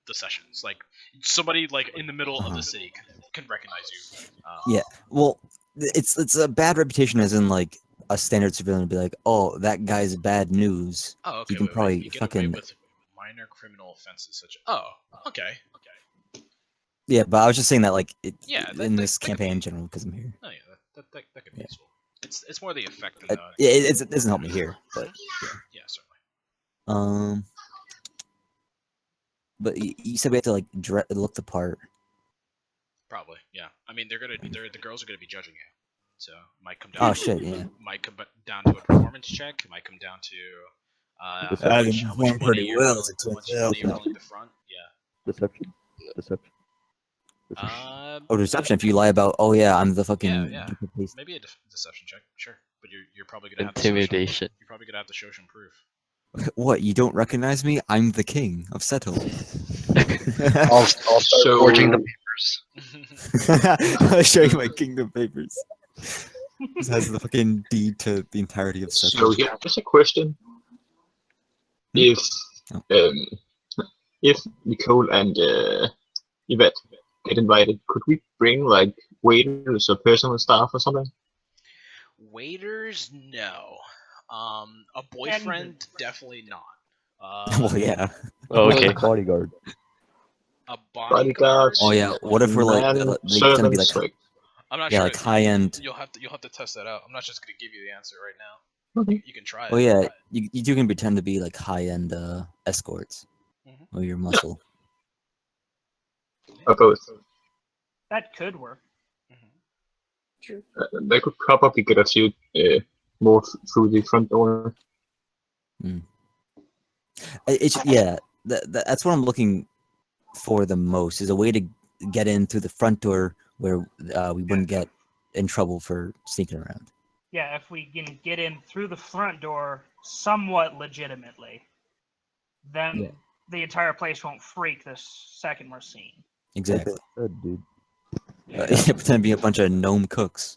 the sessions. Like somebody like in the middle of the city can recognize you. Yeah. Well, it's a bad reputation, as in like a standard civilian would be like, oh, that guy's bad news. Oh, okay. You can probably you get away fucking. with minor criminal offenses such. Oh, okay. Yeah, but I was just saying that like Yeah, in this campaign in general because I'm here. Oh yeah, that could be useful. It's more the effect than the. Yeah, it doesn't help me here, but Yeah, certainly. But you said we have to like look the part. Probably, yeah. I mean, the girls are gonna be judging you, so it might come down. Oh shit, yeah. Might come down to a performance check. It might come down to how much money you're willing to front. Yeah. Deception. Oh, deception! If you lie about, oh yeah, I'm the fucking. Yeah. Maybe a deception check, sure. But you're probably gonna have Intimidation. you're probably gonna have to show some proof. What? You don't recognize me? I'm the king of Settle. I'll start forging the papers. I'll show you my kingdom papers. This has the fucking deed to the entirety of Settle. So yeah, just a question. If Nicole and Yvette get invited, could we bring like waiters or personal staff or something? Waiters, no. A boyfriend, definitely not. Well, yeah. Okay. Bodyguard. A bodyguard. Bodyguards. Oh yeah. What if we're like man they gonna be servants, like I'm not yeah, sure. like high end. You'll have to test that out. I'm not just gonna give you the answer right now. Okay. You can try it. Oh yeah, you do can pretend to be like high end escorts. Or your muscle. Or both. That could work. True. They could probably get a few more through the front door. It's yeah. that's what I'm looking for the most, is a way to get in through the front door where we wouldn't get in trouble for sneaking around. Yeah, if we can get in through the front door somewhat legitimately, then Yeah. the entire place won't freak the second we're seen. Exactly. Good, dude. Pretend to be a bunch of gnome cooks.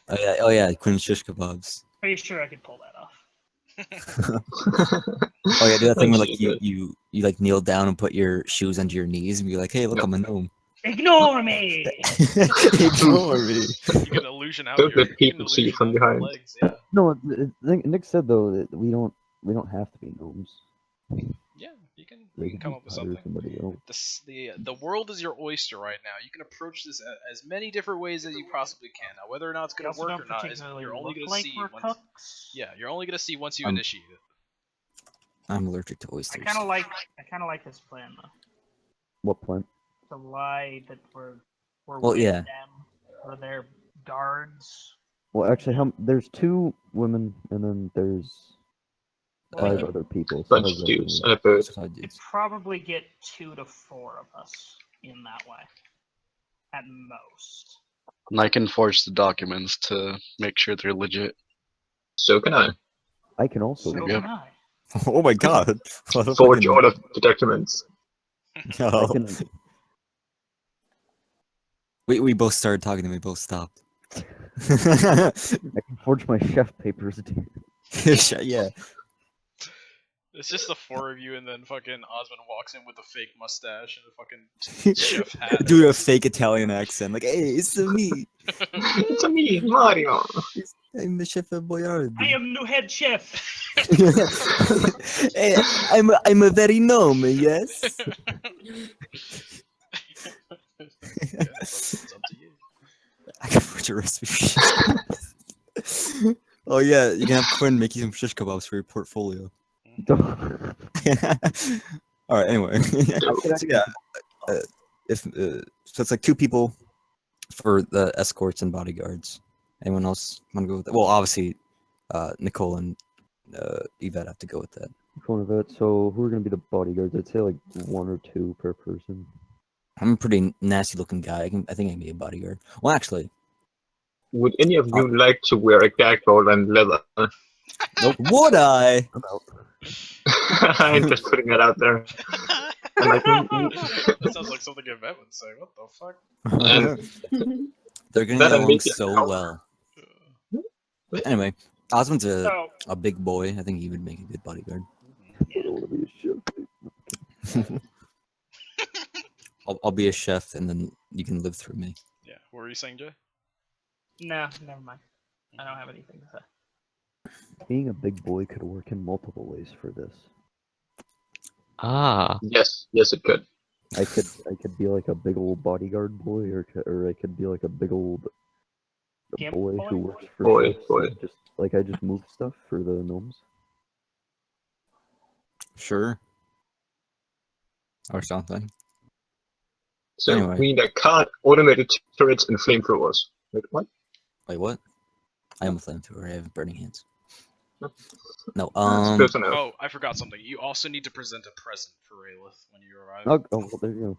Oh yeah, Queen shish kebabs. Pretty sure I could pull that off. Oh yeah, do that thing where like Actually, you like kneel down and put your shoes under your knees and be like, hey, look, Yep. I'm a gnome. Ignore me! Ignore me. You can illusion out Don't your, let people see from behind. legs. Yeah. No, Nick said though that we don't have to be gnomes. Yeah, you can They come can up with hire something. somebody else. The world is your oyster right now. You can approach this as many different ways as you possibly can. Now, whether or not it's We going to also work don't or not, is particularly you're only look going to like see we're once. cooks. Yeah, you're only going to see once you Um, initiate it. I'm allergic to I oysters. kind of like this plan though. What plan? To lie that we're Well, with yeah. them, or their guards. Well, actually, there's 2 women and then there's Well, 5 you other people. So Bunch how's of that dudes gonna and a bird. So I could did. probably get 2 to 4 of us in that way, at most. And I can forge the documents to make sure they're legit. So can I. I can also. So Yep. can I. Oh my god. What a Forge fucking- all of the documents. I No. can. We both started talking and we both stopped. I can forge my chef papers, dude. Yeah. It's just the 4 of you, and then fucking Osmond walks in with a fake mustache and a fucking chef hat. Do a fake Italian accent, like, hey, it's me. It's a me, Mario. I'm the chef of Boyardee. I am new head chef. Hey, I'm a very gnome, yes. It's up to you. I can put your recipe. Oh yeah, you can have Quinn make you some shish kebabs for your portfolio. All right. Anyway, so yeah, so it's like 2 people for the escorts and bodyguards. Anyone else want to go with that? Well, obviously, Nicole and Yvette have to go with that. One of it. So who are gonna be the bodyguards? I'd say like 1 or 2 per person. I'm a pretty nasty looking guy. I think I can be a bodyguard. Well, actually, Would any of you like to wear a gag ball and leather? would I? I'm out. I'm just putting that out there. And like, That sounds like something Yvette would say. What the fuck? and They're getting That'll along make it so help. well. Anyway, Osmond's So a big boy. I think he would make a good bodyguard. I don't wanna be a chef. I'll be a chef, and then you can live through me. Yeah. What were you saying, Jay? no, never mind. I don't have anything to say. Being a big boy could work in multiple ways for this. Ah, yes, it could. I could be like a big old bodyguard boy, or I could be like a big old Gimp boy boy? who works for Boy, chefs boy. and just like I just move stuff for the gnomes. Sure. Or something. So Anyway. we need a cart, automated turrets, and flamethrowers. Wait, what? Wait, what? I am a flamethrower. I have burning hands. No, That's good to know. Oh, I forgot something. You also need to present a present for Raylith when you arrive. Oh, well, there you go.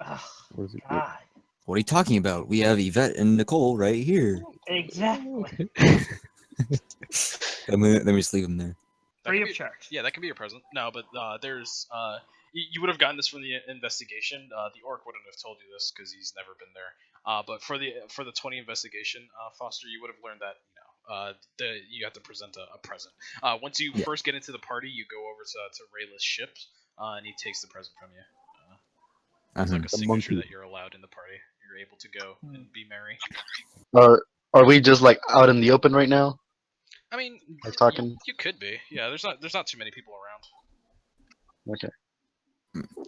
Ugh, Where's it? God. what are you talking about? We have Yvette and Nicole right here. Exactly. Let me just leave them there. That Free could of be- charge. Yeah, that can be your present. No, but there's you would have gotten this from the investigation. The orc wouldn't have told you this because he's never been there. But for the 20 investigation, Foster, you would have learned that you have to present a present. Once you first get into the party, you go over to Raylith's ship, and he takes the present from you. It's like a The signature monkey. that you're allowed in the party. You're able to go and be merry. Are we just like out in the open right now? I mean, Like talking? you could be. Yeah, there's not too many people around, Okay.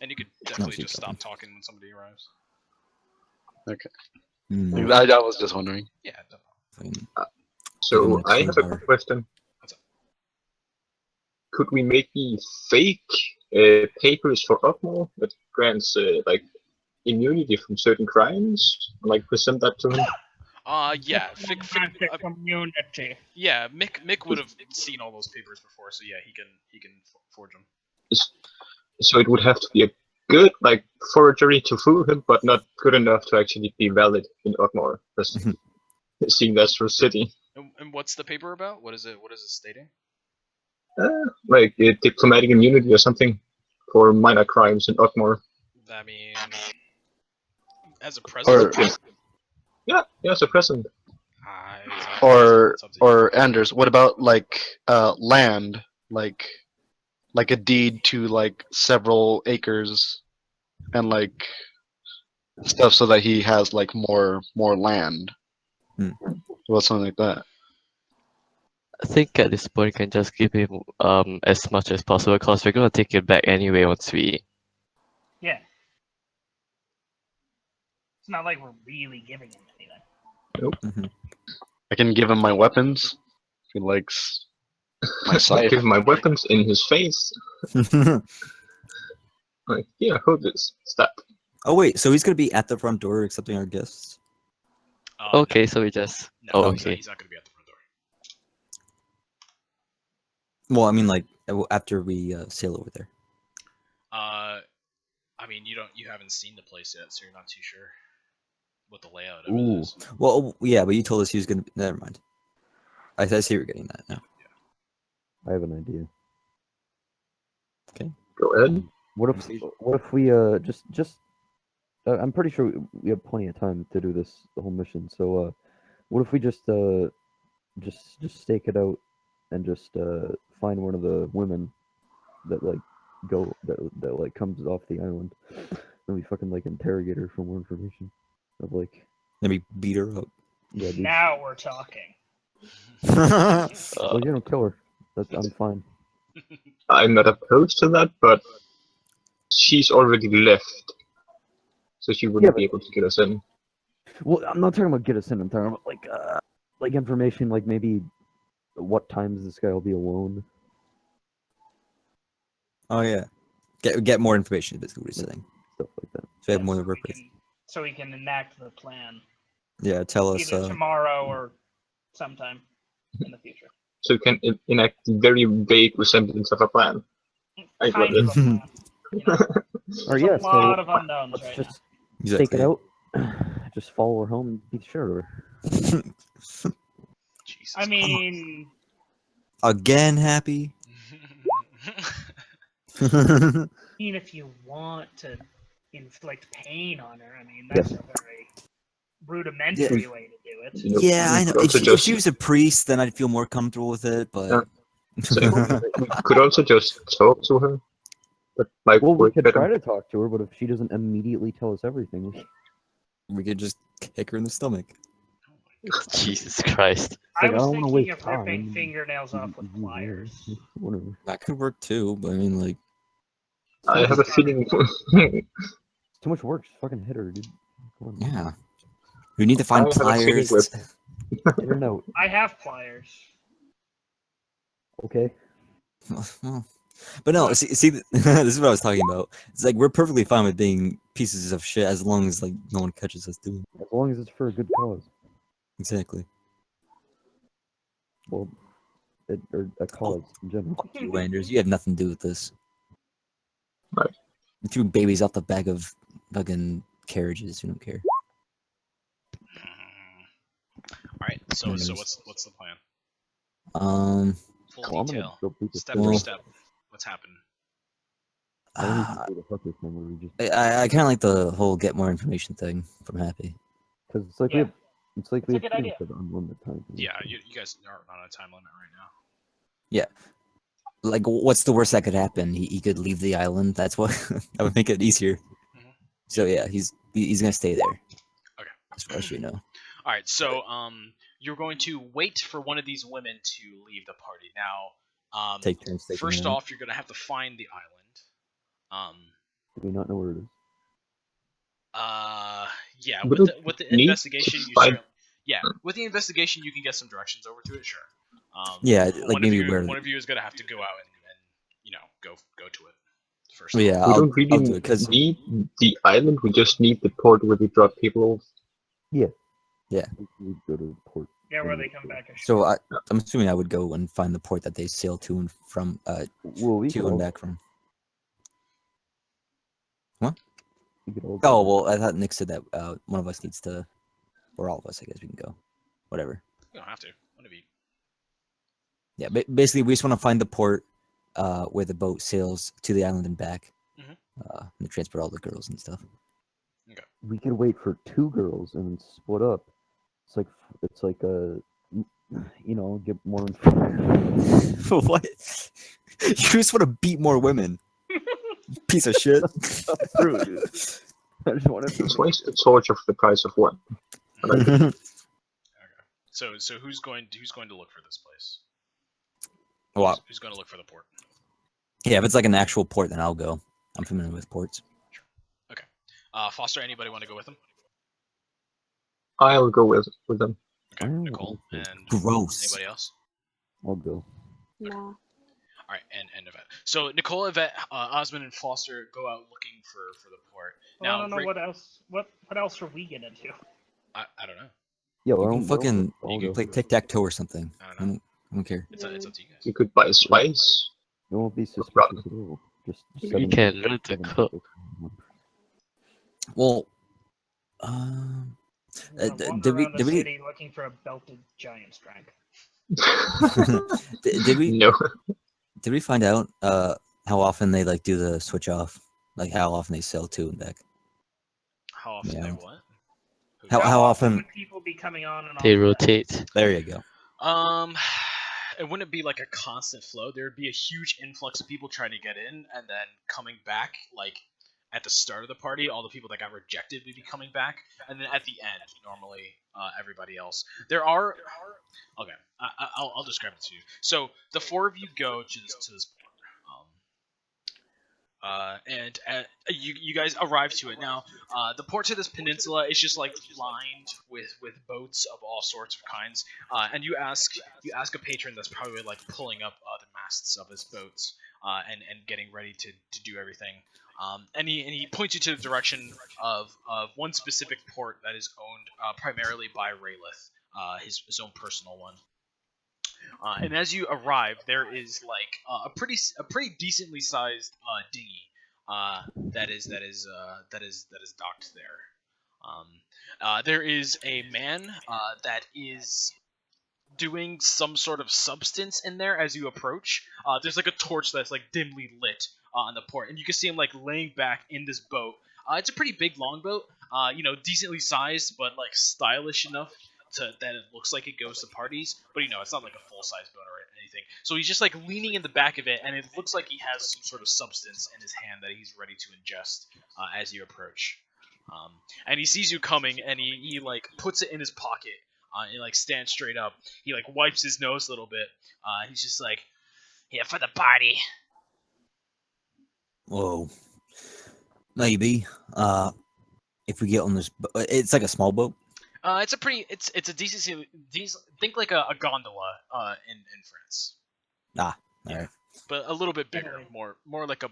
and you could definitely keep just stop talking when somebody arrives. Okay. Hmm. I was just wondering. Yeah. No Fine. So Give him a I have a crowbar. question. What's up? Could we make the fake papers for Upmore that grants like immunity from certain crimes? Like present that to him? Yeah, Diplomatic community. yeah. Mick would have seen all those papers before, so yeah, he can forge them. So it would have to be a good like forgery to fool him, but not good enough to actually be valid in Ogmore. Seeing that's from city. And what's the paper about? What is it? What is it stating? Like diplomatic immunity or something for minor crimes in Ogmore. I mean, as a president. Yeah, as a president. Or Anders, what about like land, like a deed to like several acres, and like stuff so that he has like more land. Well, something like that. I think at this point, you can just give him as much as possible, because we're gonna take it back anyway once we. Yeah. It's not like we're really giving him anything. Nope. I can give him my weapons. If he likes my scythe. Give him my weapons in his face. Like, yeah, hold this. Stop. Oh wait, so he's gonna be at the front door accepting our gifts? Okay, so we just. No, oh, okay. okay. He's not gonna be at the front door. Well, I mean, like after we sail over there. I mean, you haven't seen the place yet, so you're not too sure what the layout of it Ooh. is. Well, yeah, but you told us he was gonna. Never mind. I see you're getting that now. I have an idea. Okay. Go ahead. What if we just I'm pretty sure we have plenty of time to do this the whole mission. So what if we just stake it out and just find one of the women that like that like comes off the island, and we fucking like interrogate her for more information of like. Let me beat her up. Yeah, dude. Now we're talking. Well, you don't kill her. I'm fine. I'm not opposed to that, but she's already left, so she wouldn't be able to get us in. Well, I'm not talking about get us in. I'm talking about like information, like maybe what times this guy will be alone. Oh yeah, get more information. Is basically what he's saying. Stuff like that. So we have more to work with. So we can enact the plan. Yeah, tell us. Either tomorrow or sometime in the future. So you can enact the very vague resemblance of a plan. Kind of a plan. You know? Or There's yeah, a lot so of unknowns let's right just now. stake it out. Just follow her home and be sure of her. I mean, again, happy. if you want to inflict pain on her, I mean that's a very rudimentary way to do it. Yeah, I know. If she was a priest, then I'd feel more comfortable with it. But we could also just talk to her. But like, well, we could try to talk to her, but if she doesn't immediately tell us everything, we could just kick her in the stomach. Jesus Christ! I was thinking of ripping fingernails off with pliers. Whatever. That could work too, but I mean, like, I have a feeling. It's too much work. Just fucking hit her, dude. Come on. yeah, we need to find pliers. Hit her note. I have pliers. Okay. Well, but no, see, this is what I was talking about. It's like we're perfectly fine with being pieces of shit as long as like no one catches us doing it. As long as it's for a good cause. Exactly. Well, or a cause in general. You Rangers, you have nothing to do with this. Right. You threw babies off the back of fucking carriages. You don't care. All right. So what's the plan? Full Well, I'm gonna detail. go beat the Step shit for out of step. What's happened? I don't even know who the fuck this number we just. I kind of like the whole get more information thing from Happy. Because it's like Yeah. it's like It's a we good have idea. unlimited time. Yeah, you guys are on a time limit right now. Yeah. Like, what's the worst that could happen? He could leave the island. That's what that would make it easier. So yeah, he's gonna stay there. Okay. As far as we know. All right. So you're going to wait for one of these women to leave the party. Now, Take turns taking first it out. off, you're gonna have to find the island. Do we not know where it is? Yeah. We With don't the need investigation, to you find- yeah. With the investigation, you can get some directions over to it. Sure. Yeah, but like maybe where. one of you is gonna have to go out and go to it first. Well, yeah, We I'll don't really do it because need the island. We just need the port where we drop people off. Yeah. We go to the port. Yeah, where they come back. So I'm assuming I would go and find the port that they sail to and from, Well, we could to and all, back from. What? we could all go Oh there. well, I thought Nick said that one of us needs to, or all of us, I guess we can go. Whatever. You don't have to. Whatever you. Yeah, basically we just want to find the port where the boat sails to the island and back. Mhm. And transport all the girls and stuff. We could wait for 2 girls and then split up. It's like get more. What? You just want to beat more women. Piece of shit. That's true, dude. I just wanted to. It's waste the torture for the price of one. So who's going to look for this place? Well, Who's going to look for the port? yeah, if it's like an actual port, then I'll go. I'm familiar with ports. Okay. Foster, anybody want to go with him? I'll go with them. Okay. Nicole and Gross. anybody else? I'll go. No. All right, and Yvette. So Nicole, Yvette, Osmond, and Foster go out looking for the port. Well, Now, I don't know Rick- what else. What else are we gonna do? I don't know. Yeah, You can fucking I'll go. play tic-tac-toe or something. I I don't know. don't care. It's up to you guys. You could buy a spice. It won't be suspicious Run. at all. Just We seven can people, learn to seven cook. people. Well, We're gonna wander around the city looking for a belted giant's drink. did we No. did we find out how often they like do the switch off? Like how often they sail to and back? How often Yeah. they what? How often would people be coming on and off? They rotate. There you go. It wouldn't be like a constant flow. There would be a huge influx of people trying to get in, and then coming back. Like at the start of the party, all the people that got rejected would be coming back, and then at the end, normally everybody else. There are. Okay, I'll describe it to you. So the 4 of you go to this and you guys arrive to it. Now, the port to this peninsula is just like lined with boats of all sorts of kinds. And you ask a patron that's probably like pulling up the masts of his boats and getting ready to do everything. And he points you to the direction of one specific port that is owned primarily by Raylith, his own personal one. And as you arrive, there is like a pretty decently sized dinghy that is docked there. There is a man that is doing some sort of substance in there as you approach. There's like a torch that's like dimly lit on the port, and you can see him like laying back in this boat. It's a pretty big longboat, decently sized, but like stylish enough that it looks like it goes to parties, but it's not like a full-size boat or anything. So he's just like leaning in the back of it, and it looks like he has some sort of substance in his hand that he's ready to ingest as you approach. And he sees you coming, and he like puts it in his pocket and like stands straight up. He like wipes his nose a little bit. He's just like, "Here for the party." Whoa. Maybe. If we get on this, it's like a small boat. It's a decent. Think like a gondola in France. Ah, all right. But a little bit bigger, more like a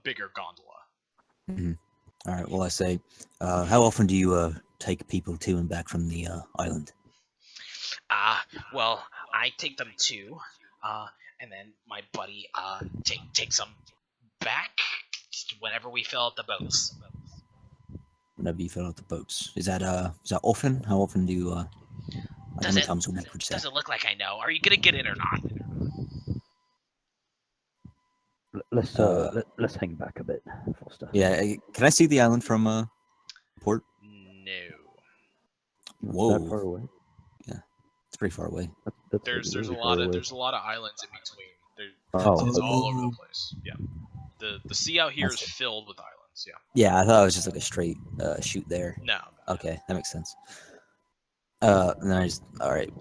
bigger gondola. Mm-hmm. All right. Well, I say, how often do you take people to and back from the island? Well, I take them too, and then my buddy takes them back whenever we fill out the boats. Whenever you fill out the boats, is that often? How often do you? How many times a week would you say? Doesn't look like I know. Are you gonna get in or not? Let's hang back a bit, Foster. Yeah. Can I see the island from port? No. Whoa. That far away? Yeah, it's pretty far away. That's There's really a far lot away. of islands in between. Oh, It's okay. all over the place. Yeah. The sea out here is filled with islands. Yeah. Yeah, I thought it was just like a straight shoot there. No. Okay, that makes sense. And then all right.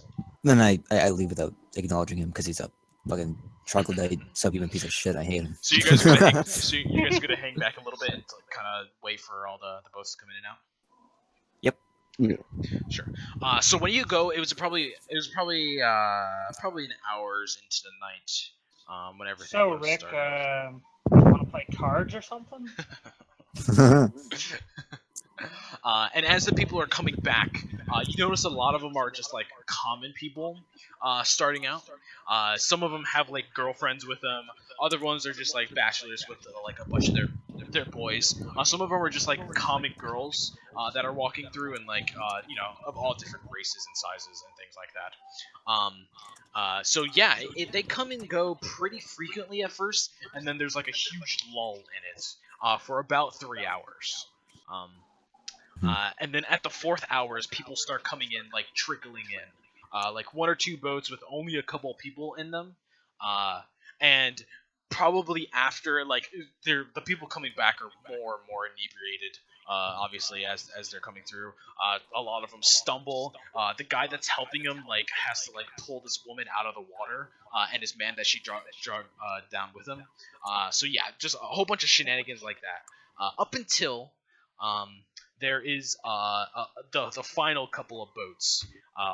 Then I leave without acknowledging him because he's a fucking troglodyte, subhuman piece of shit. I hate him. So you guys are gonna hang back a little bit and kind of wait for all the boats to come in and out. Yep. Yeah. Sure. So when you go, it was probably an hours into the night. When everything So was Rick, started. want to play cards or something? And as the people are coming back, you notice a lot of them are just like common people starting out. Some of them have like girlfriends with them. Other ones are just like bachelors with like a bunch of their boys. Some of them are just like comic girls that are walking through and like of all different races and sizes and things like that. So yeah, they come and go pretty frequently at first, and then there's like a huge lull in it for about 3 hours. And then at the 4th hours, people start coming in, like trickling in, like 1 or 2 boats with only a couple people in them, and probably after like the people coming back are more and more inebriated. Obviously, as they're coming through, a lot of them stumble. The guy that's helping them like has to like pull this woman out of the water, and his man that she drug down with him. So yeah, just a whole bunch of shenanigans like that. Up until there is the final couple of boats.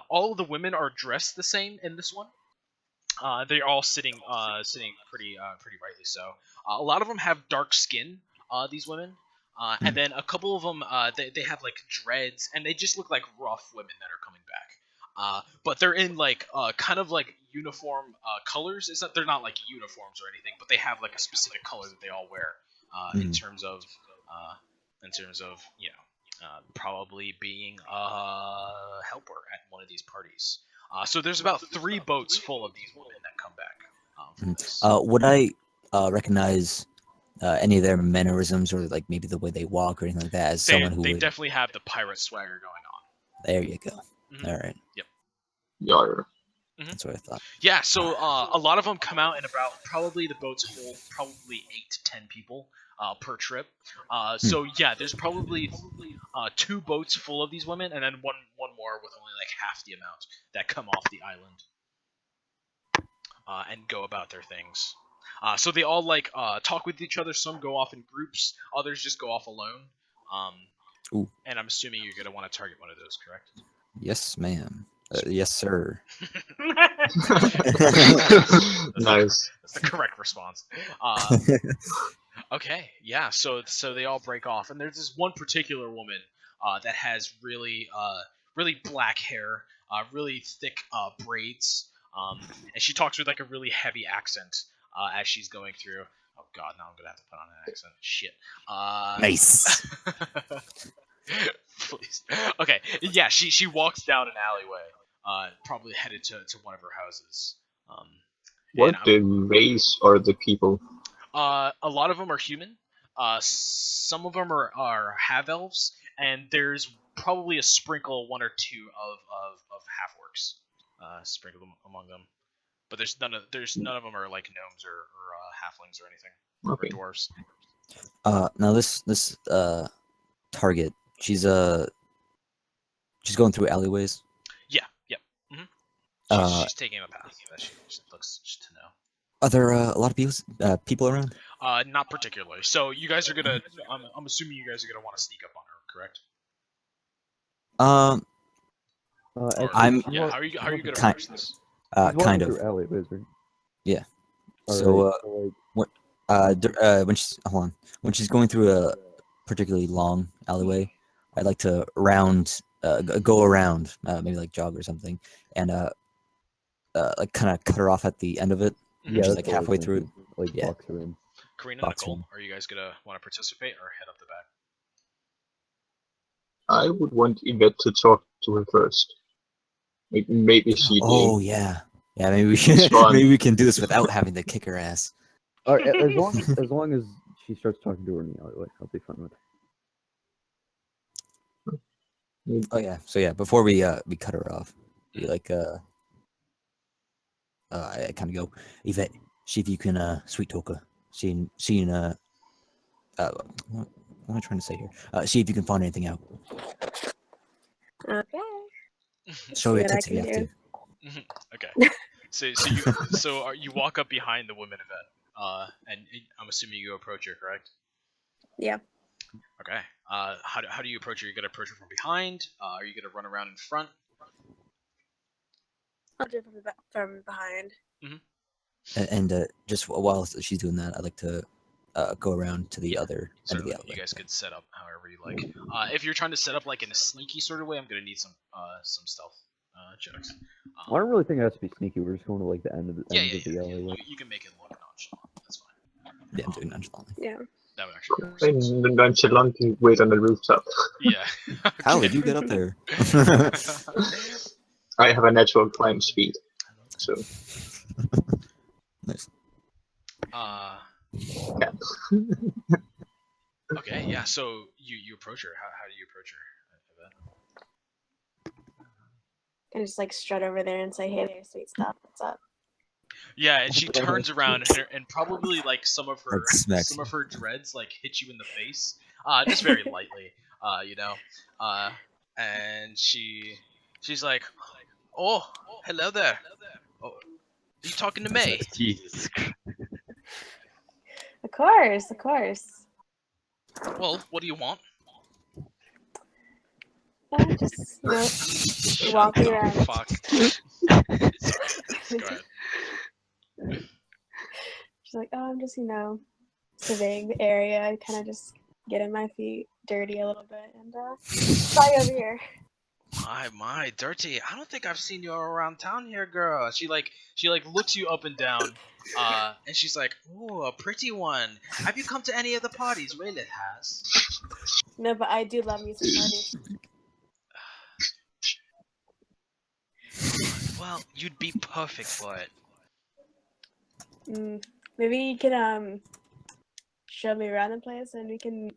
All of the women are dressed the same in this one. They're all sitting pretty rightly so. A lot of them have dark skin. These women, and then a couple of them they have like dreads, and they just look like rough women that are coming back. But they're in like kind of like uniform colors. They're not like uniforms or anything, but they have like a specific color that they all wear in terms of probably being a helper at one of these parties. So there's about 3 boats full of these women that come back. From this. Would I recognize any of their mannerisms or like maybe the way they walk or anything like that as someone who they would... definitely have the pirate swagger going on. There you go. All right. Yep. Yar. That's what I thought. Yeah, so a lot of them come out, and about probably the boats hold probably 8 to 10 people per trip. So yeah, there's probably 2 boats full of these women, and then one more with only like half the amount that come off the island and go about their things. So they all like talk with each other. Some go off in groups, others just go off alone. Ooh. And I'm assuming you're gonna want to target one of those, correct? Yes, ma'am. Yes, sir. Nice. That's the correct response. Okay, yeah. So they all break off, and there's this one particular woman that has really black hair, really thick braids, and she talks with like a really heavy accent as she's going through. Oh God, now I'm gonna have to put on an accent. Shit. Nice. Please. Okay. Yeah, she walks down an alleyway, probably headed to one of her houses. What the race are the people? A lot of them are human. Some of them are half elves, and there's probably a sprinkle, 1 or 2 of half orcs, sprinkled among them. But there's none of them are like gnomes or halflings or anything, Okay. or dwarves. Now this target, she's going through alleyways. Yeah. Yep. She's taking a path that she looks to know. Are there a lot of people around? Not particularly. So you guys are gonna. I'm assuming you guys are gonna want to sneak up on her, correct? Actually, How are you gonna kind- approach this? Kind of. Through alleyways, right? Yeah. Alright, So like, when she's going through a particularly long alleyway, I'd like to go around, maybe like jog or something, and like kind of cut her off at the end of it. yeah, She's that's like what I was halfway through. thinking, like Yeah. box her in. Karina, Box Nicole, room. are you guys gonna want to participate or head up the back? I would want Yvette to talk to her first. Maybe she. Oh yeah, maybe we It's can fun. maybe we can do this without having to kick her ass. Alright, as long as she starts talking to her in the alleyway, I'll be fine with it. Oh yeah, so yeah, before we cut her off, we like I kind of go, Yvette, see if you can sweet talk her. What am I trying to say here? See if you can find anything out. Okay. Show See your what I tits if you can have do. to. Okay. You walk up behind the women Yvette, and I'm assuming you approach her, correct? Yep. Okay. How do you approach her? Are you gonna approach her from behind? Are you gonna run around in front? I'll do it from behind. And just while she's doing that, I'd like to go around to the other end of Certainly, the alleyway. you guys could set up however you like. If you're trying to set up like in a sneaky sort of way, I'm gonna need some stealth checks. I don't really think it has to be sneaky. We're just going to like the end of the Yeah, ends yeah, of the yeah. alleyway. You can make it look nonchalant. That's fine. Yeah, I'm doing nonchalantly. Yeah. That would actually make more sense. And nonchalantly wait on the rooftop. Yeah. How did you get up there? I have a natural climb speed, so Nice. yeah. Okay, yeah. So you approach her. How do you approach her? And just like strut over there and say, "Hey there, sweet stuff. What's up?" Yeah, and she turns around and probably like some of her Like smacks dreads like hit you in the face, just very lightly, you know, and she's like, "Oh, hello there. Oh, are you talking to me?" Jesus Christ. Of course, of course. Well, what do you want? Just walking Oh, around. fuck. Sorry. Go ahead. She's like, "Oh, I'm just surveying the area. Kind of just getting my feet dirty a little bit, and saw you over here." My, dirty. I don't think I've seen you around town here, girl. She looks you up and down, and she's like, "Ooh, a pretty one. Have you come to any of the parties Raylet has?" No, but I do love me some parties. Well, you'd be perfect for it. Maybe you can show me around the place, and we can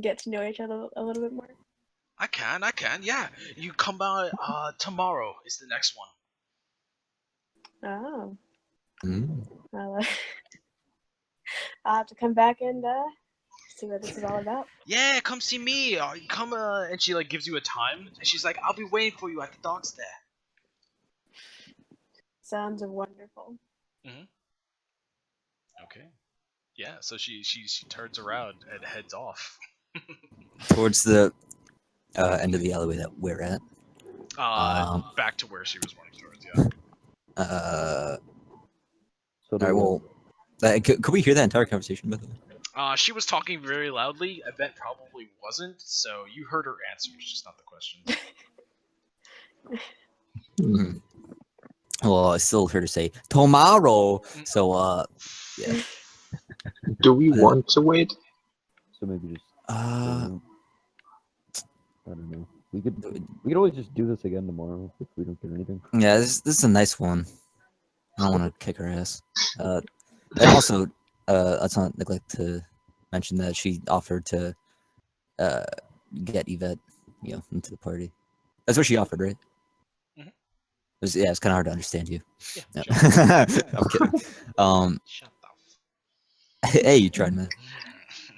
get to know each other a little bit more. I can, yeah. You come by tomorrow is the next one. Oh. Mm. Well, I'll have to come back and see what this is all about. Yeah, come see me. Come and she like gives you a time, and she's like, "I'll be waiting for you at the docks there." Sounds wonderful. Okay. Yeah, so she turns around and heads off. Towards the end of the alleyway that we're at. Back to where she was running towards, yeah. So Alright, well, could we hear that entire conversation, by the way? She was talking very loudly. Yvette probably wasn't, so you heard her answer, it's just not the question. Well, I still heard her say tomorrow. So, yeah. Do we want to wait? So maybe just. Uh, I don't know. We could always just do this again tomorrow if we don't get anything. Yeah, this is a nice one. I don't want to kick her ass. And also, let's not neglect to mention that she offered to get Yvette, into the party. That's what she offered, right? It's kind of hard to understand you. Yeah, I'm kidding. Shut the Hey, you tried, man.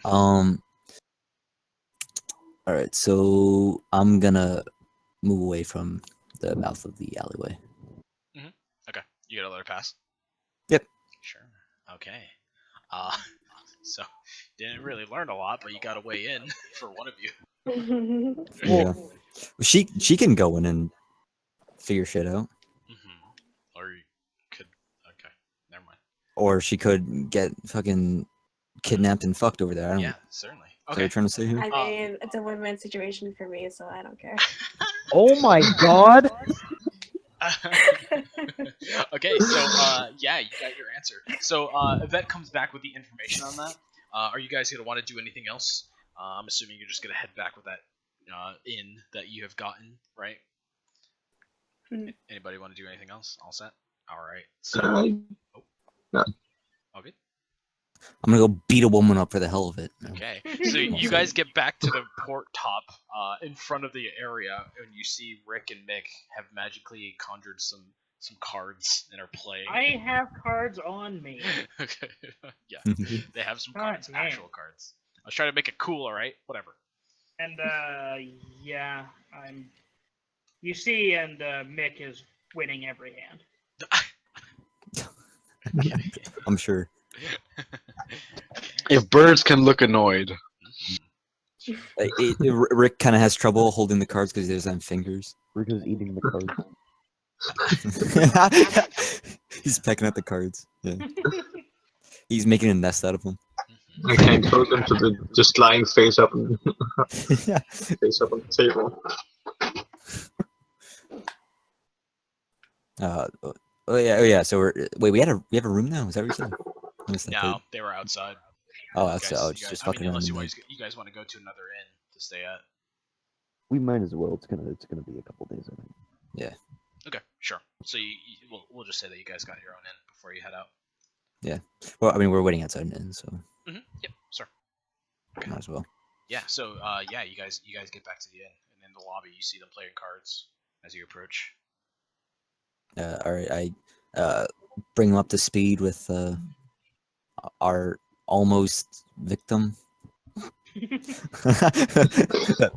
All right, so I'm gonna move away from the mouth of the alleyway. Okay, you gotta let her pass? Yep. Sure. Okay. So didn't really learn a lot, but you got to weigh in for one of you. Yeah. She can go in and figure shit out. Or you could. Okay, never mind. Or she could get fucking kidnapped and fucked over there. I don't know. Yeah, certainly. Is that what Okay. you're trying to say here? I mean, it's a win-win situation for me, so I don't care. Oh my god! Okay, so yeah, you got your answer. So Yvette comes back with the information on that. Are you guys gonna want to do anything else? I'm assuming you're just gonna head back with that in that you have gotten, right? Anybody want to do anything else? All set. All right. So. No. All good. I'm gonna go beat a woman up for the hell of it. Okay, so you guys get back to the port top in front of the area, and you see Rick and Mick have magically conjured some cards and are playing. I have cards on me. Okay, yeah, they have some cards, God damn. actual cards. I was trying to make it cool, alright? Whatever. And yeah, you see, and Mick is winning every hand. I'm sure. If birds can look annoyed. Rick kind of has trouble holding the cards because he doesn't have fingers. Rick is eating the cards. He's pecking at the cards. Yeah. He's making a nest out of them. I can't hold them to the just lying face up and Yeah. face up on the table. Oh yeah. So wait. We have a room now. Is that what you said? I missed that No, part. they were outside. Oh, You that's guys, just I mean, fucking around unless in you there. guys want to go to another inn to stay at. We might as well. It's gonna be a couple days, I think. Yeah. Okay, sure. So we'll just say that you guys got your own inn before you head out. Yeah. Well, I mean, we're waiting outside an inn, so Yep, sure. might as well. Yeah. So yeah, you guys get back to the inn, and in the lobby you see them playing cards as you approach. All right. I bring them up to speed with our almost victim.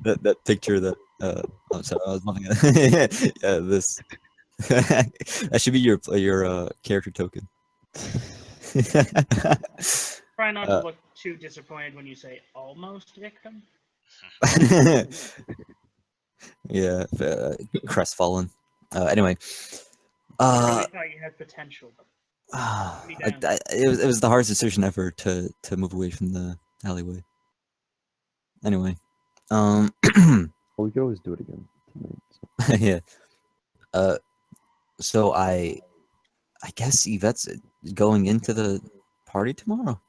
that picture that I'm sorry, I was looking at yeah, this that should be your character token. Try not to look too disappointed when you say almost victim. Yeah, crestfallen. Anyway, I really thought you had potential. it was the hardest decision ever to move away from the alleyway. Anyway, Well, we could always do it again tonight. So. Yeah. So I guess Yvette's going into the party tomorrow.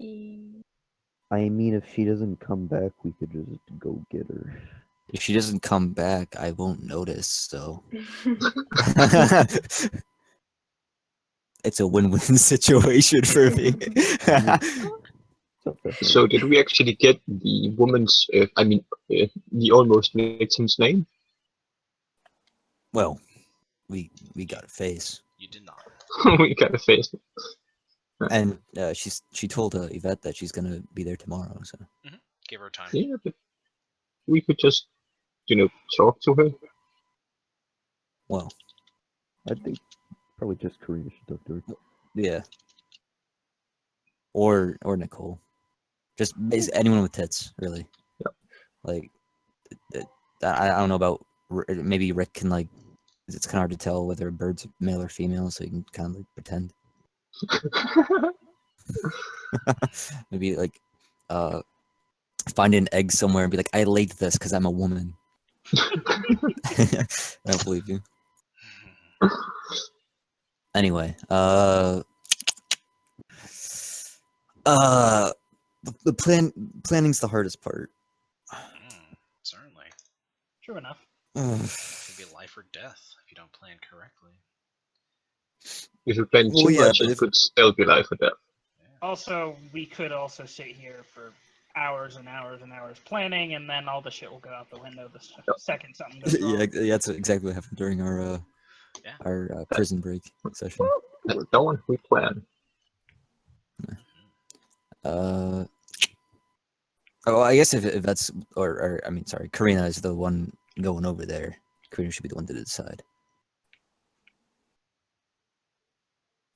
I mean, if she doesn't come back, we could just go get her. If she doesn't come back, I won't notice. So it's a win-win situation for me. So did we actually get the woman's, the almost victim's name? Well, we got a face. You did not. We got a face. And she told Yvette that she's gonna be there tomorrow. So give her time. Yeah, but we could just, talk to her. Well, I think probably just Karina should talk to her. Yeah. Or Nicole. Just anyone with tits, really. Yep. Like, I don't know about maybe Rick can like. It's kind of hard to tell whether a bird's male or female, so you can kind of like pretend. Maybe like, find an egg somewhere and be like, I laid this because I'm a woman. I don't believe you. Anyway, the planning's the hardest part. Certainly. True enough. It could be life or death if you don't plan correctly. If you plan too much, it could still be life or death. Also, we could also sit here for hours and hours and hours planning, and then all the shit will go out the window the second something goes wrong. Yeah, that's exactly what happened during our prison break session. Don't we plan? Oh, I guess if that's or I mean, sorry, Karina is the one going over there. Karina should be the one to decide.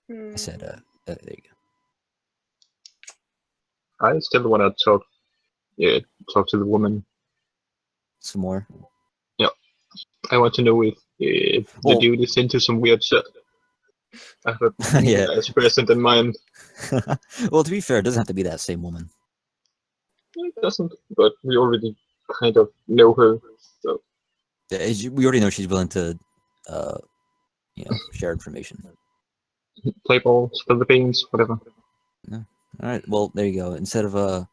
I said, there you go. I still want to talk to the woman. Some more? Yeah. I want to know if the dude is into some weird shit. I have a nice present in mind. Well, to be fair, it doesn't have to be that same woman. It doesn't, but we already kind of know her, so. Yeah, we already know she's willing to, share information. Play ball, spill the beans, whatever. No. All right. Well, there you go. Instead of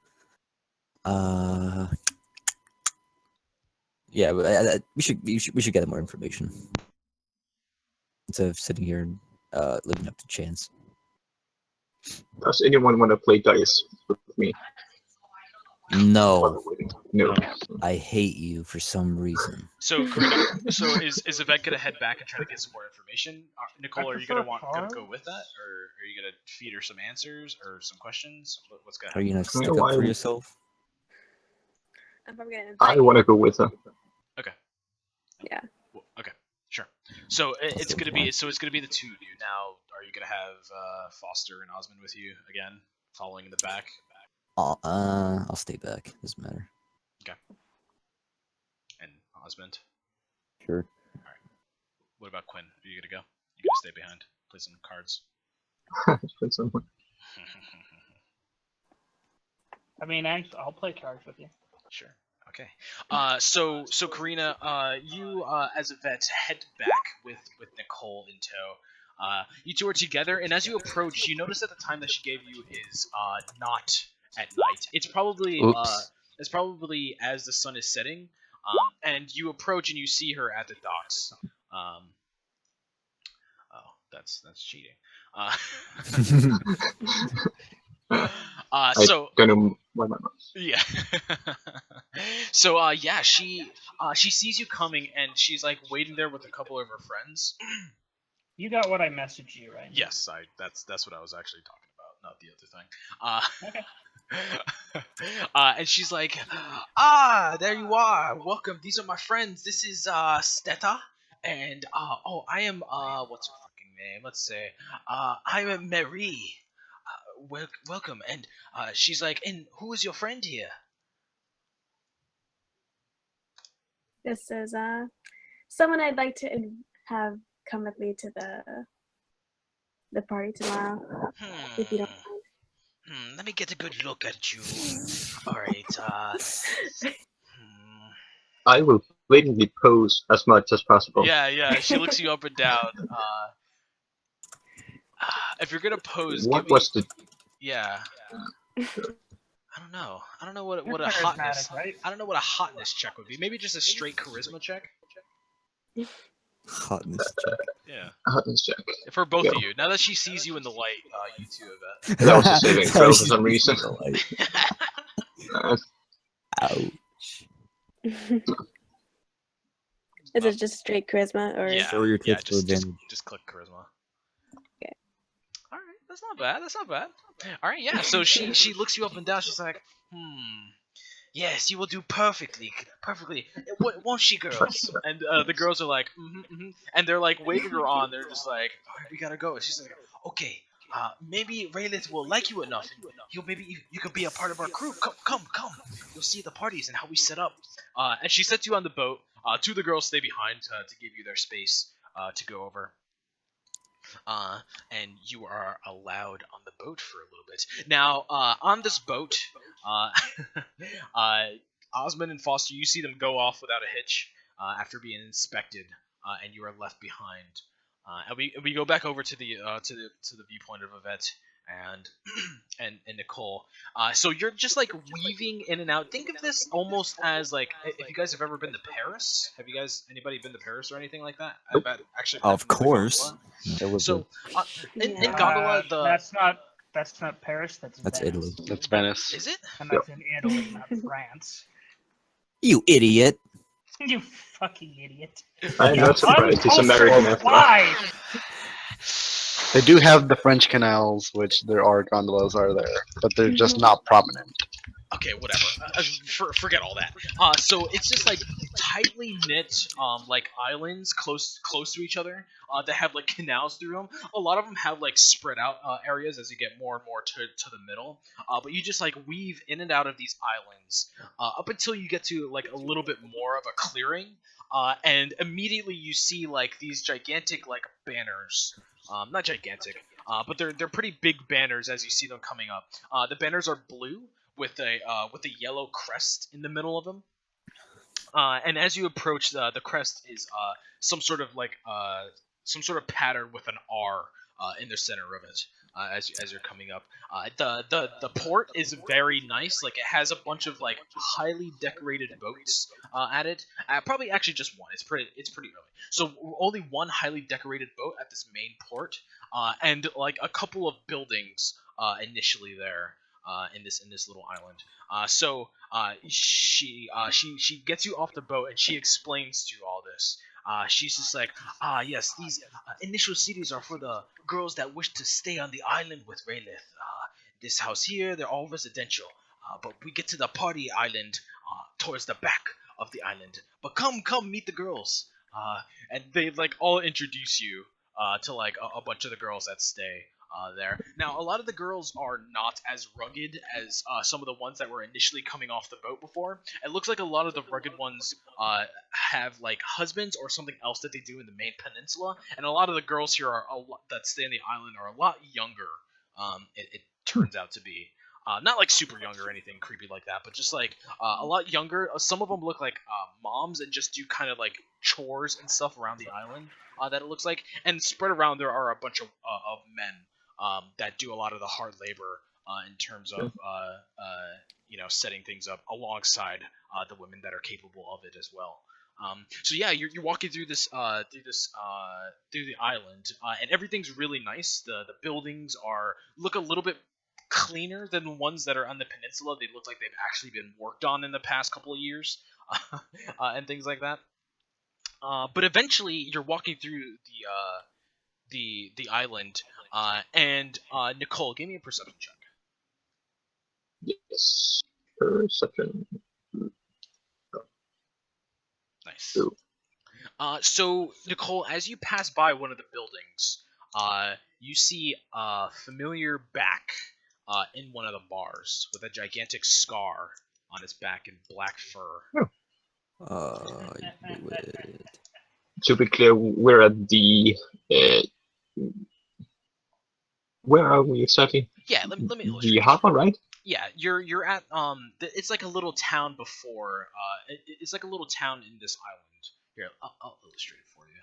yeah, we should get more information instead of sitting here and living up to chance. Does anyone want to play dice with me? No. No. I hate you for some reason. So, Karina, is Yvette gonna head back and try to get some more information? Nicole, are you gonna go with that, or are you gonna feed her some answers or some questions? What's gonna happen? Are you gonna stick up for yourself? I'm probably gonna. I want to go with her. Okay. Yeah. Well, okay. Sure. So it's gonna be the two of you. Now, are you gonna have Foster and Osmond with you again, following in the back? I'll stay back. Doesn't matter. Okay. And Osmond? Sure. Alright. What about Quinn? Are you gonna go? You gonna stay behind? Play some cards? I mean, I'll play cards with you. Sure. Okay. So Karina, you as a vet head back with Nicole in tow. You two are together, and as you approach, you notice that the time that she gave you is not at night. Oops. It's probably as the sun is setting. And you approach and you see her at the docks. Oh, that's cheating. So gonna wipe my mouth. yeah. So yeah, she sees you coming and she's like waiting there with a couple of her friends. You got what I messaged you, right? Yes, that's what I was actually talking about, not the other thing. Okay. And she's like, there you are. Welcome. These are my friends. This is Steta, and I am what's her fucking name? Let's say, I'm Marie. Welcome. And she's like, and who is your friend here? This is someone I'd like to have come with me to the party tomorrow, if you don't mind. Let me get a good look at you. All right. I will blatantly pose as much as possible. Yeah. She looks you up and down. If you're gonna pose, What give me... was the? Yeah. I don't know. I don't know what You're a hotness. charismatic, right? I don't know what a hotness check would be. Maybe just a straight charisma check. Hotness check. Yeah. Hotness check. For both Yeah. of you. Now that she sees you in the light, you two have That was a saving throw for some reason. Ouch. Is it just straight charisma or? Yeah. Show your tits for just advantage. click charisma. Okay. All right, that's not bad. That's not bad. All right, yeah. So she looks you up and down. She's like, yes, you will do perfectly. Won't she, girls? And the girls are like, and they're like waving her on. They're just like, all right, we gotta go. And she's like, okay. Maybe Raylit will like you enough. You could be a part of our crew. Come. You'll see the parties and how we set up. And she sets you on the boat. Two of the girls stay behind to give you their space to go over. And you are allowed on the boat for a little bit. Now, on this boat, Osmond and Foster, you see them go off without a hitch after being inspected, and you are left behind. And we go back over to the viewpoint of Yvette and Nicole. So you're just like weaving in and out. Think of this almost as like if you guys have ever been to Paris. Have you guys anybody been to Paris or anything like that? Nope. Actually, Of course. So in Yeah. Gondola, That's not Paris. That's That's Venice. Italy. That's Venice. is it? And that's in Italy, not France. You idiot. You fucking idiot. I'm not surprised. He's American after all. Why? They do have the French canals, which there are gondolas are there, but they're just not prominent. Okay, whatever. Forget all that. So it's just like tightly knit, like islands close to each other. That have like canals through them. A lot of them have like spread out areas as you get more and more to the middle. But you just like weave in and out of these islands up until you get to like a little bit more of a clearing. And immediately you see like these gigantic like banners. Not gigantic, but they're pretty big banners as you see them coming up. The banners are blue with a yellow crest in the middle of them. And as you approach, the crest is some sort of pattern with an R in the center of it. As you're coming up, the port is very nice. Like it has a bunch of like highly decorated boats at it. Probably actually just one. It's pretty early. So only one highly decorated boat at this main port, and like a couple of buildings initially there. In this little island. So she gets you off the boat and she explains to you all this. She's just like, yes, these initial cities are for the girls that wish to stay on the island with Raylith. This house here, they're all residential. But we get to the party island towards the back of the island. But come, meet the girls. And they like all introduce you to like a bunch of the girls that stay. There. Now, a lot of the girls are not as rugged as some of the ones that were initially coming off the boat before. It looks like a lot of the rugged ones have like husbands or something else that they do in the main peninsula, and a lot of the girls here that stay on the island are a lot younger it turns out to be. Not like super young or anything creepy like that, but just like a lot younger. Some of them look like moms and just do kind of like chores and stuff around the island. That it looks like, and spread around there are a bunch of men that do a lot of the hard labor in terms of setting things up alongside the women that are capable of it as well. So yeah, you're walking through this through the island, and everything's really nice. The buildings look a little bit cleaner than the ones that are on the peninsula. They look like they've actually been worked on in the past couple of years, and things like that. But eventually, you're walking through the island, and Nicole, give me a perception check. Yes. Perception. Nice. So Nicole, as you pass by one of the buildings, you see a familiar back in one of the bars with a gigantic scar on its back in black fur. I knew it. To be clear, we're at the. Where are we exactly? Yeah, let me The illustrate. harbor, right? Yeah, you're at it's like a little town before it's like a little town in this island. Here, I'll illustrate it for you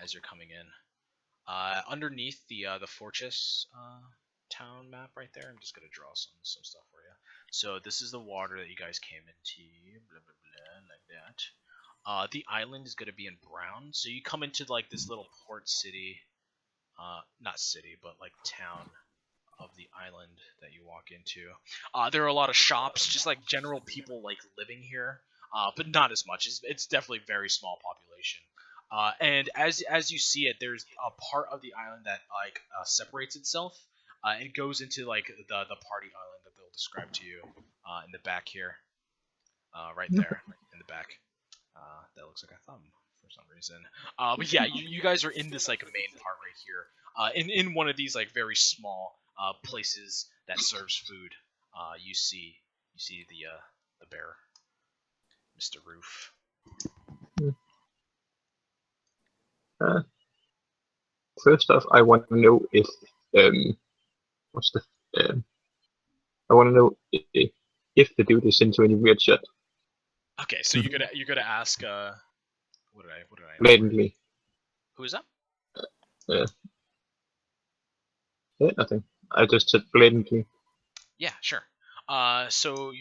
as you're coming in. Underneath the fortress town map right there, I'm just gonna draw some stuff for you. So this is the water that you guys came into, blah blah blah, like that. The island is gonna be in brown, so you come into like this little port city, not city, but like town of the island that you walk into. There are a lot of shops, just like general people like living here, but not as much. It's definitely very small population. And as you see it, there's a part of the island that like separates itself and goes into like the party island that they'll describe to you in the back here, right there in the back. That looks like a thumb for some reason. But yeah, you guys are in this like main part right here, in one of these like very small places that serves food. You see the bear, Mr. Roof. First off, I want to know if I want to know if the dude is into any weird shit. Okay, so you're gonna ask what did I Blatantly. Who is that? Yeah, nothing. I just said blatantly. Yeah, sure. So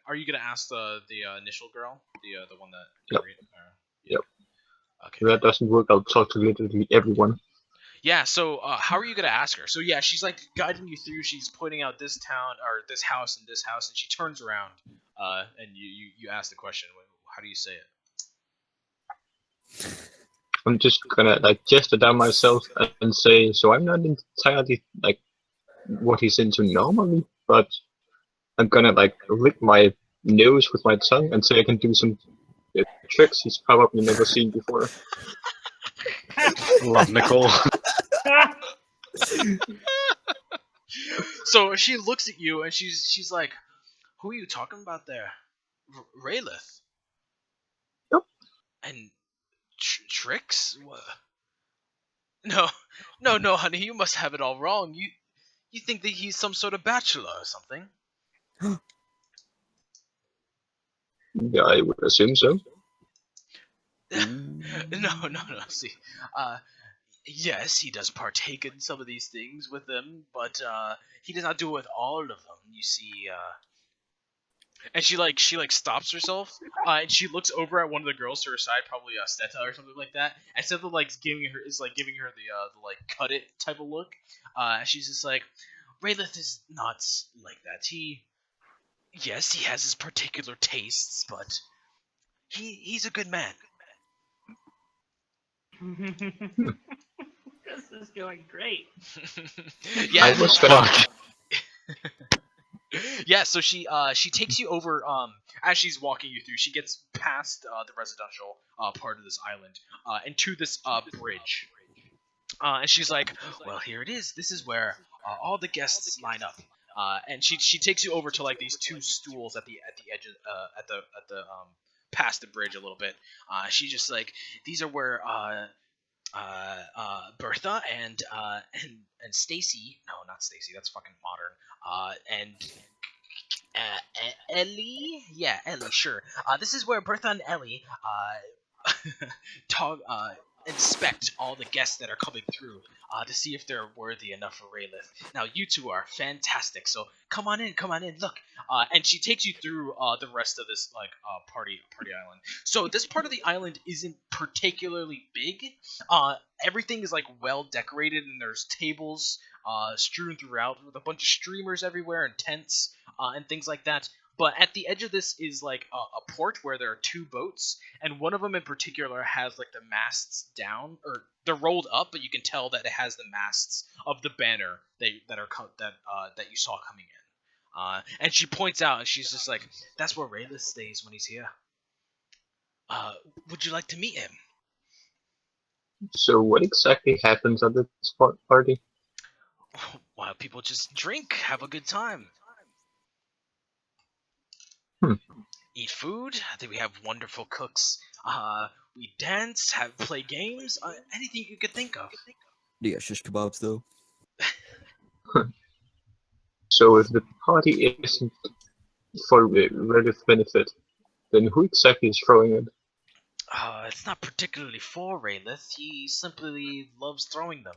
are you gonna ask the initial girl, the one that Yep. Yep. Okay. If that doesn't work, I'll talk to literally everyone. Yeah, so how are you gonna ask her? So yeah, she's like guiding you through. She's pointing out this town or this house and this house, and she turns around, and you ask the question. How do you say it? I'm just gonna like gesture down myself and say, so I'm not entirely like what he's into normally, but I'm gonna like lick my nose with my tongue and say I can do some tricks he's probably never seen before. Love Nicole. So she looks at you and she's like, "Who are you talking about there? Raylith?" Yep. And tricks? What? No, honey, you must have it all wrong. You think that he's some sort of bachelor or something? Yeah, I would assume so. No. See, yes, he does partake in some of these things with them, but he does not do it with all of them. You see, and she stops herself, and she looks over at one of the girls to her side, probably Steta or something like that. And Steta is giving her the like cut it type of look. She's just like, Raylith is not like that. Yes, he has his particular tastes, but he's a good man. This is going great. Yeah. I was gonna. Yeah, so she takes you over as she's walking you through. She gets past the residential part of this island and to this bridge. And she's like, "Well, here it is. This is where all the guests line up." And she takes you over to like these two stools at the edge of, at the past the bridge a little bit. She's just like, "These are where Bertha and Stacy. No, not Stacy. That's fucking modern. Ellie. Yeah, Ellie. Sure. This is where Bertha and Ellie talk, inspect all the guests that are coming through to see if they're worthy enough for Raylith. Now, you two are fantastic, so come on in, look. And she takes you through the rest of this party island. So this part of the island isn't particularly big. Everything is like well decorated, and there's tables strewn throughout with a bunch of streamers everywhere and tents and things like that. But at the edge of this is like a port where there are two boats, and one of them in particular has like the masts down, or they're rolled up, but you can tell that it has the masts of the banner that you saw coming in. And she points out, and she's just like, "That's where Raylith stays when he's here. Would you like to meet him?" So what exactly happens at this party? Well, people just drink, have a good time. Eat food. I think we have wonderful cooks. We dance, play games, anything you could think of. Do you got shish kebabs though? So if the party isn't for Raylith's benefit, then who exactly is throwing it? It's not particularly for Raylith. He simply loves throwing them.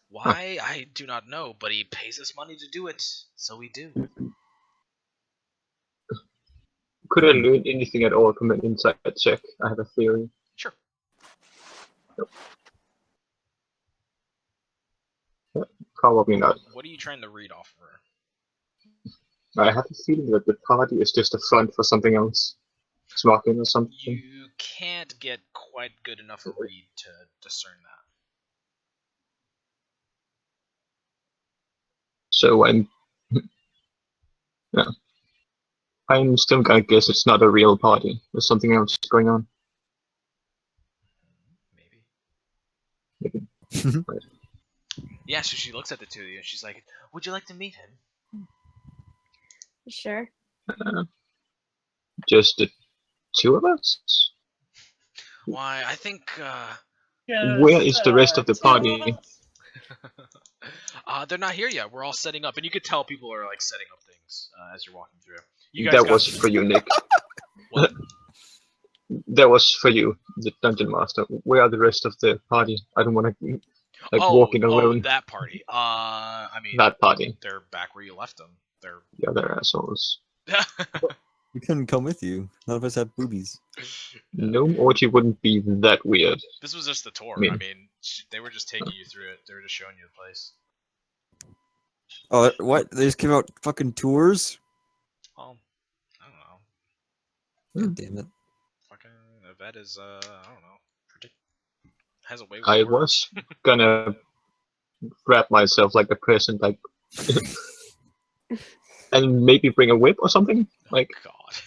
Why? I do not know, but he pays us money to do it, so we do. Could I learn anything at all from an insight check? I have a theory. Sure. Probably not. What are you trying to read off of her? I have a feeling that the party is just a front for something else. Smoking or something. You can't get quite good enough a read to discern that. So yeah. I'm still gonna guess it's not a real party. There's something else going on. Maybe. Right. Yeah, so she looks at the two of you and she's like, "Would you like to meet him?" Sure. Just the two of us? Why, I think, Where is the rest of the party? They're not here yet. We're all setting up, and you could tell people are like setting up things as you're walking through. That was for you, Nick. What? That was for you, the dungeon master. Where are the rest of the party? I don't want to walking alone. Oh, that party. I mean, that party. They're back where you left them. They're the other assholes. We couldn't come with you. None of us have boobies. No orgy wouldn't be that weird. This was just the tour. I mean, they were just taking you through it. They were just showing you the place. Oh, what? They just came out fucking tours? Well, I don't know. God damn it. Fucking Yvette is, I don't know. Has a way with I words. was gonna wrap myself like a present, like, and maybe bring a whip or something. Like, God.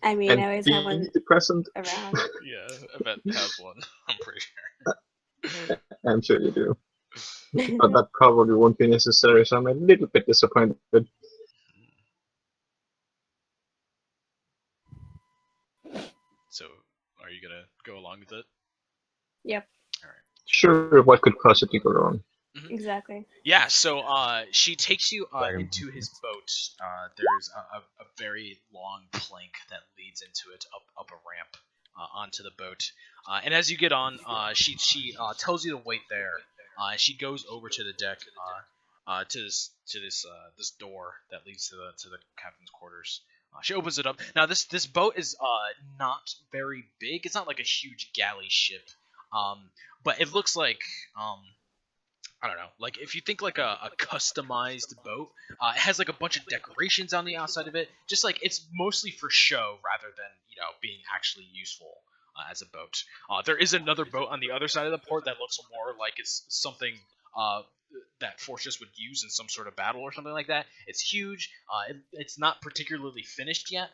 I mean, I always have one the present around. Yeah, Yvette has one. I'm pretty sure. I'm sure you do. But that probably won't be necessary, so I'm a little bit disappointed. So, are you gonna go along with it? Yep. Alright. Sure, what could possibly go wrong? Exactly. Yeah, so she takes you into his boat. There's a very long plank that leads into it, up a ramp onto the boat. And as you get on, she tells you to wait there. She goes over to the deck, to this door that leads to the captain's quarters. She opens it up. Now this boat is not very big. It's not like a huge galley ship, but it looks like I don't know, like if you think like a customized boat, it has like a bunch of decorations on the outside of it. Just like it's mostly for show rather than being actually useful as a boat. There is another boat on the other side of the port that looks more like it's something that Fortress would use in some sort of battle or something like that. It's huge. It's not particularly finished yet,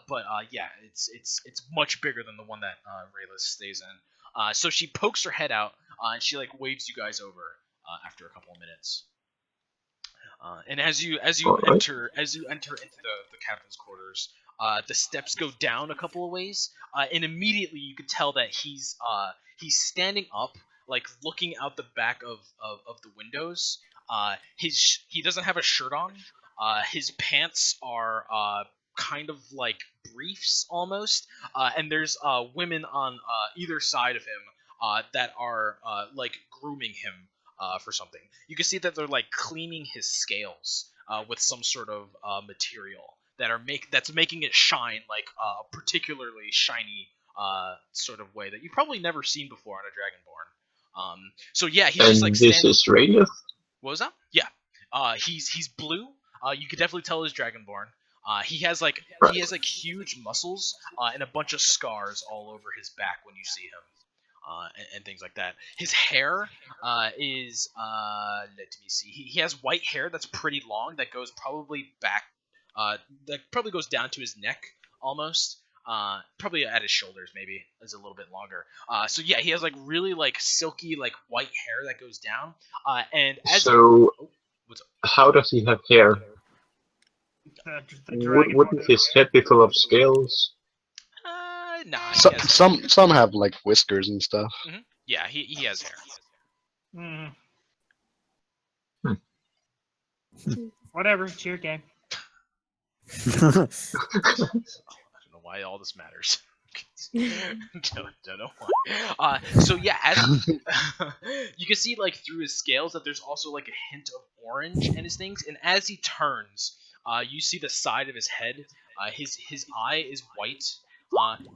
but yeah, it's much bigger than the one that Raylith stays in. So she pokes her head out and she like waves you guys over after a couple of minutes. And as you enter into the captain's quarters, the steps go down a couple of ways, and immediately you can tell that he's standing up, like looking out the back of the windows. He doesn't have a shirt on. His pants are kind of like briefs almost, and there's women on either side of him that are like grooming him for something. You can see that they're like cleaning his scales with some sort of material that's making it shine like a particularly shiny sort of way that you've probably never seen before on a Dragonborn. So yeah, he's just And like this standing. is Rayleigh? What was that? Yeah. He's blue. You could definitely tell he's Dragonborn. He has like huge muscles and a bunch of scars all over his back when you see him. And things like that. His hair is let me see. He has white hair that's pretty long that goes probably back that probably goes down to his neck almost. Probably at his shoulders maybe is a little bit longer. So yeah, he has like really like silky like white hair that goes down. And as So, what's up? how does he have hair? The Wouldn't his head be full of scales? Nah, he So, has, some have like whiskers and stuff. yeah, he has hair. Whatever, it's your game. I don't know why all this matters. don't know why. So yeah, as you can see like through his scales that there's also like a hint of orange in his things, and as he turns, you see the side of his head. His eye is white.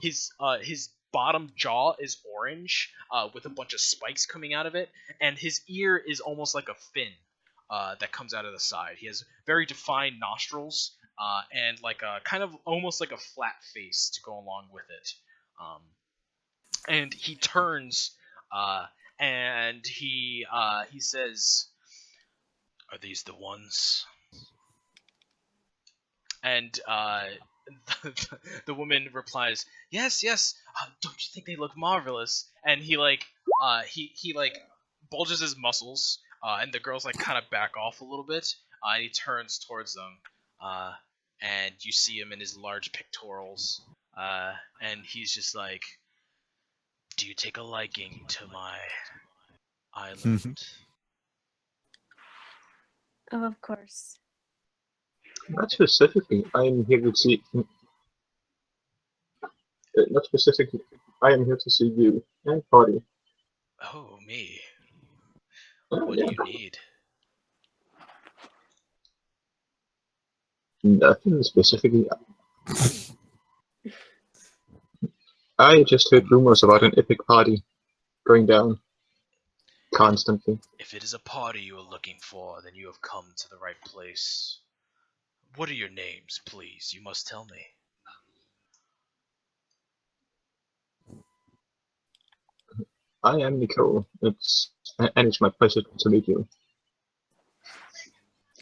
His bottom jaw is orange, with a bunch of spikes coming out of it, and his ear is almost like a fin that comes out of the side. He has very defined nostrils, and like a kind of almost like a flat face to go along with it. And he turns, and he says, "Are these the ones?" And the woman replies, "Yes, yes. Don't you think they look marvelous?" And he like he like bulges his muscles, and the girls like kind of back off a little bit, and he turns towards them, and you see him in his large pectorals, and he's just like, "Do you take a liking to my island?" Oh, of course. Not specifically. I am here to see. Not specifically. I am here to see you and party. Oh, me. Oh, What yeah. do you need? Nothing specifically. I just heard rumors about an epic party going down constantly. If it is a party you are looking for, then you have come to the right place. What are your names, please? You must tell me. I am Nicole. It's my pleasure to meet you.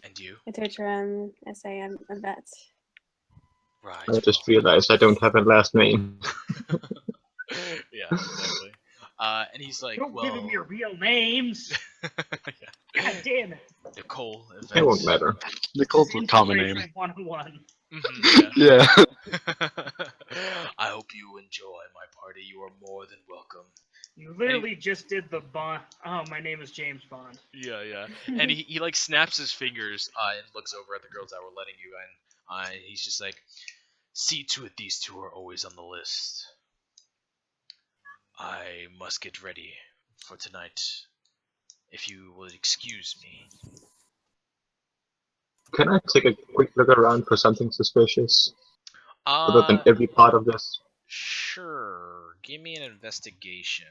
And you? Itotra, S.A.M. Yvette. Right. I just realized I don't have a last name. Yeah, exactly. And he's like, Don't give him well, your real names. yeah. God damn it. Nicole, It won't matter. Nicole's a common name. Infiltration 101. Yeah. I hope you enjoy my party. You are more than welcome. You literally just did the Bond. Oh, my name is James Bond. Yeah, yeah. And he like snaps his fingers and looks over at the girls that were letting you in. And he's just like, see to it these two are always on the list. I must get ready for tonight. If you will excuse me. Can I take a quick look around for something suspicious? Other than every part of this? Sure. Give me an investigation.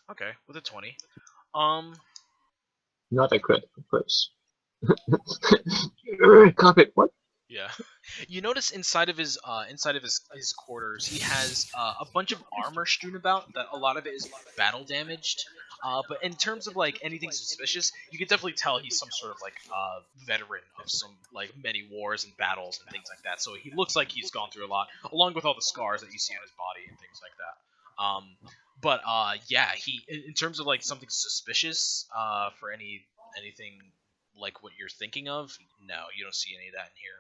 Okay, with a 20. Not a critical place. Carpet, what? Yeah. You notice inside of his quarters, he has a bunch of armor strewn about. That a lot of it is battle damaged. But in terms of like anything suspicious, you can definitely tell he's some sort of like veteran of some like many wars and battles and things like that. So he looks like he's gone through a lot, along with all the scars that you see on his body and things like that. But yeah, he in terms of like something suspicious for anything like what you're thinking of, no, you don't see any of that in here.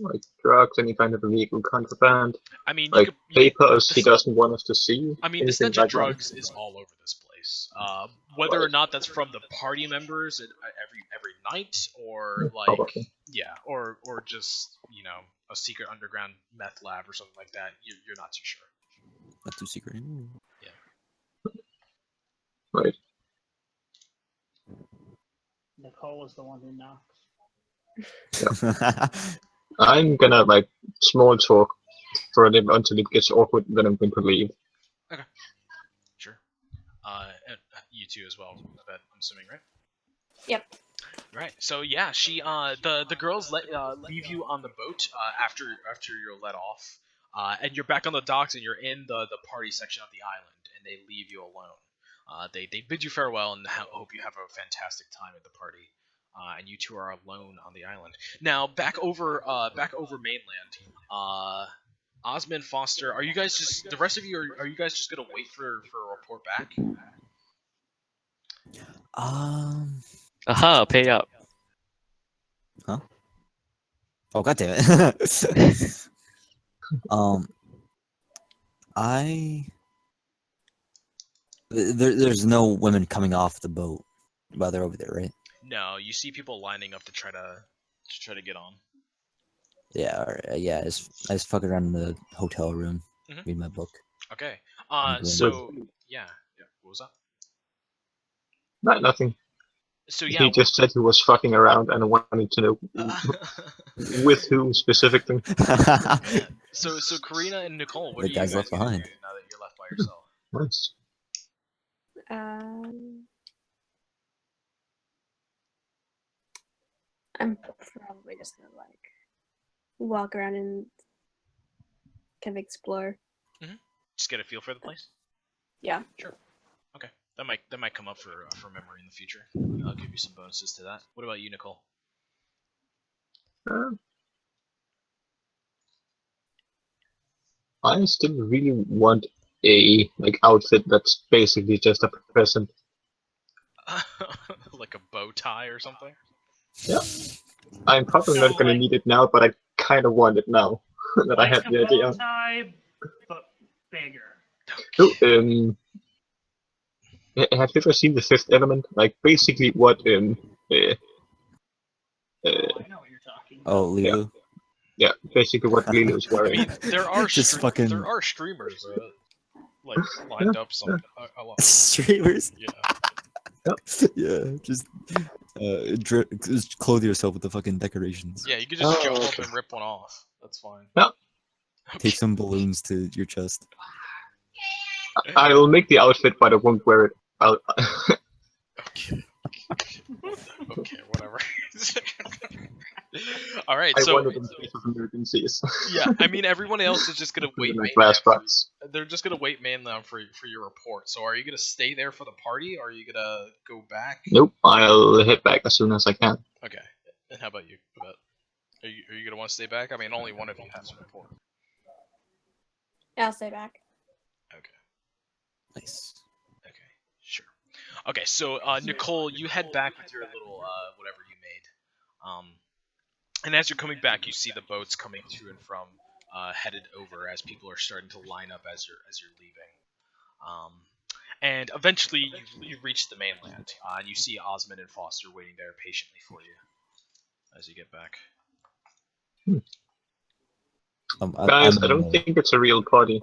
Like drugs, any kind of illegal contraband, I mean, like you could, papers he this- doesn't want us to see. I mean, the anything stench like of drugs is all over this place. Whether or Right. not that's from the party members every night, or like Probably. yeah, or just a secret underground meth lab or something like that. You're not too sure. Not too secret anymore. Right. Nicole is the one who knocks. I'm gonna like small talk for a little until it gets awkward, then I'm going to leave. Sure. And you two as well. I'm assuming, right? Yep. Right. So yeah, she the girls leave you on the boat after you're let off, and you're back on the docks and you're in the party section of the island, and they leave you alone. They bid you farewell and hope you have a fantastic time at the party. And you two are alone on the island. Now back over mainland. Osmond, Foster, are you guys just the rest of you are you guys just gonna wait for a report back? Aha, pay up. Huh? Oh, god damn it. There's no women coming off the boat while they're over there, right? No, you see people lining up to try to get on. Yeah, alright, yeah. I just fuck around in the hotel room, read my book. Okay. Okay. So yeah. What was that? Nothing. So yeah. He just said he was fucking around and wanted to know with who specifically. Yeah. So Karina and Nicole, what The are you guys guys left gonna behind. do now that you're left by yourself? Nice. I'm probably just gonna walk around and kind of explore. Just get a feel for the place. Yeah. Sure. Okay. That might come up for memory in the future. I'll give you some bonuses to that. What about you, Nicole? I still really want a outfit that's basically just a present. Like a bow tie or something? Yeah. I'm probably not gonna need it now, but I kind of want it now that I have the a idea. bow tie, but bigger. So, have you ever seen The Fifth Element? Like basically what I know what you're talking about. Oh, Lulu. Yeah, basically what Lilo is I wearing. mean, there are Just fucking- there are streamers lined up some a lot. Streamers. Yeah. Yeah, just just clothe yourself with the fucking decorations. Yeah, you could just jump up okay. and rip one off. That's fine. Yeah. Take some balloons to your chest. I'll make the outfit, but I won't wear it. Okay, whatever. All right, I so want it in case of emergencies. yeah, I mean everyone else is just gonna wait Like mainly. glass box. They're just gonna wait mainly for your report. So are you gonna stay there for the party, or are you gonna go back? Nope, I'll head back as soon as I can. Okay. And how about you? Are you gonna want to stay back? I mean, only one of you has a report. Yeah, I'll stay back. Okay. Nice. Okay. Sure. Okay. So Nicole, you head back with your little whatever you made. And as you're coming back, you see the boats coming to and from, headed over as people are starting to line up as you're leaving. And eventually you reach the mainland, and you see Osmond and Foster waiting there patiently for you as you get back. Guys, I'm I don't in the- think it's a real party.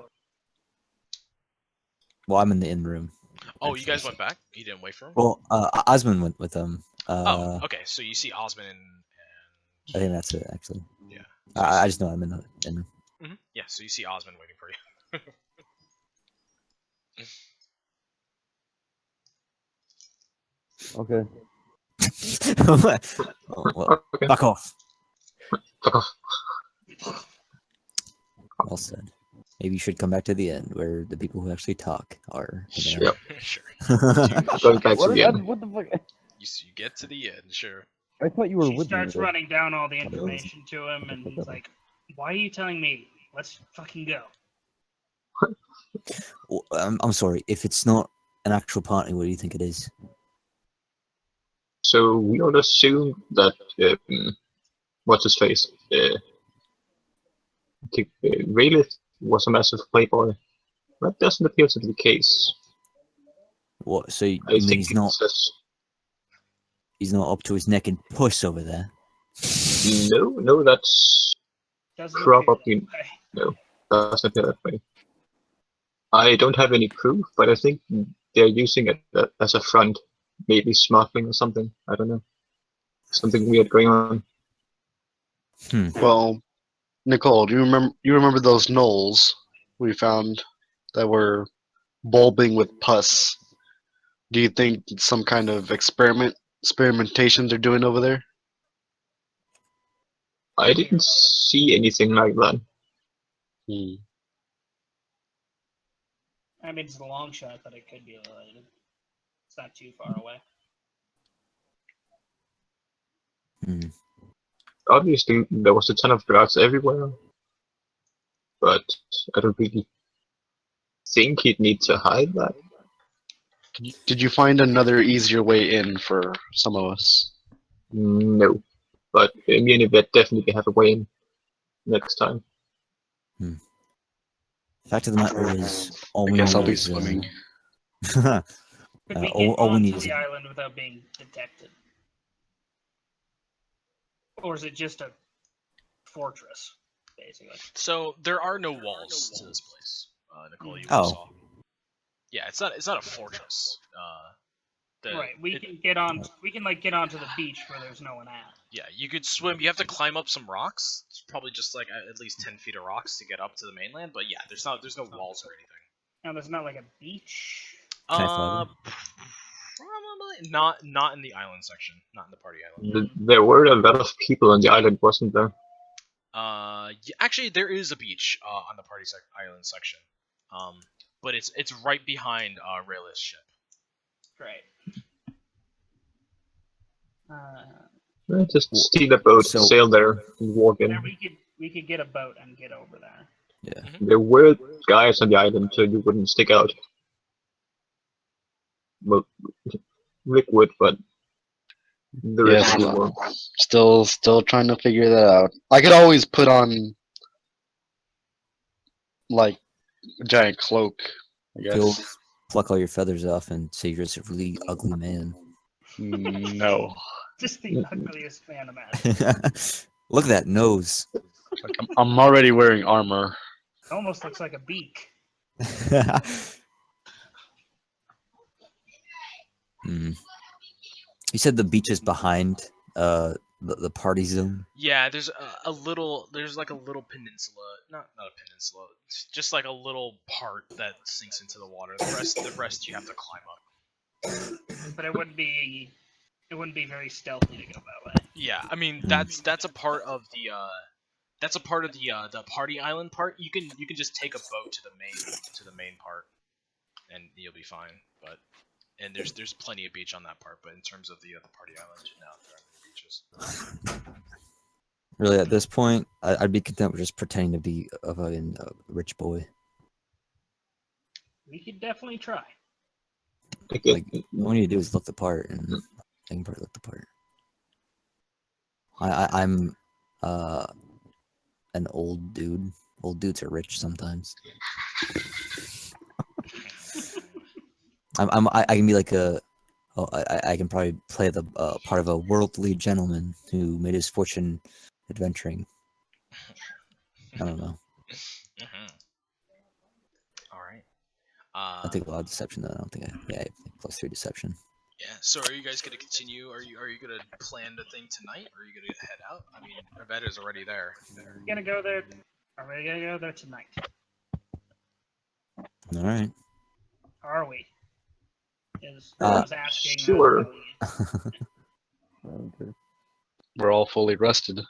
Well, I'm in the inn room. Oh, you guys went back? You didn't wait for him? Well, Osmond went with them. Oh, okay. So you see Osmond and I think that's it, actually. Yeah. I just know I'm in the inn room. Yeah, so you see Osmond waiting for you. Okay. Oh, well, Okay. fuck off. Fuck off. Well said. Maybe you should come back to the end where the people who actually talk are. hanging Yep. Sure. out. Going back to What, the end. what the fuck? You get to the end, sure. I thought you were She with starts me. running down all the information to him, and he's like, "Why are you telling me? Let's fucking go." Well, I'm sorry. If it's not an actual party, what do you think it is? So we ought to assume that what's his face? think Raelith was a massive playboy. That doesn't appear to be the case. What? So you I mean think he's not up to his neck in puss over there? no, that's Doesn't probably no. Doesn't appear that way. I don't have any proof, but I think they're using it as a front, maybe smuggling or something. I don't know. Something weird going on. Well, Nicole, do you remember those gnolls we found that were bulbing with pus? Do you think it's some kind of experimentation they're doing over there? I didn't see anything like that. I mean, it's a long shot, but it could be related. It's not too far away. Obviously, there was a ton of drugs everywhere, but I don't really think he'd need to hide that. Did you find another easier way in for some of us? No, but me and Yvette definitely have a way in next time. Fact of the matter is, all I we guess need I'll be is, swimming. Could we get all we onto need is the island without being detected? Or is it just a fortress, basically? So there are no walls to this place, Nicole. You Oh. saw. Yeah, it's not a fortress. Right, we can get on. We can like get onto the beach where there's no one at. Yeah, you could swim. You have to climb up some rocks. It's probably just like at least 10 feet of rocks to get up to the mainland. But yeah, there's no walls or anything. Now there's not like a beach. Can I fly Probably not in the island section. Not in the party island. There were a lot of people on the island, wasn't there? Yeah, actually, there is a beach on the party island section. But it's right behind Raylith's ship. Right. Just steal a boat, so- sail there, and walk in. There we could get a boat and get over there. Yeah. There were guys on the island, so you wouldn't stick out. Well, Rick would, but the rest of the world. Still trying to figure that out. I could always put on like a giant cloak, I Go guess. pluck all your feathers off and say you're just a really ugly man. No. Just the ugliest man imaginable. Look at that nose. Like, I'm already wearing armor. It almost looks like a beak. You said the beach is behind the party zone. Yeah, there's there's like a little peninsula, not a peninsula, it's just like a little part that sinks into the water. The rest you have to climb up. But it wouldn't be very stealthy to go that way. Yeah, I mean that's a part of the the party island part. You can just take a boat to the main part, and you'll be fine. And there's plenty of beach on that part. But in terms of the party island, no, there aren't any beaches. Really, at this point, I'd be content with just pretending to be a fucking rich boy. We could definitely try. Like, all you need to do is look the part, and I can probably look the part. I'm an old dude. Old dudes are rich sometimes. I can be like I can probably play the part of a worldly gentleman who made his fortune adventuring. I don't know. All right. I think a lot of deception though. I don't think I have +3 deception. Yeah. So are you guys gonna continue? Are you gonna plan the thing tonight, or are you gonna head out? I mean, Yvette is already there. We're gonna go there. Are we gonna go there tonight? All right. Are we? I was asking. Sure. We're all fully rested.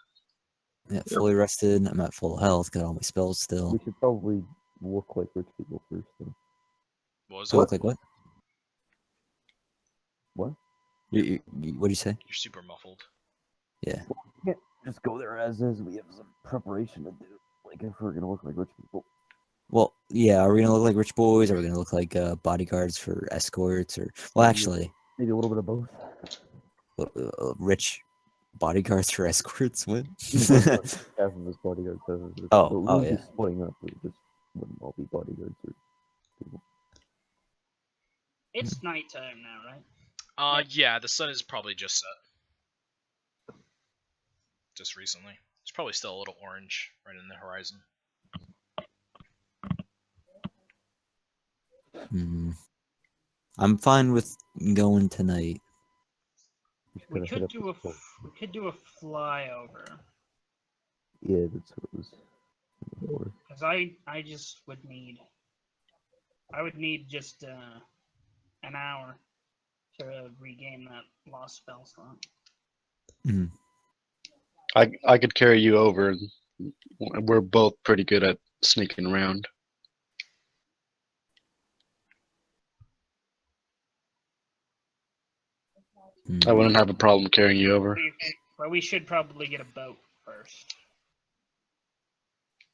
Yeah, fully rested. I'm at full health. Got all my spells still. We should probably look like rich people first, though. What was So that? look like what? What? What'd you say? You're super muffled. Yeah. Yeah, just go there as is. We have some preparation to do. Like if we're gonna look like rich people. Well, yeah. Are we gonna look like rich boys? Are we gonna look like bodyguards for escorts? Or well, actually, Maybe a little bit of both. rich bodyguards or escorts? What? Half of his bodyguards have escorts. Oh, But we oh, would be yeah. splitting up. We just wouldn't all be bodyguards or people. It's nighttime now, right? Yeah, the sun is probably just set. Just recently. It's probably still a little orange right in the horizon. I'm fine with going tonight. We could do a flyover. Yeah, that's what it was. Before. Because I just would need. I would need just an hour to regain that lost spell slot. I could carry you over. We're both pretty good at sneaking around. I wouldn't have a problem carrying you over. But we should probably get a boat first.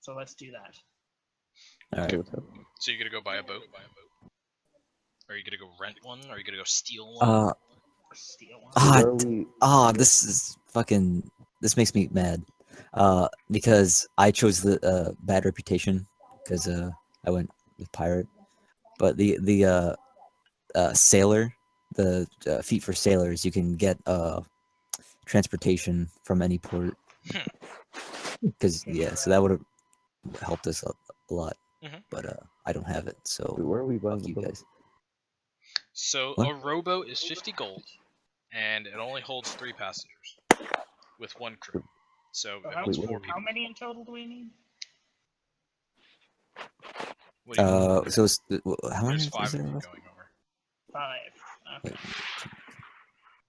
So let's do that. All right. So you're gonna go buy a boat? Or are you gonna go rent one? Or are you gonna go steal one? Steal one. This is fucking. This makes me mad. Because I chose the bad reputation because I went with pirate, but the sailor, the feat for sailors, you can get transportation from any port. Because so that would have helped us a lot. But I don't have it, so where are we buying fuck you guys. So What? a rowboat is 50 gold, and it only holds 3 passengers with 1 crew. So it holds 4 people. How many in total do we need? What do you mean? So it's, how many There's is 5 there of you left? going over. 5. Okay. Wait.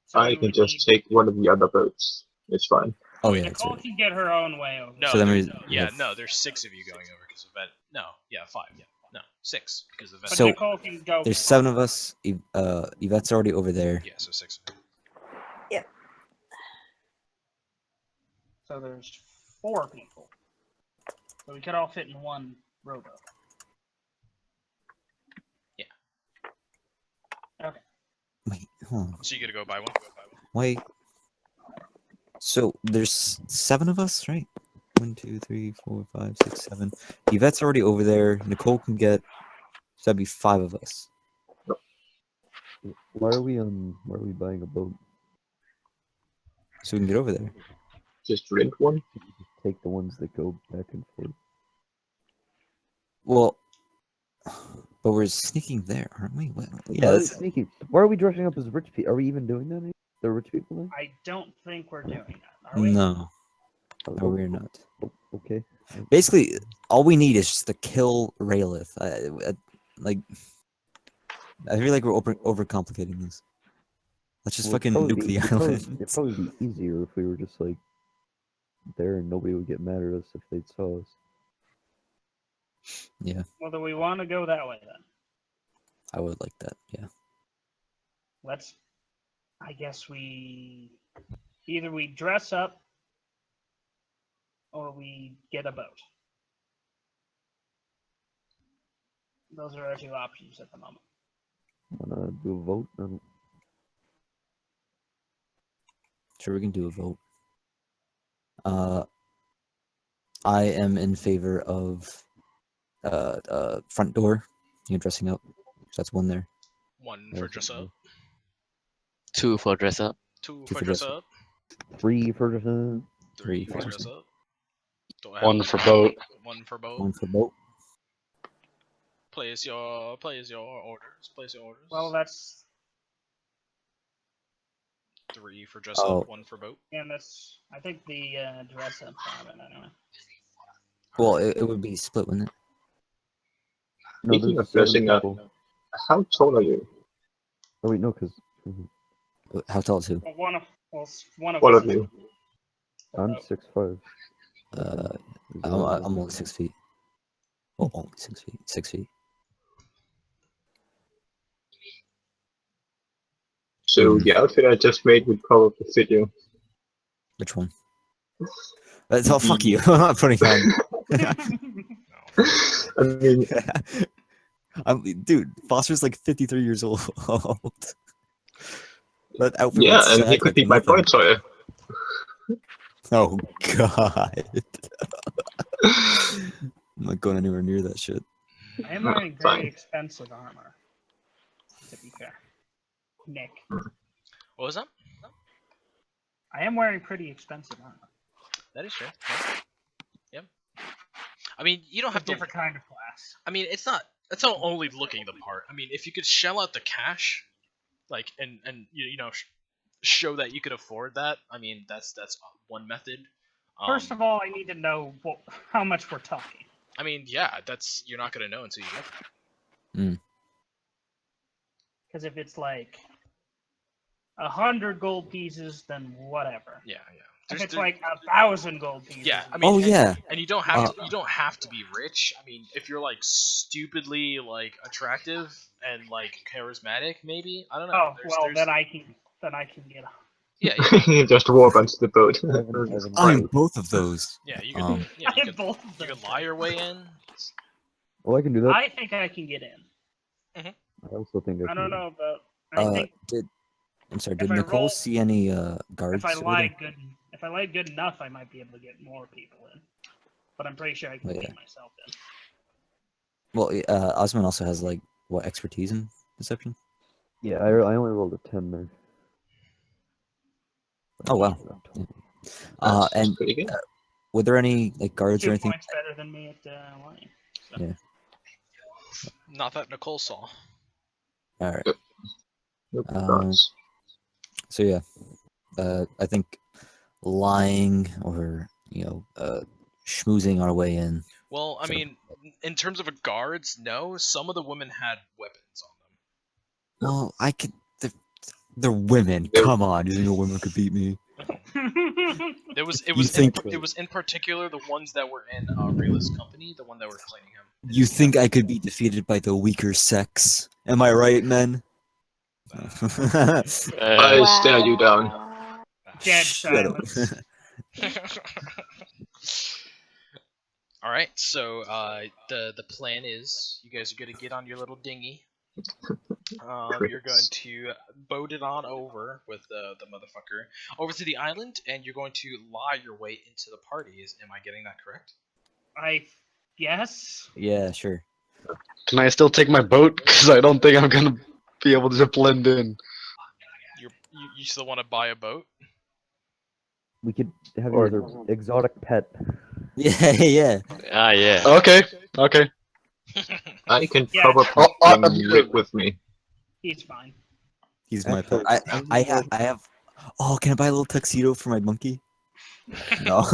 So I we can would just need- take one of the other boats. It's fine. Oh yeah, that's Nicole right. can get her own way over. No, So then there's- we have- no, there's 6 of you going over because of that. No, yeah, 5. Yeah, no, 6 because of that. But So Nicole can go. there's 7 of us. Yvette's already over there. Yeah, so 6 of you. So there's 4 people. So we could all fit in one rowboat. Yeah. Okay. Wait, hold on. So you gotta go buy one. Wait. So there's 7 of us, right? 1, 2, 3, 4, 5, 6, 7. Yvette's already over there. Nicole can get. So that'd be 5 of us. Why are we buying a boat? So we can get over there. Just rent one? Take the ones that go back and forth. Well, but we're sneaking there, aren't we? Well, Why yeah. are we That's, sneaky? Why are we dressing up as rich people? Are we even doing that? The rich people now? I don't think we're doing that. Are we? no, no, Oh, we're not. okay. Basically, all we need is just to kill Raylith. Like, I feel like we're overcomplicating this. Let's just Well, fucking it'd nuke probably the be- island. It'd probably be easier if we were just like there and nobody would get mad at us if they saw us. Yeah, Well, do we want to go that way then? I would like that. Yeah. Let's. I guess we either we dress up or we get a boat. Those are our 2 options at the moment. Wanna do a vote? Sure, we can do a vote. I am in favor of front door. You're dressing up. So that's 1 there. 1 for dress up. 2 for dress up. 2 Two for for dress dress up. 3 for just 3 for for dress dress up. Do I have 1 for boat. 1 for boat. 1 for boat. Place your orders. Place your orders. Well, that's 3 for dress Oh. up. 1 for boat. and that's. I think the dress up have it anyway. Well, it would be split, wouldn't it? No, Speaking there's of dressing 7 up, people. how tall are you? Oh wait, no, because How tall is who? Well, one of All us of is you. I'm 6'5". I'm only 6 feet. Oh, only 6 feet. 6 feet. So the outfit I just made would probably fit you. Which one? That's all. Fuck you. I'm not putting on. I mean, Dude, Foster's like 53 years old. That outfit. yeah, would and he sag could like be my nothing. point sawyer. Oh god. I'm not going anywhere near that shit. I am wearing Fine. very expensive armor. To be fair, Nick, What was that? I am wearing pretty expensive armor. That is true. Yep. I mean, you don't It's a have to. different kind of class. I mean, it's not only looking the part. I mean, if you could shell out the cash, like, and you know, show that you could afford that. I mean, that's one method. First of all, I need to know how much we're talking. I mean, yeah, that's you're not gonna know until you get there. Because if it's like 100 gold pieces, then whatever. Yeah. If it's like 1,000 gold pieces. Yeah, I mean, Oh yeah. and you don't have to be rich. I mean, if you're like stupidly like attractive and like charismatic, maybe I don't know. Oh well, then I can get. Yeah. Just walk onto the boat. I'm both of those. Yeah, you can. Yeah, you can, both of you them. can lie your way in. Well, I can do that. I think I can get in. I also think I don't know, but I think I'm sorry, if did I Nicole roll- see any guards? if I over lie there? good enough, I might be able to get more people in. But I'm pretty sure I can Oh, yeah. get myself in. Well, Osman also has like what expertise in deception? Yeah, I only rolled a 10 there. Oh wow. That's And pretty good. were there any like guards or 2 anything? points better than me at lying. So. Yeah. Not that Nicole saw. All right. Nope, Um, guards. So yeah, I think lying or schmoozing our way in. Well, I So- mean, in terms of guards, no. Some of the women had weapons on Well, I could. They're women. They're- Come on, you think a woman could beat me? them. It was think- it was in particular the ones that were in Rayla's company, the one that were cleaning him. You think I could be defeated by the weaker sex? Am I right, men? I stare you down. Dead Shut up. silence. All right, so the plan is you guys are gonna get on your little dinghy. You're going to boat it on over with the motherfucker over to the island, and you're going to lie your way into the party. Am I getting that correct? Yes. Yeah, sure. Can I still take my boat? Because I don't think I'm gonna be able to blend in. You still want to buy a boat? We could have Or- you as an exotic pet. Yeah, yeah. Ah, yeah. Okay, okay. I can Yeah. probably Oh, bring Rick with me. He's fine. He's my pet. I have. Oh, can I buy a little tuxedo for my monkey? No.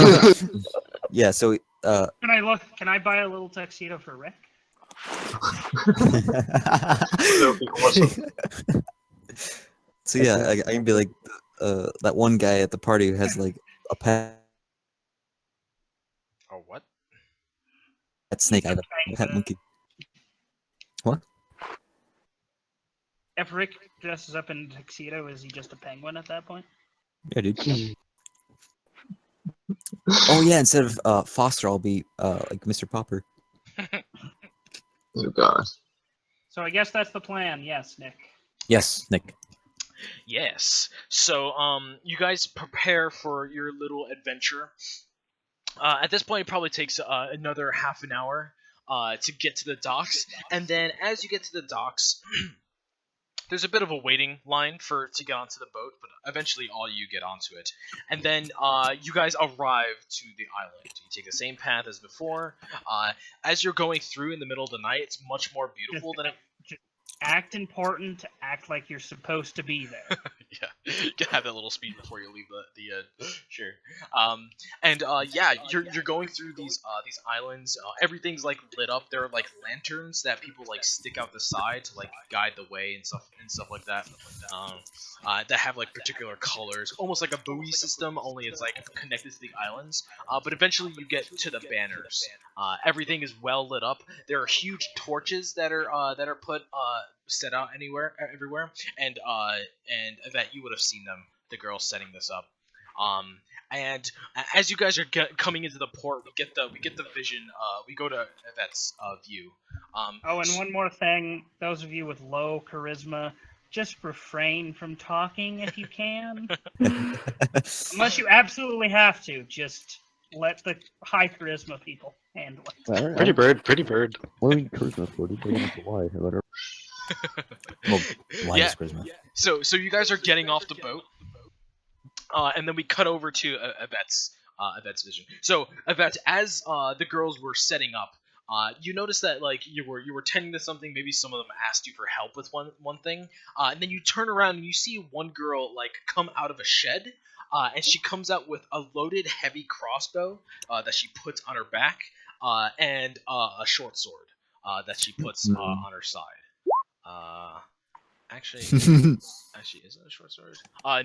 Yeah. So. Can I buy a little tuxedo for Rick? That would be awesome. So yeah, I can be like that one guy at the party who has like a pet Oh, what? snake. I have a pet monkey. What? If Rick dresses up in a tuxedo, is he just a penguin at that point? Yeah, dude. Oh yeah, instead of Foster, I'll be like Mr. Popper. Oh god. So I guess that's the plan. Yes, Nick. Yes, Nick. Yes. So, you guys prepare for your little adventure. At this point, it probably takes another half an hour to get to the docks, and then as you get to the docks, there's a bit of a waiting line to get onto the boat, but eventually all you get onto it, and then you guys arrive to the island. You take the same path as before. As you're going through in the middle of the night, it's much more beautiful than it. Act important to act like you're supposed to be there. Yeah, you can have that little speed before you leave the sure. Yeah, you're going through these islands. Everything's like lit up. There are like lanterns that people like stick out the side to like guide the way and stuff like that. That have like particular colors, almost like a buoy system, only it's like connected to the islands. But eventually you get to the banners. Everything is well lit up. There are huge torches that are put set out everywhere, and that you would have seen them. The girls setting this up. And as you guys are coming into the port, we get the vision. We go to Yvette's view. Oh, and one more thing: those of you with low charisma, just refrain from talking if you can. Unless you absolutely have to, just let the high charisma people handle it. Alright, Pretty bird, pretty bird. What do we need charisma for? Dude, bring up the why. About her. Well, why Yeah. is charisma? So you guys are getting off the boat, and then we cut over to Yvette's vision. So Yvette, as the girls were setting up, you notice that like you were tending to something. Maybe some of them asked you for help with one thing, and then you turn around and you see one girl like come out of a shed, and she comes out with a loaded heavy crossbow that she puts on her back, and a short sword that she puts on her side. Actually, is it a short sword?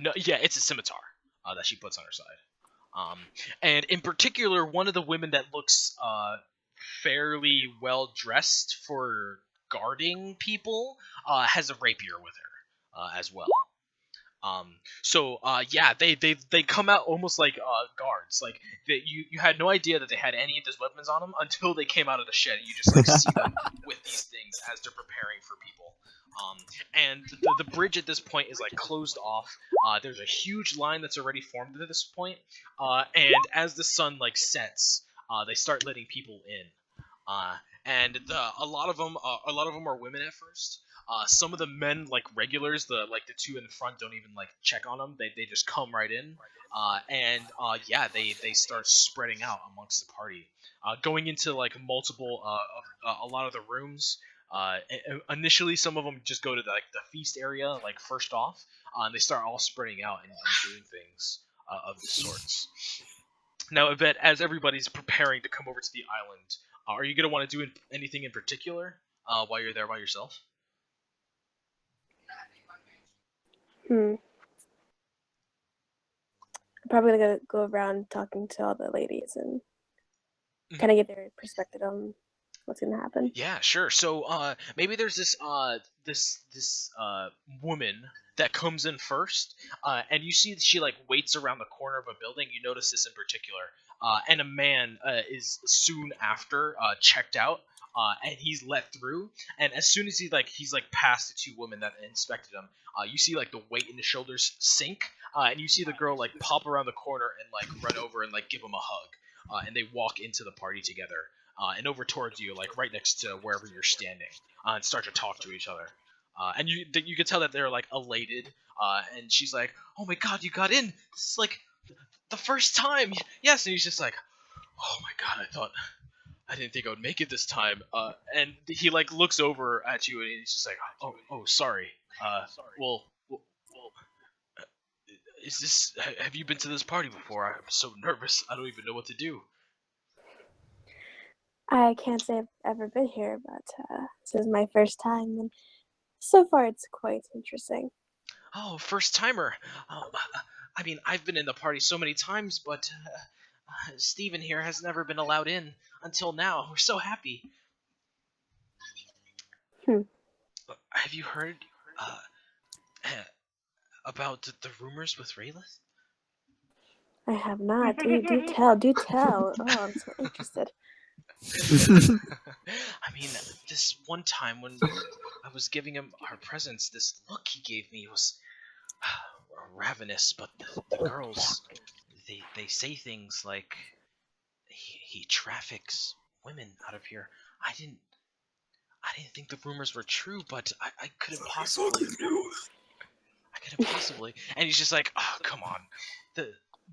No, yeah, it's a scimitar that she puts on her side. And in particular, one of the women that looks fairly well dressed for guarding people has a rapier with her as well. Yeah, they come out almost like guards. Like you had no idea that they had any of these weapons on them until they came out of the shed. And you just like see them with these things as they're preparing for people. And the bridge at this point is like closed off. There's a huge line that's already formed at this point. And as the sun like sets, they start letting people in. And a lot of them are women at first. Some of the men, like regulars, the two in the front, don't even like check on them. They just come right in, yeah, they start spreading out amongst the party, going into like multiple a lot of the rooms. Initially, some of them just go to the feast area, like first off, and they start all spreading out and doing things of the sorts. Now, Yvette, as everybody's preparing to come over to the island, are you gonna want to do anything in particular while you're there by yourself? I'm probably gonna go around talking to all the ladies and kind of get their perspective on what's gonna happen. Yeah, sure. So maybe there's this woman that comes in first, and you see that she like waits around the corner of a building. You notice this in particular, and a man is soon after checked out, and he's let through. And as soon as he's past the two women that inspected him, you see like the weight in the shoulders sink, and you see the girl like pop around the corner and like run over and like give him a hug, and they walk into the party together. And over towards you, like right next to wherever you're standing, and start to talk to each other. And you can tell that they're like elated. And she's like, "Oh my God, you got in! This is like the first time." Yes, and he's just like, "Oh my God, I didn't think I would make it this time." And he like looks over at you and he's just like, "Oh, sorry. Well, is this? Have you been to this party before? I'm so nervous. I don't even know what to do." I can't say I've ever been here, but this is my first time, and so far it's quite interesting. Oh, first timer. I mean, I've been in the party so many times, but Steven here has never been allowed in until now. We're so happy. Have you heard about the rumors with Raylith? I have not. Do tell. Oh, I'm so interested. I mean, this one time when I was giving him our presents, this look he gave me was ravenous, but the girls, they say things like he traffics women out of here. I didn't think the rumors were true, but I couldn't possibly. And he's just like, "Oh, come on.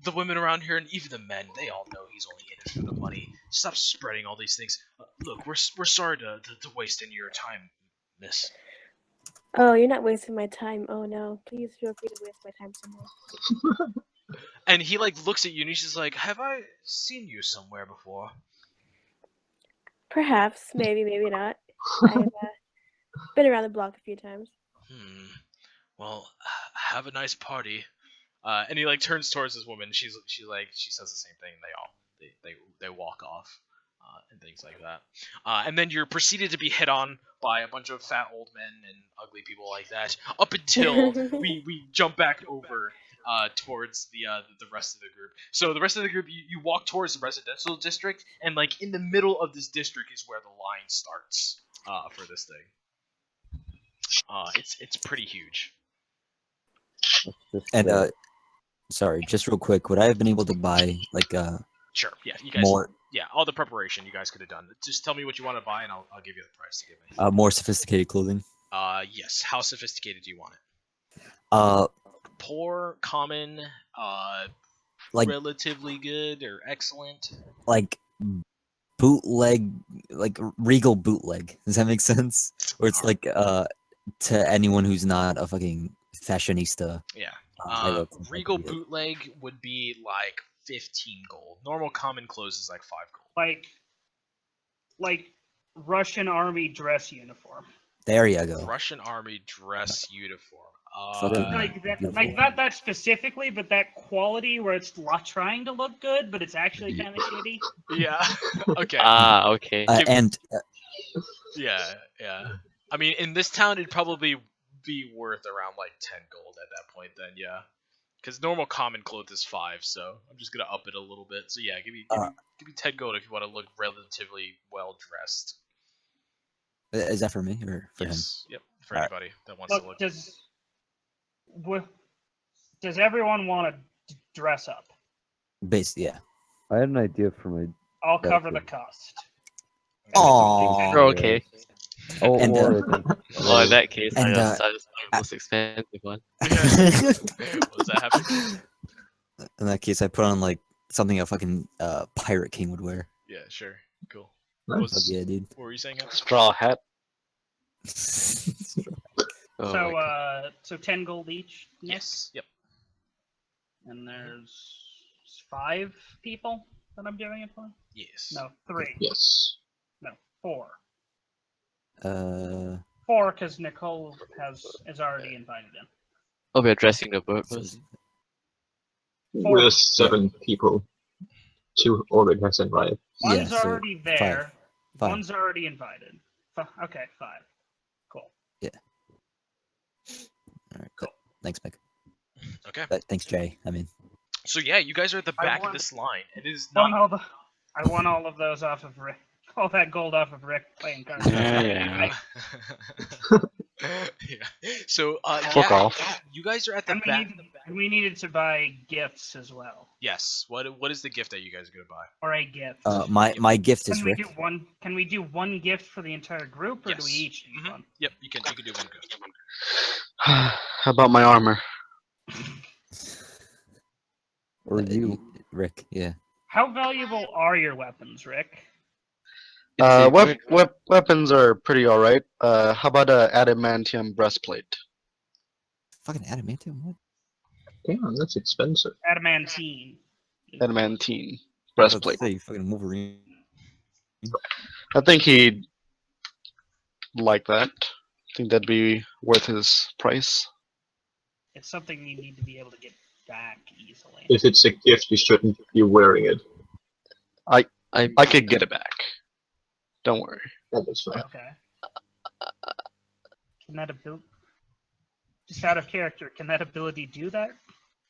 The women around here and even the men, they all know he's only in it for the money. Stop spreading all these things. Look, we're sorry to waste any of your time, miss." Oh, you're not wasting my time. Oh no, please feel free to waste my time some more. And he like looks at you and he's just like, "Have I seen you somewhere before?" Perhaps, maybe not. I've been around the block a few times. Well, have a nice party. And he like turns towards this woman. She says the same thing. They walk off, and things like that. And then you're proceeded to be hit on by a bunch of fat old men and ugly people like that. Up until we jump back over towards the rest of the group. So the rest of the group, you walk towards the residential district, and like in the middle of this district is where the line starts for this thing. It's pretty huge. Let's just, And sorry, just real quick, would I have been able to buy like Sure. Yeah, you guys. more Yeah, all the preparation you guys could have done. Just tell me what you want to buy, and I'll give you the price to give me. more sophisticated clothing? Yes. How sophisticated do you want it? Uh, Poor, common, like relatively good, or excellent? like bootleg, like regal bootleg. Does that make sense? Or it's like to anyone who's not a fucking fashionista. Yeah. That's Regal exactly it. bootleg would be like 15 gold. Normal common clothes is like 5 gold. Like Russian army dress uniform. There you go. Russian army dress uniform. Fucking Like that specifically, but that quality where it's trying to look good, but it's actually kind of shitty. Yeah. Okay. Okay. And Yeah. I mean, in this town, it'd probably be worth around like 10 gold at that point. Then, yeah. Because normal common clothes is 5, so I'm just gonna up it a little bit. So yeah, give me 10 gold if you want to look relatively well dressed. is that for me or for him? Yes. Yep. For Alright. anybody that wants to Look, look. does everyone want to dress up? Yeah. I had an idea for my. I'll That's cover the it. cost. Aww. Sure, okay. Oh, And, or I think- Oh, in that case, And, I just the most expensive one. What does that happen? In that case, I put on like something a fucking pirate king would wear. Yeah, sure. Cool. Nice. Fuck yeah, dude. What were you saying? Alex? Straw hat. Oh my God. So 10 gold each. Nick? Yes. Yep. And there's 5 people that I'm doing it for. Yes. No, 3. Yes. No, 4. 4 4 because Nicole is already invited in. Oh, we're addressing the bird person. We're 7 people. 2 already has arrived. One's Yeah, so already there. 5. One's already invited. Okay, 5. Cool. All right, cool. Thanks, Mick. Okay. Thanks, Jay. I mean, So yeah, you guys are at the I back of want- this line. It is Won not. I won all of those off of Rick. All that gold off of Rick playing cards. Yeah. Yeah. So Fuck yeah, off. you guys are at the And back. we needed to buy gifts as well, Yes. What is the gift that you guys are gonna buy? or a gift. my gift is Can we Rick. do one? Can we do one gift for the entire group, or do we Yes. each do one? Yep. You can do one gift. How about my armor? Or you. Rick. Yeah. How valuable are your weapons, Rick? Weapons are pretty alright. How about a adamantium breastplate? Fucking adamantium. What? Damn, that's expensive. Adamantine. Adamantine I was about to breastplate. say, fucking Wolverine. I think he'd like that. I think that'd be worth his price. It's something you need to be able to get back easily. If it's a gift, you shouldn't be wearing it. I could get it back. Don't worry. That is fine. Okay. Can that ability, just out of character, can that ability do that,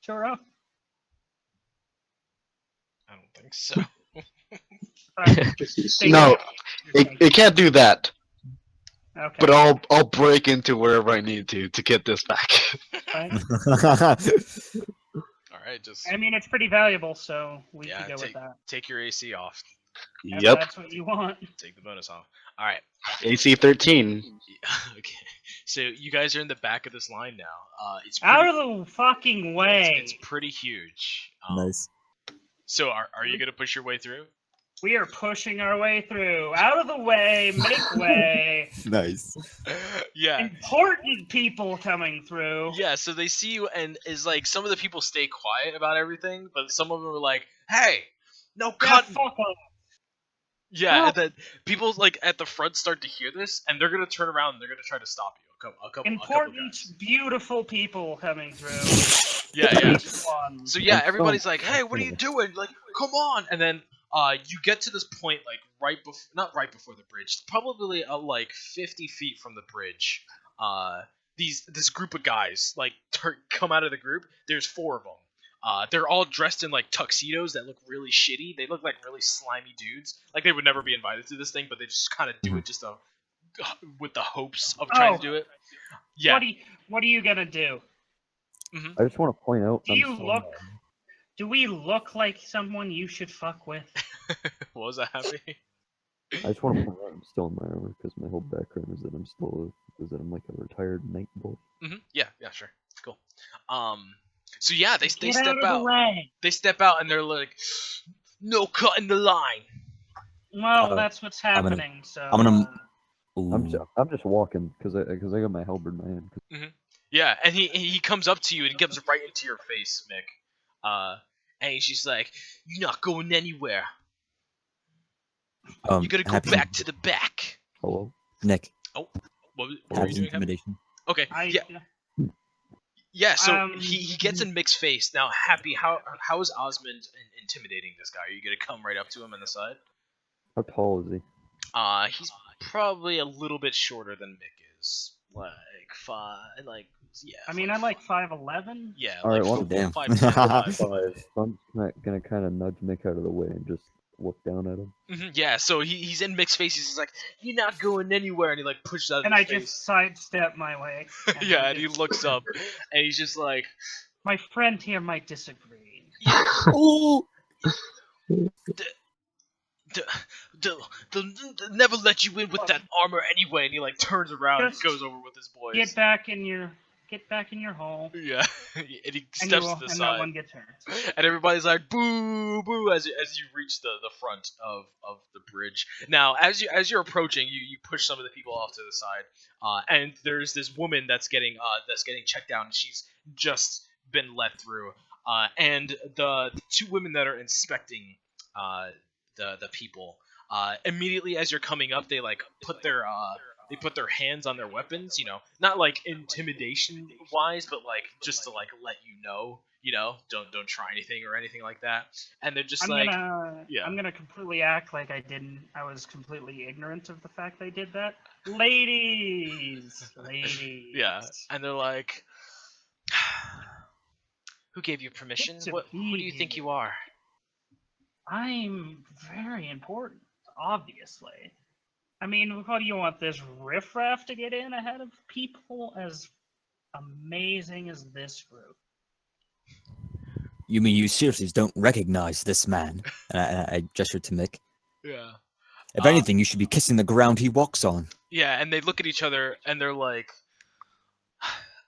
Choro? I don't think so. No, it can't do that. Okay. But I'll break into wherever I need to get this back. Fine. All right, just I mean, it's pretty valuable, so we yeah, can go with that. take your AC off. If Yep. that's what you want. Take the bonus off. All right. AC 13. Okay. So you guys are in the back of this line now. It's Out pretty, of the fucking way! it's pretty huge. Nice. So are you gonna push your way through? We are pushing our way through. Out of the way, make way. Nice. Yeah. Important people coming through. Yeah, so they see you, and is like some of the people stay quiet about everything, but some of them are like, "Hey, no Yeah, cutting." fuck off. Yeah, and then people like at the front start to hear this, and they're gonna turn around and they're gonna try to stop you. A couple Important, guys. beautiful people coming through. Yeah. Each one. So yeah, everybody's like, "Hey, what are you doing? Like, come on!" And then you get to this point like not right before the bridge, probably like 50 feet from the bridge. This group of guys like come out of the group. There's 4 of them. They're all dressed in like tuxedos that look really shitty. They look like really slimy dudes. Like they would never be invited to this thing, but they just kind of do it just to with the hopes of trying to do it. Yeah. What are you gonna do? I just want to point out. Do you look? Do we look like someone you should fuck with? What was that, Happy? I just want to point out I'm still in my armor because my whole background is that I'm like a retired night boy. Yeah, sure, cool. So yeah, they Get step out of the out. way. They step out and they're like, "No cutting the line." Well, that's what's I'm gonna- happening. So I'm gonna. I'm just walking because I got my halberd in my hand. Yeah, and he comes up to you and he comes right into your face, Mick. And he's just like, "You're not going anywhere. You gotta go Happy- back to the back." Hello, Nick. Oh, what were you Happy doing? Happy? intimidation. Okay, yeah. So he gets in Mick's face. Now, Happy, how is Osmond intimidating this guy? Are you gonna come right up to him on the side? how tall is he? He's probably a little bit shorter than Mick is. I mean, I'm like 5'11". Yeah, All like right, well, damn. 5'10", 5'5". So I'm just gonna kind of nudge Mick out of the way and just look down at him. Yeah, so he's in Mick's face. He's just like, "You're not going anywhere," and he like pushes out And his I face. just sidestep my way. Yeah, and he looks up, and he's just like, My friend here might disagree. Oh. They'll never let you in with that armor anyway. And he like turns around and Just goes over with his boys. Get back in your hole. Yeah, and he And, steps to the and side. no one gets hurt. And everybody's like, "Boo, boo!" as you reach the front of the bridge. Now, as you're approaching, you push some of the people off to the side, and there's this woman that's getting checked out, and she's just been let through. And the two women that are inspecting the people, immediately as you're coming up, they like put their hands on their weapons, not like intimidation wise, but like just to like let you know, don't try anything or anything like that. And they're just I'm gonna completely act like I was completely ignorant of the fact they did that. Ladies. Yeah, and they're like, "Who gave you permission? What do you think you are?" I'm very important, obviously. I mean, what do you want, this riffraff to get in ahead of people as amazing as this group? You mean you seriously don't recognize this man? And I gestured to Mick. Yeah. If anything, you should be kissing the ground he walks on. Yeah, and they look at each other and they're like,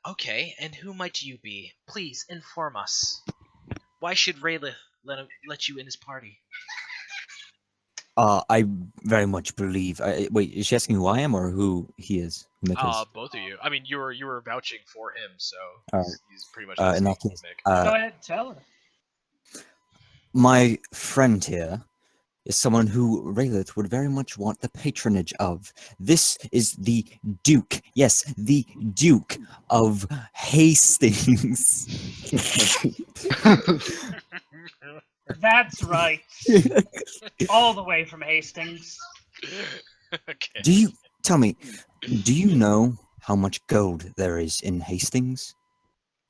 "Okay, and who might you be? Please inform us. Why should Raylith let you in his party?" I very much believe. Wait, is she asking who I am or who he is? Who Mick is? Both of you. I mean, you were vouching for him, so Alright. he's pretty much In asking that case, Mick. Go ahead, tell her. my friend here is someone who Raylith would very much want the patronage of. This is the Duke. Yes, the Duke of Hastings. That's right. All the way from Hastings. Okay. Do you know how much gold there is in Hastings?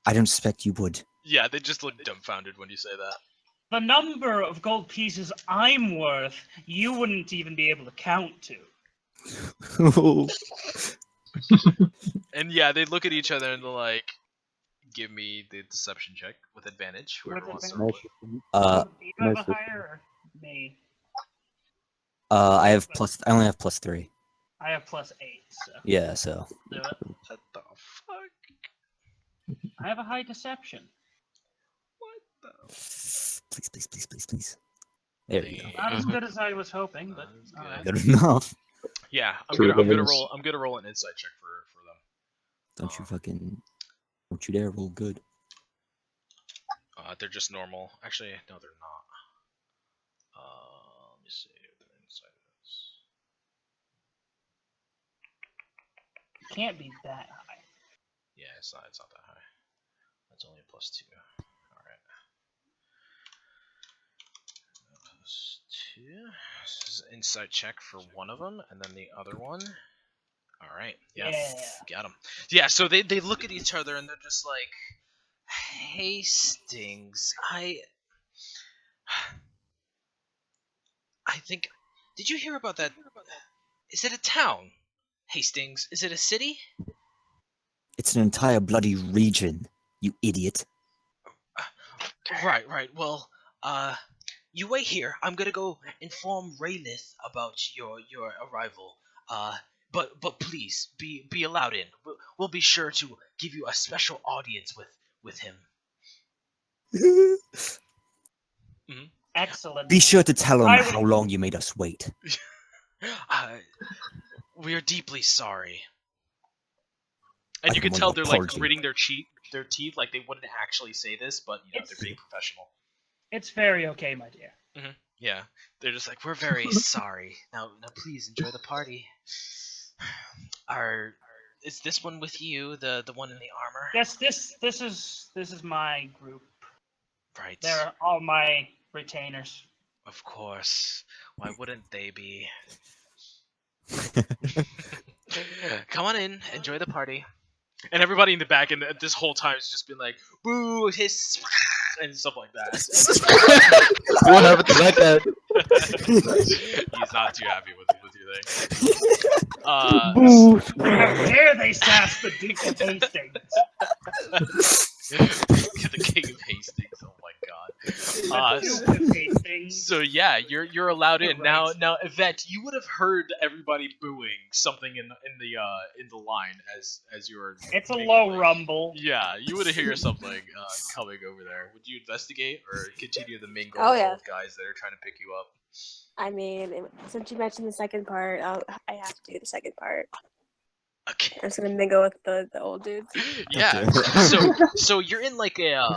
I don't suspect you would. Yeah, they just look dumbfounded when you say that. The number of gold pieces I'm worth, you wouldn't even be able to count to. And yeah, they look at each other and they're like, "Give me the deception check with advantage." Whoever wants to roll it. Do you have a nice. higher or me? I only have +3. I have +8, so. Yeah, so. Do it. What the fuck? I have a high deception. What the? Please. There you go. Not as good as I was hoping, but That's alright. Good enough. Yeah, I'm True gonna balance. roll an insight check for them. Don't you dare roll good. They're just normal. Actually, no, they're not. Let me see what their insight is. Can't be that high. Yeah, it's not that high. That's only a +2. Alright. +2. This is an insight check for one of them, and then the other one. Alright, yeah. Got them. Yeah, so they look at each other and they're just like, "Hastings, I think. Did you hear about that? Is it a town? Hastings, is it a city? It's an entire bloody region, you idiot. Right. Well, you wait here. I'm gonna go inform Raylith about your arrival. But please be allowed in. We'll be sure to give you a special audience with him. Excellent. Be sure to tell him I would- how long you made us wait. We're deeply sorry. And I you can can tell only they're like apologize. gritting their teeth, like they wouldn't actually say this, but you know they're being professional. It's very okay, my dear. Yeah, they're just like, we're very sorry. Now please enjoy the party. Is this one with you, the one in the armor? Yes, this is my group. Right. They're all my retainers. Of course. Why wouldn't they be? Come on in, enjoy the party. And everybody in the back, and this whole time has just been like, boo, hiss, and stuff like that. What happened to that guy? He's not too happy with your thing. How dare they sass the Duke of Hastings? The King of Hastings. Oh my god. The Duke of Hastings. So yeah, you're allowed in You're now. right. Now, Yvette, you would have heard everybody booing something in the line as you were. It's a making low way. rumble. Yeah, you would have heard something coming over there. Would you investigate or continue the mingle Oh, with yeah. those guys that are trying to pick you up? I mean, since you mentioned the second part, I have to do the second part. Okay. I'm just gonna mingle with the old dudes. Yeah. So you're in like a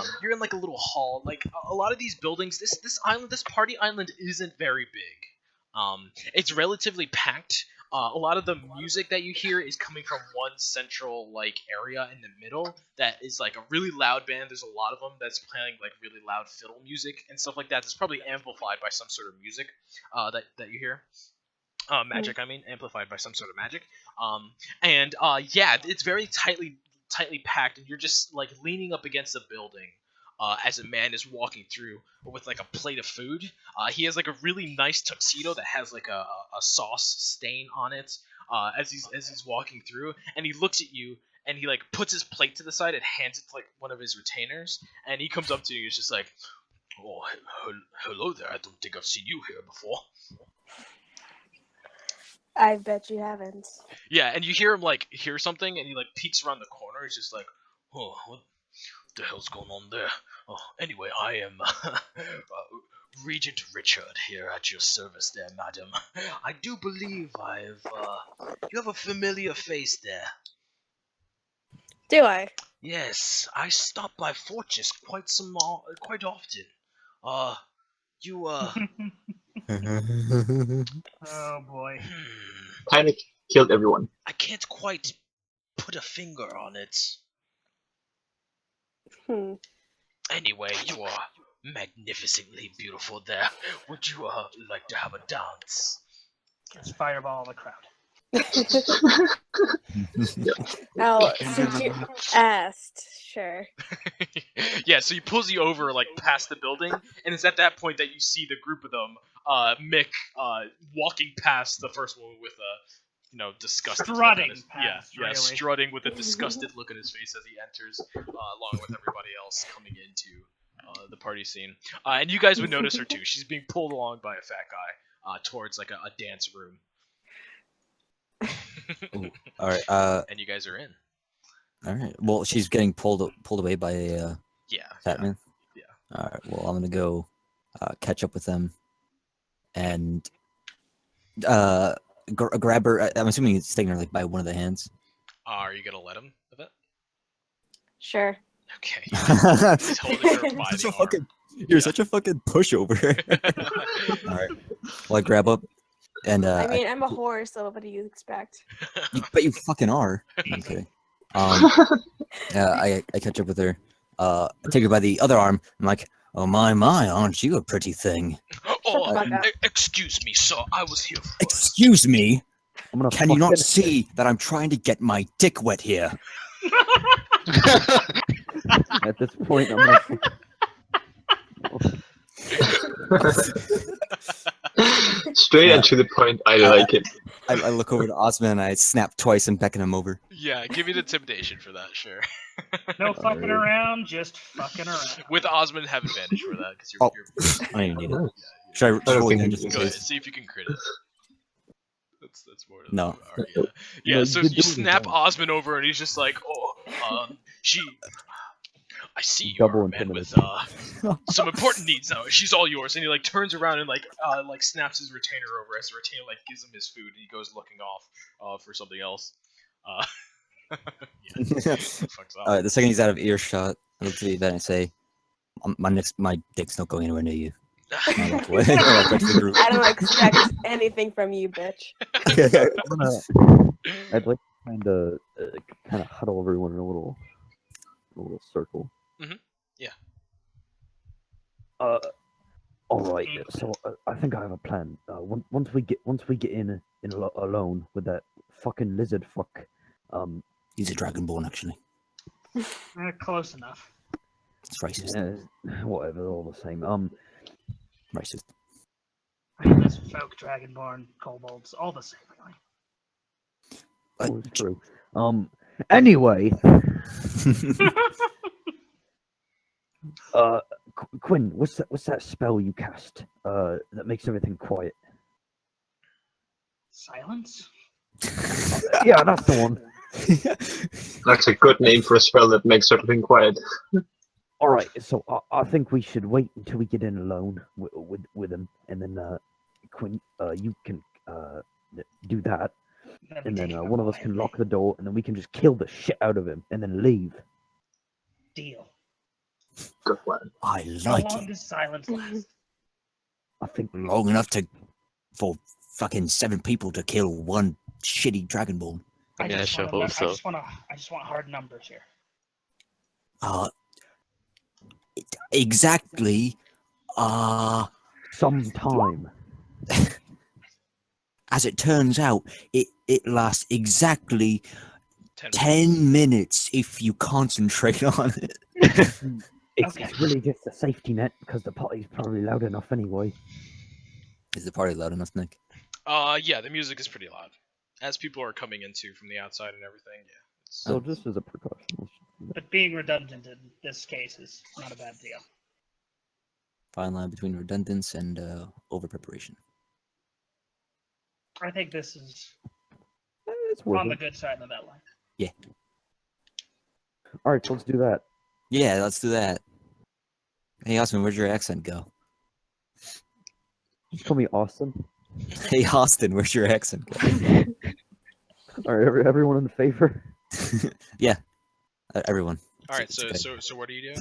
little hall. Like a lot of these buildings, this party island isn't very big. It's relatively packed. A lot of the music that you hear is coming from one central like area in the middle that is like a really loud band. There's a lot of them that's playing like really loud fiddle music and stuff like that. It's probably amplified by some sort of music that you hear. Magic, I mean, amplified by some sort of magic. Yeah, it's very tightly packed, and you're just like leaning up against the building as a man is walking through with like a plate of food. He has like a really nice tuxedo that has like a sauce stain on it as he's walking through, and he looks at you and he like puts his plate to the side and hands it to like one of his retainers, and he comes up to you and he's just like, "Oh, hello there. I don't think I've seen you here before." I bet you haven't. Yeah, and you hear him like hear something, and he like peeks around the corner. He's just like, "Oh, what the hell's going on there?" Oh, anyway, I am Regent Richard here at your service, there, madam. I do believe you have a familiar face there. Do I? Yes, I stop by Fortress quite often. You Oh boy. Panic killed everyone. I can't quite put a finger on it. Anyway, you are magnificently beautiful there. Would you like to have a dance? Let's fireball the crowd. Oh, since you asked, sure. Yeah, so he pulls you over like past the building, and it's at that point that you see the group of them, Mick, walking past the first one with a, disgusted look on Strutting his, past, yeah, really. strutting with a disgusted look on his face as he enters, along with everybody else coming into the party scene. And you guys would notice her too. She's being pulled along by a fat guy towards like a dance room. Ooh, all right. And you guys are in. All right. Well, she's getting pulled away by a Yeah. fat man. Yeah. All right. Well, I'm gonna go catch up with them and grab her. I'm assuming he's taking her like by one of the hands. Are you gonna let him of it? Sure. Okay. He's holding her by the arm. You're such a fucking pushover. All right. Well, I grab up and I mean, I'm a horse, so what do you expect? but you fucking are. I'm kidding. I catch up with her. I take her by the other arm. I'm like, oh my, aren't you a pretty thing? Oh, fuck up. excuse me, sir. I was here first. Excuse me. I'm gonna Can you not fucking- see that I'm trying to get my dick wet here? At this point, I'm gonna. Straight and to the point. I like it. I look over to Osman and I snap twice and beckon him over. Yeah, give me an intimidation for that, sure. No fucking around, just fucking around. With Osmond, have advantage for that because Oh, you're. I don't even need it. Oh, Should I I don't roll think again you just in Go ahead, case? see if you can crit it. That's more. Than No. Yeah, No, so you you do it snap again. Osmond over, and he's just like, she. I see you Double are a man with intimidation. some important needs now. She's all yours, and he like turns around and like snaps his retainer over as the retainer like gives him his food, and he goes looking off for something else. Yeah, fucks off. The second he's out of earshot, I look to the event and say, my dick's not going anywhere near you. And I walk away. I walk back to the group. I don't expect anything from you, bitch. I'd like to kind of huddle everyone in a little circle. Yeah. All right. So I think I have a plan. Once we get in alone with that fucking lizard fuck. He's a dragonborn, actually. Close enough. It's racist. Whatever, all the same. Racist. I mean, this folk, dragonborn, kobolds, all the same, really. Oh, it's true. Anyway. Quinn, what's that spell you cast? That makes everything quiet. Silence? Yeah, that's the one. That's a good name for a spell that makes everything quiet. All right, so I think we should wait until we get in alone with him, and then Quinn, you can do that, and then one of us can lock the door, and then we can just kill the shit out of him, and then leave. Deal. Good plan. I How like long it. does silence last? I think Long enough for fucking 7 people to kill one shitty dragonborn. I Yeah, I just sure wanna, hope so. I just want hard numbers here. Exactly. some time. As it turns out, it lasts exactly 10 10 minutes if you concentrate on it. It's really just a safety net because the party's probably loud enough anyway. Is the party loud enough, Nick? Yeah, the music is pretty loud. As people are coming into from the outside and everything, yeah. So just as a precaution. But being redundant in this case is not a bad deal. Fine line between redundance and over preparation. I think this is It's worth on the it. good side of that line. Yeah. All right, so let's do that. Yeah, let's do that. Hey, Austin, where'd your accent go? Just call me Austin. Hey, Austin, where'd your accent go? All right, everyone in favor? Yeah, everyone. All right, It's so okay. so what do you do?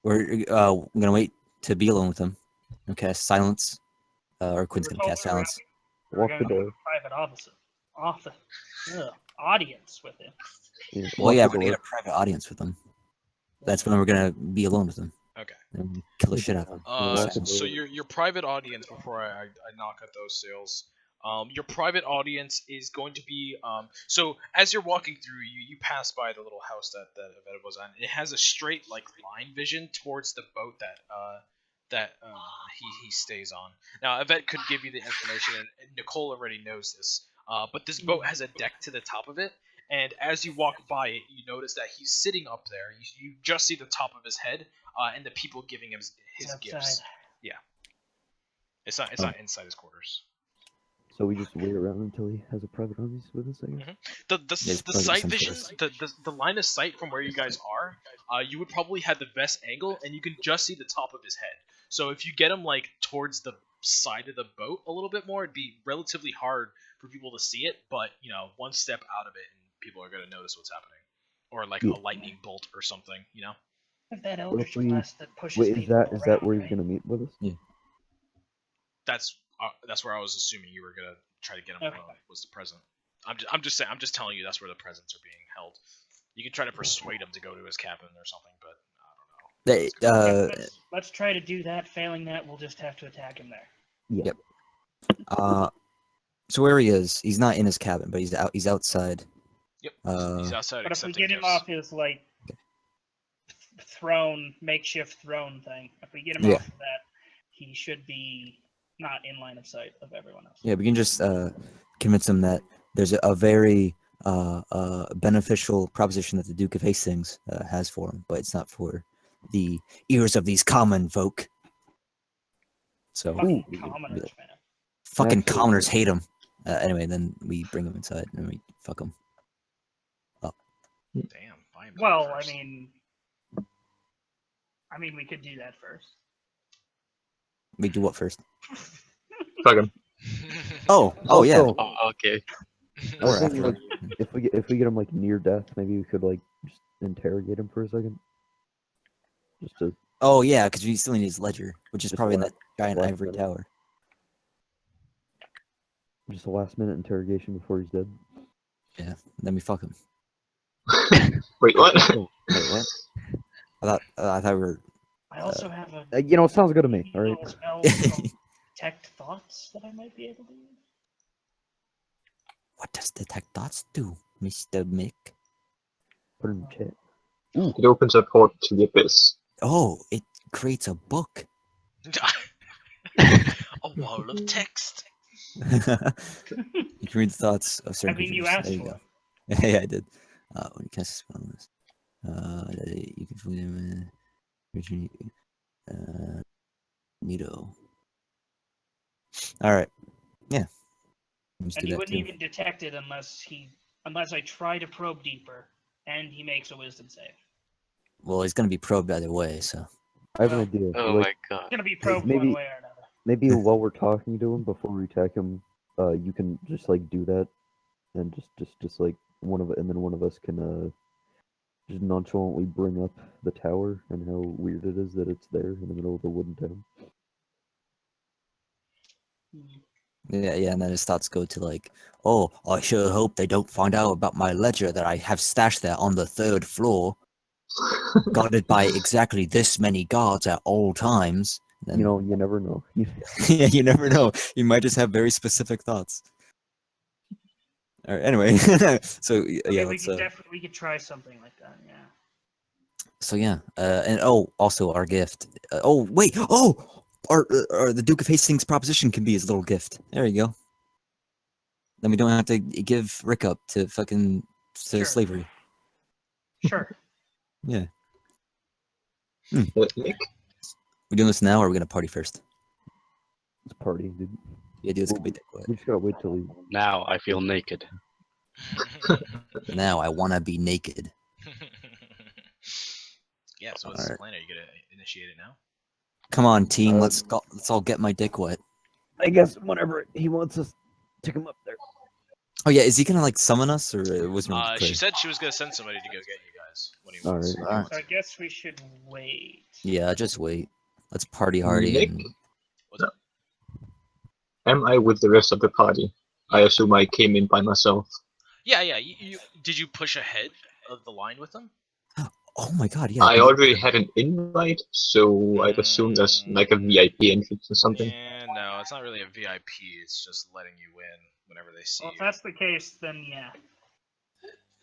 We're gonna wait to be alone with them. Okay, silence. Or Quinn's gonna cast silence. We're Walk the going to door. have a private audience with him. Yeah, Well, lock yeah, the we're gonna door. get a private audience with them. That's when we're gonna be alone with them. Okay. And kill the shit out of them. So your private audience, before I knock at those sales, your private audience is going to be so as you're walking through, you pass by the little house that Yvette was on. It has a straight like line vision towards the boat that he stays on. Now Yvette could give you the information, and Nicole already knows this. But this boat has a deck to the top of it, and as you walk by it, you notice that he's sitting up there. You just see the top of his head, and the people giving him his Outside. gifts. Yeah, it's not inside his quarters. So we just wait around until he has a private audience with us, I guess? The There's probably sight some vision, sort the line of sight from where you guys are, you would probably have the best angle, and you can just see the top of his head. So if you get him like towards the side of the boat a little bit more, it'd be relatively hard for people to see it. But one step out of it, and people are gonna notice what's happening, or like a lightning bolt or something. If that What eldritch if we... blast that pushes Wait, is people that around, where he's right? going to meet with us? Yeah. That's where I was assuming you were gonna try to get him Okay. was the present. I'm just saying. I'm just telling you that's where the presents are being held. You can try to persuade him to go to his cabin or something, but I don't know. They, Let's try to do that. Failing that, we'll just have to attack him there. Yeah. Yep. So where he is, he's not in his cabin, but he's out. He's outside. Yep. Uh, He's outside But if we accepting get him gifts. off his makeshift throne thing, if we get him Yeah. off of that, he should be not in line of sight of everyone else. Yeah, we can just convince him that there's a very beneficial proposition that the Duke of Hastings has for him, but it's not for the ears of these common folk. So Fucking commoners, man. fucking Actually- commoners hate him. Anyway, then we bring him inside and we fuck him. Damn. buy him Well, first. I mean, we could do that first. We do what first? Fuck him. Oh yeah. Also, Oh, okay. I was Or thinking, after. like, if we get him like near death, maybe we could like just interrogate him for a second. Just to Oh yeah, because we still need his ledger, which is Just probably in la- that giant last ivory minute. tower. just a last minute interrogation before he's dead. Yeah. Then we fuck him. Wait, what? Oh, wait, what? I thought we were. I also have a You know, it sounds good to me. neat All right. little spell called detect thoughts that I might be able to use. What does detect thoughts do, Mr. Mick? Put it in chat. It opens a port to the abyss. Oh, it creates a book. A wall of text. You can read the thoughts of certain I mean, you creatures. asked There you for go. it. Yeah, I did. When you cast a spell on this, you can find them. Neato. All right. Yeah. Let's And do he that wouldn't too. even detect it unless I try to probe deeper, and he makes a wisdom save. Well, he's gonna be probed either way, so. I have an idea. Oh like, my god. It's gonna be probed maybe- one way or another. maybe while we're talking to him before we attack him, you can just like do that, and just like one of us can just nonchalantly bring up the tower and how weird it is that it's there in the middle of the wooden town. Yeah, and then his thoughts go to like, oh, I sure hope they don't find out about my ledger that I have stashed there on the 3rd floor, guarded by exactly this many guards at all times. Then, You know, you never know. yeah, you never know. You might just have very specific thoughts. All right, anyway, so I yeah, mean, let's. we could try something like that. Yeah. So yeah, and also our gift. The Duke of Hastings proposition can be his little gift. There you go. Then we don't have to give Rick up to fucking Sure. slavery. Sure. Yeah. Nick? We doing this now, or are we gonna party first? It's party, dude. Yeah, dude, it's Well, gonna be that quiet. We just gotta wait till he. Now I feel naked. Now I wanna be naked. Yeah, so what's the Alright. plan? Are you gonna initiate it now? Come on, team. Let's all get my dick wet. I guess whenever he wants us to come up there. Oh yeah, is he gonna like summon us, or it wasn't really clear? She said she was gonna send somebody to go get you guys when he All wants. right. when he wants So I to. guess we should wait. Yeah, just wait. Let's party hardy. Nick? And... What's up? Am I with the rest of the party? I assume I came in by myself. Yeah. Did you push ahead of the line with them? Oh my god, yeah. I already had an invite, so I'd assume there's like a VIP entrance or something. Yeah, no, it's not really a VIP. It's just letting you in whenever they see Well, if you. that's the case, then yeah.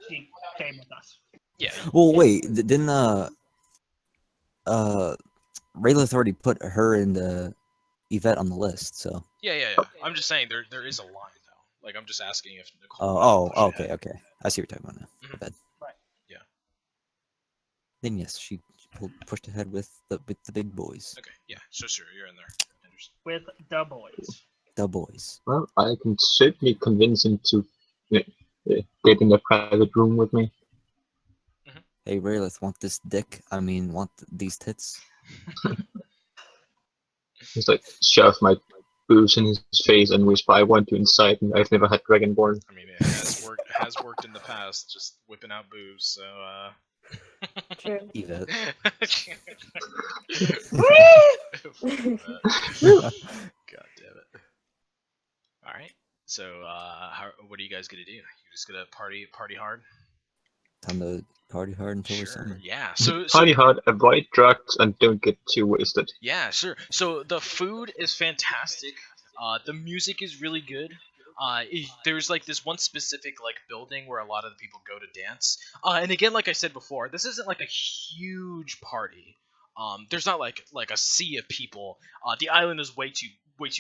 She came with us. Yeah. Well, wait. Didn't Raylith already put her and Yvette on the list? So. Yeah. I'm just saying there is a line though. Like I'm just asking if Nicole. Oh, pushed ahead. okay. I see what you're talking about now. Mhm. My bad. Right. Yeah. Then yes, she pushed ahead with the big boys, Okay. Yeah. So sure, you're in there. I understand. With the boys. the boys. Well, I can certainly convince him to get in a private room with me. Hey, Raylith, want this dick? I mean, want these tits? Just like shove my boobs in his face and whisper, "I want you inside," and I've never had Dragonborn. I mean, it has worked. It has worked in the past, just whipping out boobs. So. True. Yvette. God damn it. All right. So, what are you guys gonna do? You just gonna party hard? Time to party hard until we're Sure. summer. Yeah. So Party hard, avoid drugs, and don't get too wasted. yeah, sure. So the food is fantastic. The music is really good. There's like this one specific like building where a lot of the people go to dance. And again, like I said before, this isn't like a huge party. There's not like a sea of people. The island is way too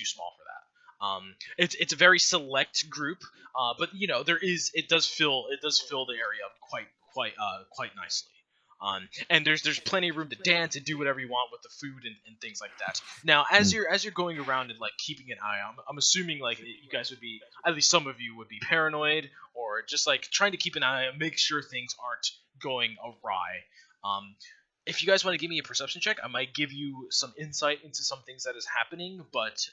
small for that. It's a very select group, but you know it does fill the area up quite nicely. And there's plenty of room to dance and do whatever you want with the food and things like that. Now, as you're going around and like keeping an eye, I'm assuming like you guys would be, at least some of you would be paranoid or just like trying to keep an eye and make sure things aren't going awry. If you guys want to give me a perception check, I might give you some insight into some things that is happening, but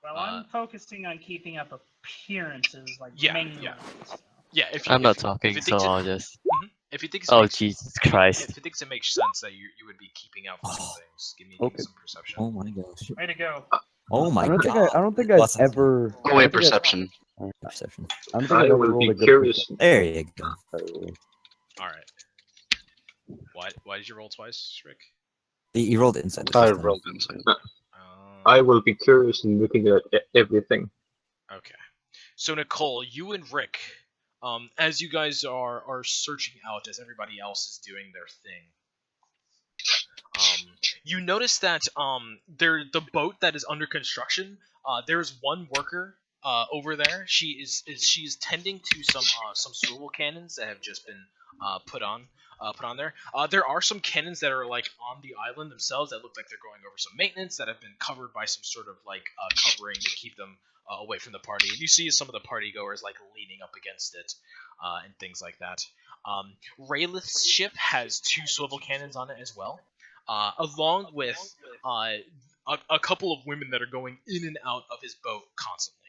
Well, I'm focusing on keeping up appearances, like Yeah, mainly. yeah. So. yeah. If I'm not if talking, you so think I'll just. if you think Oh Jesus Christ! if you think it makes sense that you would be keeping out for some things, give me Okay. some perception. Oh my gosh. Way to go. Oh my I don't think god. I don't think I've Lots of- ever. Oh wait, perception. Perception. I don't think I've I ever will rolled be a good curious. perception. There you go. All right. Why did you roll twice, Rick? You rolled inside. the I first time. rolled inside. I will be curious in looking at everything. Okay. So Nicole, you and Rick, as you guys are searching out as everybody else is doing their thing, you notice that the boat that is under construction, there's one worker over there. She is tending to some swivel cannons that have just been put on there. There are some cannons that are like on the island themselves that look like they're going over some maintenance that have been covered by some sort of like covering to keep them away from the party. And you see some of the party goers like leaning up against it and things like that. Raylith's ship has 2 swivel cannons on it as well, along with a couple of women that are going in and out of his boat constantly.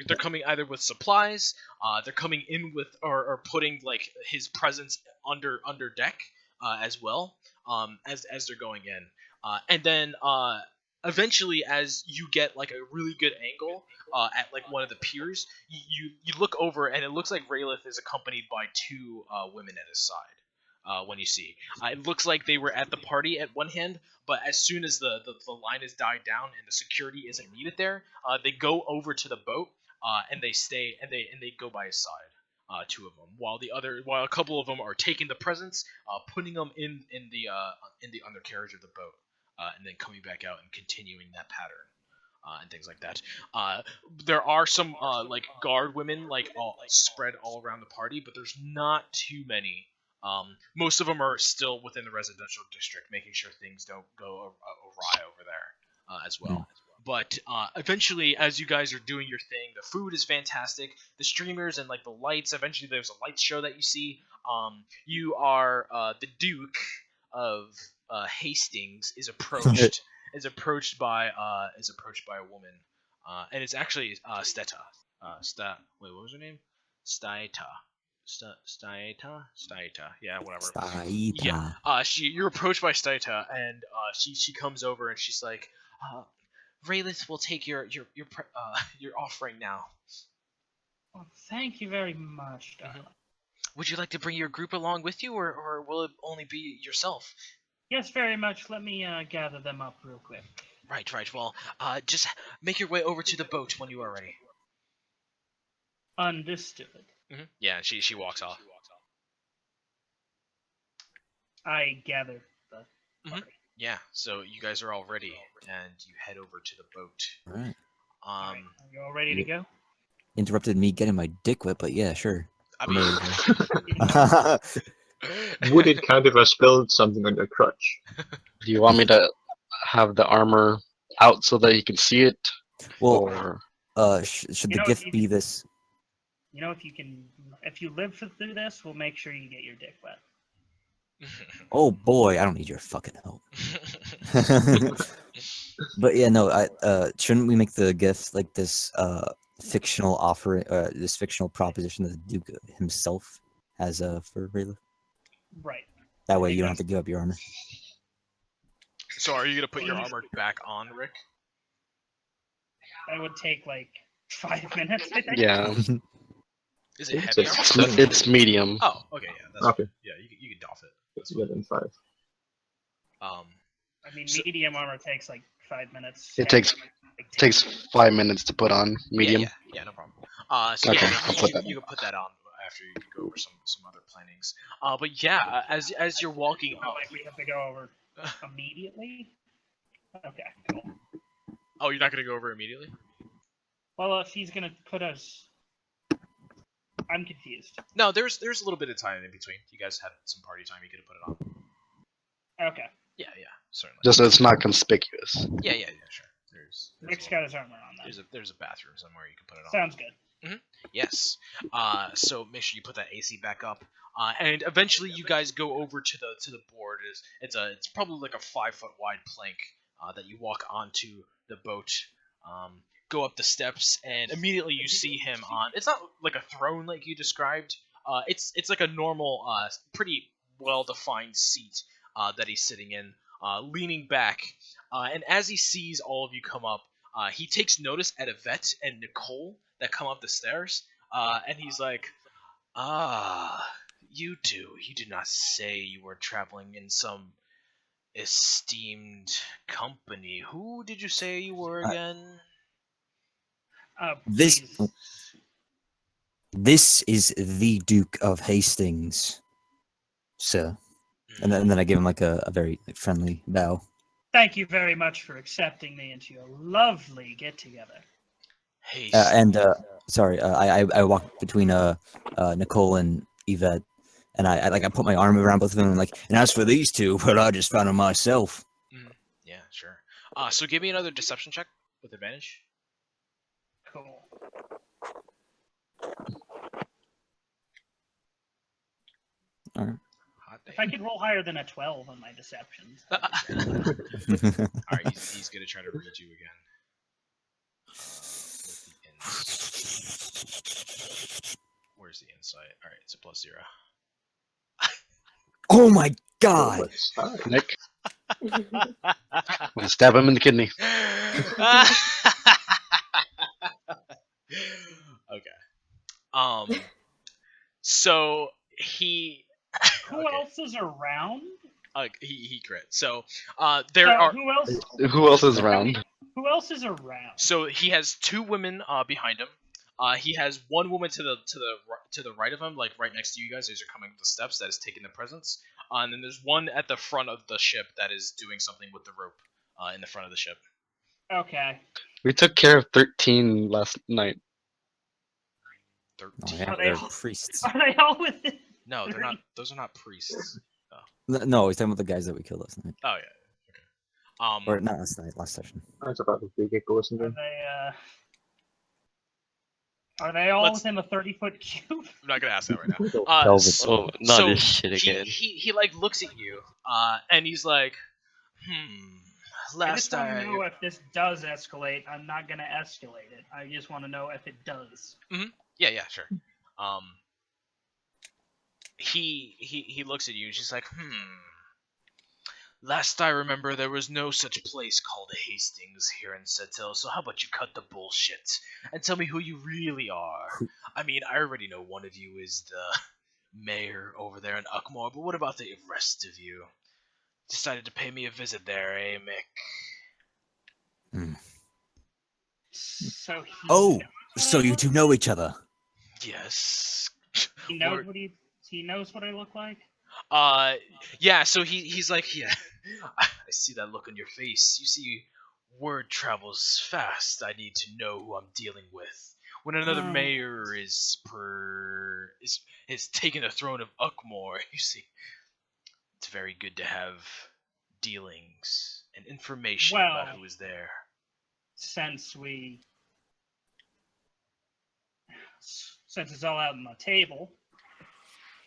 They're coming either with supplies, they're coming in with or putting like his presence under deck as well, as they're going in, and then eventually, as you get like a really good angle at like one of the piers, you look over and it looks like Raylith is accompanied by 2 women at his side. When you see, it looks like they were at the party at one hand, but as soon as the line is died down and the security isn't needed there, they go over to the boat and they stay and they go by his side, 2 of them, while a couple of them are taking the presents, putting them in the undercarriage of the boat, and then coming back out and continuing that pattern. And things like that. There are some like guard women like all spread all around the party, but there's not too many. Most of them are still within the residential district, making sure things don't go awry over there as well. But eventually, as you guys are doing your thing, the food is fantastic. The streamers and like the lights. Eventually, there's a light show that you see. You are the Duke of Hastings is approached by a woman, and it's actually Steta. Wait, what was her name? Staita. Staita. Yeah, whatever. Staita. Yeah. You're approached by Staita, and she comes over and she's like, Raylith will take your offering now. Well, thank you very much, darling. Would you like to bring your group along with you, or will it only be yourself? Yes, very much. Let me gather them up real quick. Right. Well, just make your way over to the boat when you are ready. Understood. Yeah, she walks off. I gather the party. Yeah, so you guys are all ready, and you head over to the boat. Alright. Are you all ready to go? Interrupted me getting my dick whipped, but yeah, sure. I I'm mean, ready. Would it count if I spilled something on your crutch? Do you want me to have the armor out so that you can see it? Well, Or should You the know, gift if be you- this? You know, if you live through this, we'll make sure you get your dick wet. Oh boy, I don't need your fucking help. But yeah, no, shouldn't we make the gift like this fictional offer, this fictional proposition that the Duke himself has for Raylith? Right. That way you don't have to give up your armor. So are you gonna put your armor back on, Rick? That would take like 5 minutes, I think. yeah, Is it heavy It's armor? it's medium. Oh, okay, yeah, that's Okay. fine. Yeah, you can doff it. It's within 5. I mean, So- medium armor takes like 5 minutes. It Heavy takes- armor like 10 Takes 5 minutes to put on medium. Yeah, no problem. So Okay, yeah, I'll put that. you can put that on after you go over some other plannings. But yeah, as you're walking Not up, like we have to go over Immediately? Okay, cool. Oh, you're not gonna go over immediately? Well, if he's gonna put us... I'm confused. No, there's a little bit of time in between. You guys had some party time. You could have put it on. Okay. Yeah, certainly. Just so it's not conspicuous. Yeah, sure. There's Nick's got his armor on then. there's a bathroom somewhere you can put it on. Sounds good. Yes. So make sure you put that AC back up. And eventually you guys go over to the board. It's probably like a 5-foot wide plank that you walk onto the boat. Go up the steps, and immediately you see him on. It's not like a throne like you described. It's like a normal, pretty well defined seat that he's sitting in, leaning back. And as he sees all of you come up, he takes notice at Yvette and Nicole that come up the stairs, and he's like, you two, you did not say you were traveling in some esteemed company. Who did you say you were again? This Please. this is the Duke of Hastings, sir. And then I give him like a very friendly bow. Thank you very much for accepting me into your lovely get-together. Sorry, I walked between Nicole and Yvette, and I put my arm around both of them, and and as for these two, well, I just found them myself. Yeah, sure. So give me another deception check with advantage. Cool. All right. If I could roll higher than a 12 on my deceptions. Alright, he's gonna try to read you again. Where's the insight? Alright, it's a +0. Oh my god! Nick, I'm gonna stab him in the kidney. Okay. So he. Who else is around? He crit. So there are. Who else is around? Who else is around? So he has 2 women behind him. He has 1 woman to the right of him, like right next to you guys as you're coming up the steps, that is taking the presents. And then there's 1 at the front of the ship that is doing something with the rope in the front of the ship. Okay. We took care of 13 last night. 13. Oh, yeah, Are they they're all- priests. Are they all within? No, they're not. Those are not priests. No, he's talking about the guys that we killed last night. Oh yeah. Okay. Or not last night, last session. That's about as big a goes Are they all Let's- within a 30-foot cube? I'm not gonna ask that right now. Velvet. Oh, not this shit again. He like looks at you, and he's like, I Last just want to I know if this does escalate. I'm not gonna escalate it. I just want to know if it does. yeah, sure. He looks at you and she's like, Last I remember, there was no such place called Hastings here in Setil, so how about you cut the bullshit and tell me who you really are? I mean, I already know one of you is the mayor over there in Uckmore, but what about the rest of you? Decided to pay me a visit there, eh, Mick? So he Oh, so you two know each other? Yes. He knows he knows what I look like. Yeah. So he's like, yeah. I see that look on your face. You see, word travels fast. I need to know who I'm dealing with. When another mayor is taking the throne of Uckmore, you see, it's very good to have dealings and information about who is there. Since it's all out on the table,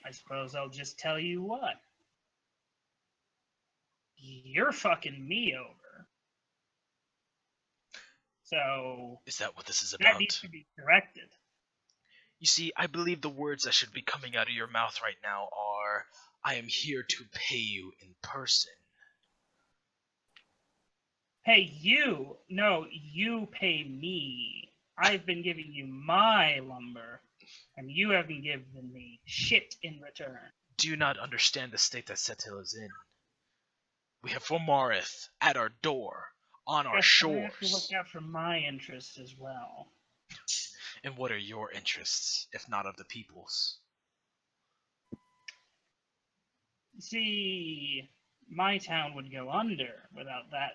I suppose I'll just tell you what. You're fucking me over. So Is that what this is that about? needs to be corrected. You see, I believe the words that should be coming out of your mouth right now are, I am here to pay you in person. Hey, you! No, you pay me. I've been giving you my lumber, and you haven't given me shit in return. Do you not understand the state that Setil is in? We have Formarith at our door, on our Guess I have to shores. look out for my interests as well. And what are your interests, if not of the people's? See, my town would go under without that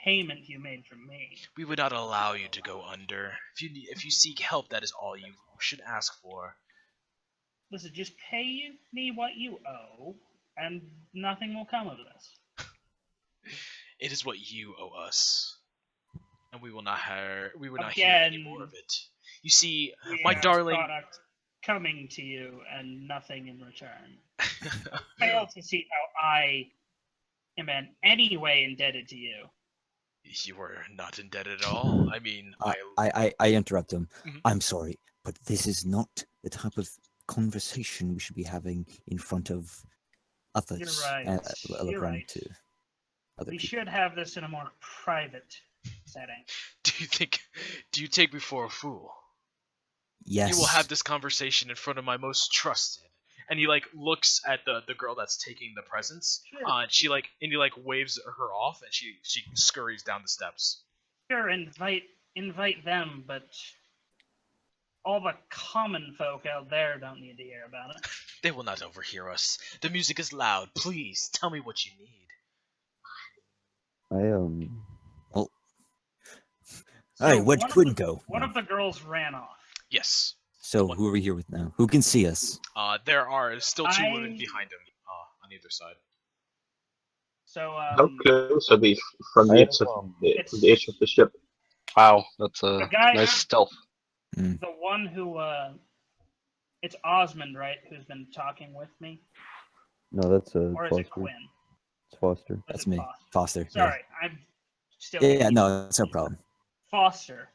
payment you made from me. We would not allow you to go under. If you seek help, that is all you should ask for. Listen, just pay me what you owe, and nothing will come of this. It is what you owe us, and we will not hear any more of it. You see, We my have darling. product coming to you and nothing in return. Fail to see how I am in any way indebted to you. You were not indebted at all. I mean, I interrupt him. Mhm. I'm sorry, but this is not the type of conversation we should be having in front of others. You're right. Look You're around right. to other We people. should have this in a more private setting. Do you take me for a fool? Yes. You will have this conversation in front of my most trusted. And he like looks at the girl that's taking the presents. Sure. And he waves her off, and she scurries down the steps. Sure, invite them, but all the common folk out there don't need to hear about it. They will not overhear us. The music is loud. Please tell me what you need. Well, So hey, where'd one of Quinn the- go? One of the girls ran off. Yes. So who are we here with now? Who can see us? There are still two women I- behind him. On either side. So How close are they from the edge of the edge of the ship? Wow, that's a The guy- nice stealth. the one who it's Osmond, right, who's been talking with me? No, that's Or is it Foster. Quinn? It's Foster. Was That's it me, Foster. yeah. Sorry, I'm still Yeah, no, it's no problem. Foster.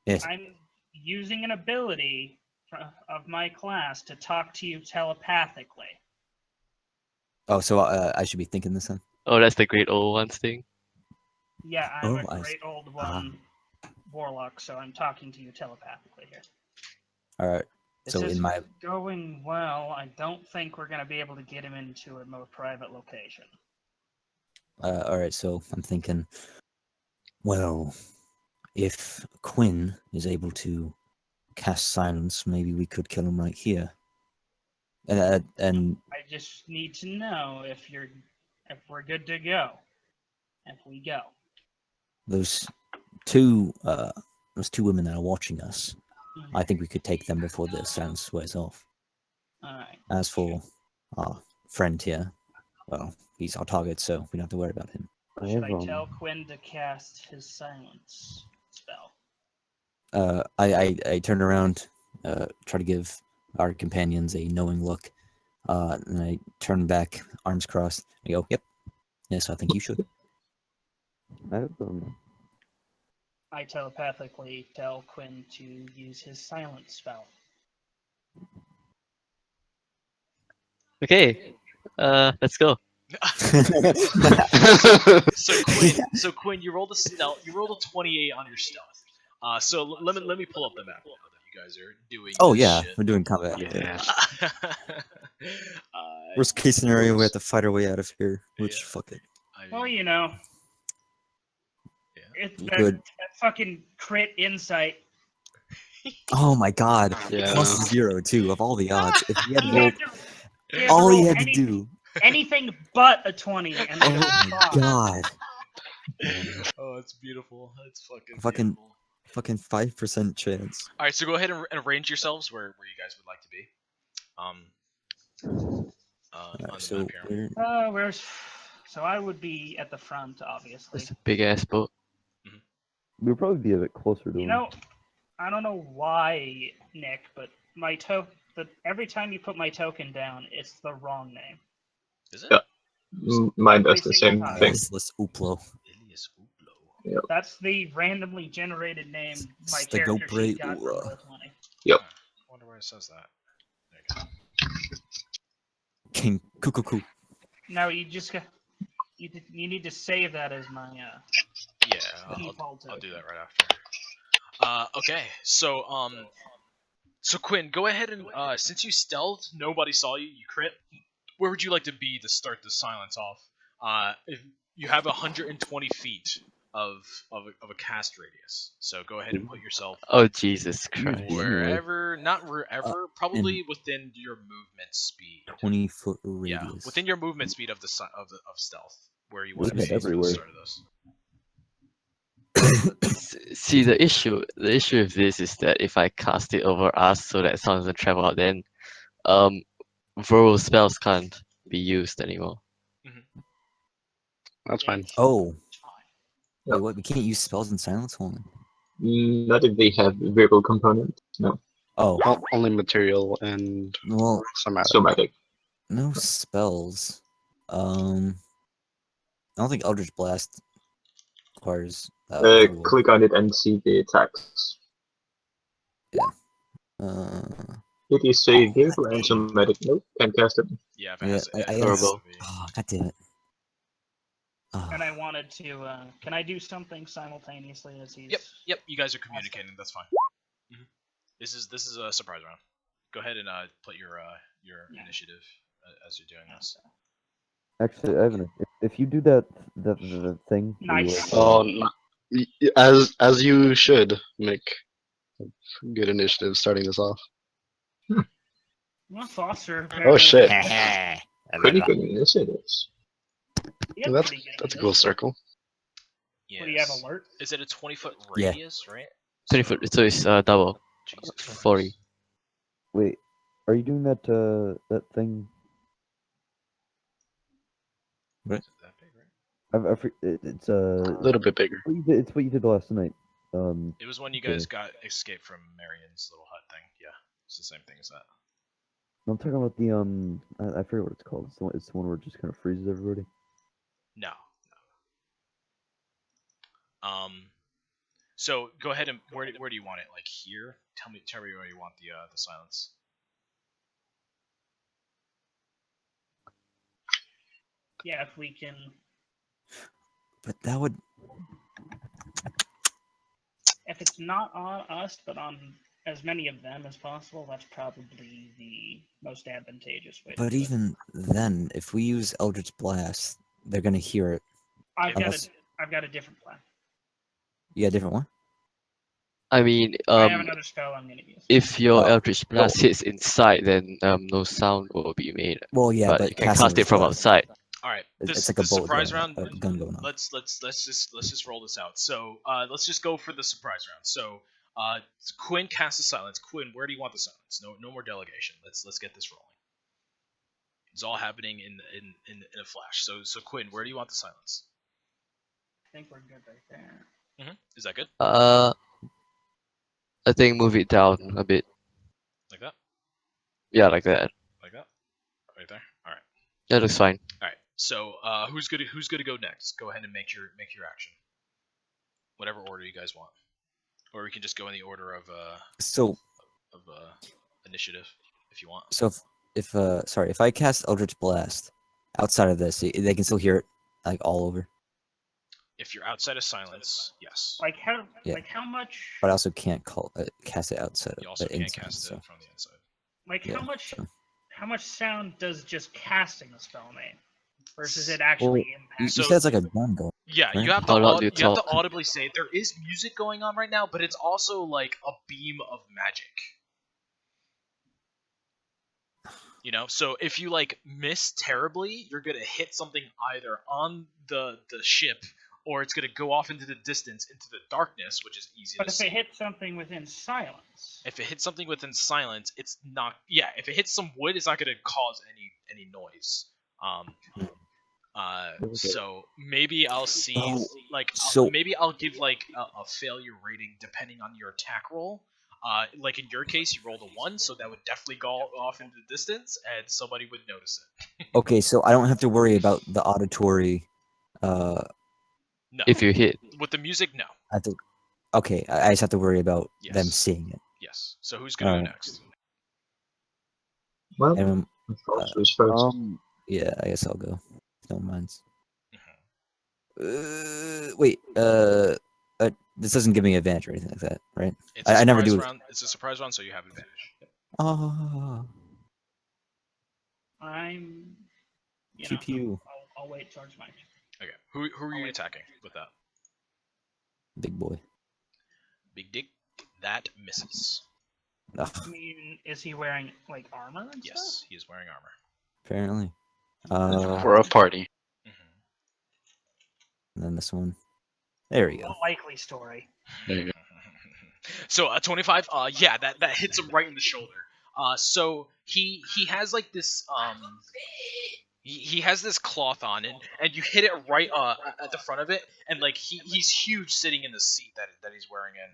Yes. I'm using an ability of my class to talk to you telepathically. Oh, so I should be thinking this then? Oh, that's the great old ones thing. Yeah, I'm Oh, a I great old one warlock, so I'm talking to you telepathically here. All right. This So in isn't my going well. I don't think we're gonna be able to get him into a more private location. all right, so I'm thinking, well, if Quinn is able to cast silence, maybe we could kill him right here. And I just need to know if we're good to go. If we go. those two women that are watching us, I think we could take them before the silence wears off. Alright. As for our friend here, well, he's our target, so we don't have to worry about him. Should I tell Quinn to cast his silence spell? I turn around, try to give our companions a knowing look, and I turn back, arms crossed. I go, "Yep, yes, I think you should." I have I telepathically tell Quinn to use his silence spell. Okay, let's go. So Quinn, you rolled a 28 on your stealth. So let me pull up the map that you guys are doing. Oh this yeah, shit. we're doing combat. Yeah. Worst case scenario, we have to fight our way out of here. Which fuck it. Well, you know. It's You that, could- that fucking crit insight. Oh my god. Yeah. Plus 0 too, of all the odds. If he had He rolled had to- had to all he roll had to any- do. Anything but a 20. And then Oh my god. Oh, it's beautiful. It's Fucking 5% chance. All right, so go ahead and arrange yourselves where you guys would like to be. On the So map here. where's? So I would be at the front, obviously. It's a big ass boat. We'll probably be a bit closer to You him. know, I don't know why, Nick, but every time you put my token down, it's the wrong name. Is it? Yeah. Mine does Every the single same time. thing. Ilias Uplo. Ilias Uplo. Yep. That's the randomly generated name my Stego character sheet got from Ura. Roll20. Yep. I wonder where it says that. There you go. King Kukuku. No, you just got. You need to save that as my Yeah, default I'll do token. that right after. Okay, so Quinn, go ahead and since you stealthed, nobody saw you. You crit. Where would you like to be to start the silence off? If you have 120 feet of a cast radius. So go ahead and put yourself Oh Jesus Christ! Anyway. wherever, not wherever, probably in within your movement speed. 20-foot Yeah, radius. within your movement speed of of stealth, where you We want to head be for the everywhere. start of this. See, the issue with this is that if I cast it over us so that sound doesn't travel out, then verbal spells can't be used anymore. That's fine. Oh, Yep. wait, what? We can't use spells in silence. Hold on. Not if they have verbal component. No. Oh, Only material and well, somatic. Somatic. no spells. I don't think Eldritch Blast requires. verbal. Click on it and see the attacks. It is say verbal and somatic. Nope, can't cast it. Yeah, if it Yeah, has, I it guess. has to Verbal. be. Oh, God damn it. And I wanted to. Can I do something simultaneously as he's? Yep. You guys are communicating. That's fine. This is a surprise round. Go ahead and put your initiative as you're doing this. Actually, Evan, if you do that the thing. where you, Nice. Oh, as you should make good initiative starting this off. Well, Foster. Oh apparently- shit! Pretty good initiatives. He had That's pretty good that's a cool initiative. circle. Yes. What do you have, alert? Is it a 20-foot Yeah. radius, right? 20 foot, so it's double. Jesus Christ. 40. Wait, are you doing that that thing? Is it that big, right? It's A little bit bigger. It's what you did last night. It was when you okay. guys got escaped from Marion's little hut thing. Yeah, it's the same thing as that. I'm talking about the I forget what it's called. It's the one where it just kind of freezes everybody. No. So go ahead and where do you want it? Like here? Tell me where you want the silence. Yeah, if we can. But that would. If it's not on us, but on as many of them as possible, that's probably the most advantageous way. But to do it. even then, if we use Eldritch Blast, they're gonna hear it. I've unless- got a different plan. You got a different one? I mean, I have another spell I'm gonna use. if your Oh. Eldritch Blast hits inside, then no sound will be made. Well, yeah, but you can casting cast it is from blast. outside. All right, It's this like a the bullet surprise going, round. a gun going off. Let's just roll this out. So let's just go for the surprise round. So Quinn casts a silence. Quinn, where do you want the silence? No more delegation. Let's get this rolling. It's all happening in a flash. So Quinn, where do you want the silence? I think we're good right there. Is that good? I think move it down a bit. Like that? Yeah, like that. Like that? Right there. All right. That looks fine. All right. So who's gonna go next? Go ahead and make your action. Whatever order you guys want, or we can just go in the order of So initiative if you want. So if I cast Eldritch Blast outside of this, they can still hear it like all over. If you're outside of silence, yes. Like how? Yeah. Like how much? But I also can't cast it outside of You also can't inside, cast so. it from the inside. Like Yeah, how much? so. How much sound does just casting a spell make versus it actually You impacting? said it's like a gun going. Yeah, right? you have to How loud do you you have to talk? audibly say there is music going on right now, but it's also like a beam of magic. You know, so if you like miss terribly, you're gonna hit something either on the ship, or it's gonna go off into the distance, into the darkness, which is easy But to if see. it hits something within silence, If it hits something within silence, it's not. Yeah, if it hits some wood, it's not gonna cause any noise. So maybe I'll see Oh, like so- maybe I'll give like a failure rating depending on your attack roll. Like in your case, you rolled a 1, so that would definitely go off into the distance, and somebody would notice it. Okay, so I don't have to worry about the auditory. No. If you hit. With the music, no. I have to. Okay, I just have to worry about them Yes. seeing it. Yes. So who's gonna go Alright. next? Well, And Foster's first. yeah, I guess I'll go. If no one minds. Mhm. Wait. This doesn't give me advantage or anything like that, right? It's a I never surprise do. round. It's a surprise round, so you have advantage. Yep. Oh, I'm. You pew know, pew. I'll wait towards my. Okay. Who are you attacking with that? Big boy. Big dick. That misses. Ugh, I mean, is he wearing like armor and stuff? Yes, he is wearing armor. apparently. For a party. And then this one. There we A go. likely story. There you go. So 25. Yeah, that hits him right in the shoulder. So he has like this he has this cloth on, and you hit it right at the front of it, and like he's huge sitting in the seat that he's wearing in.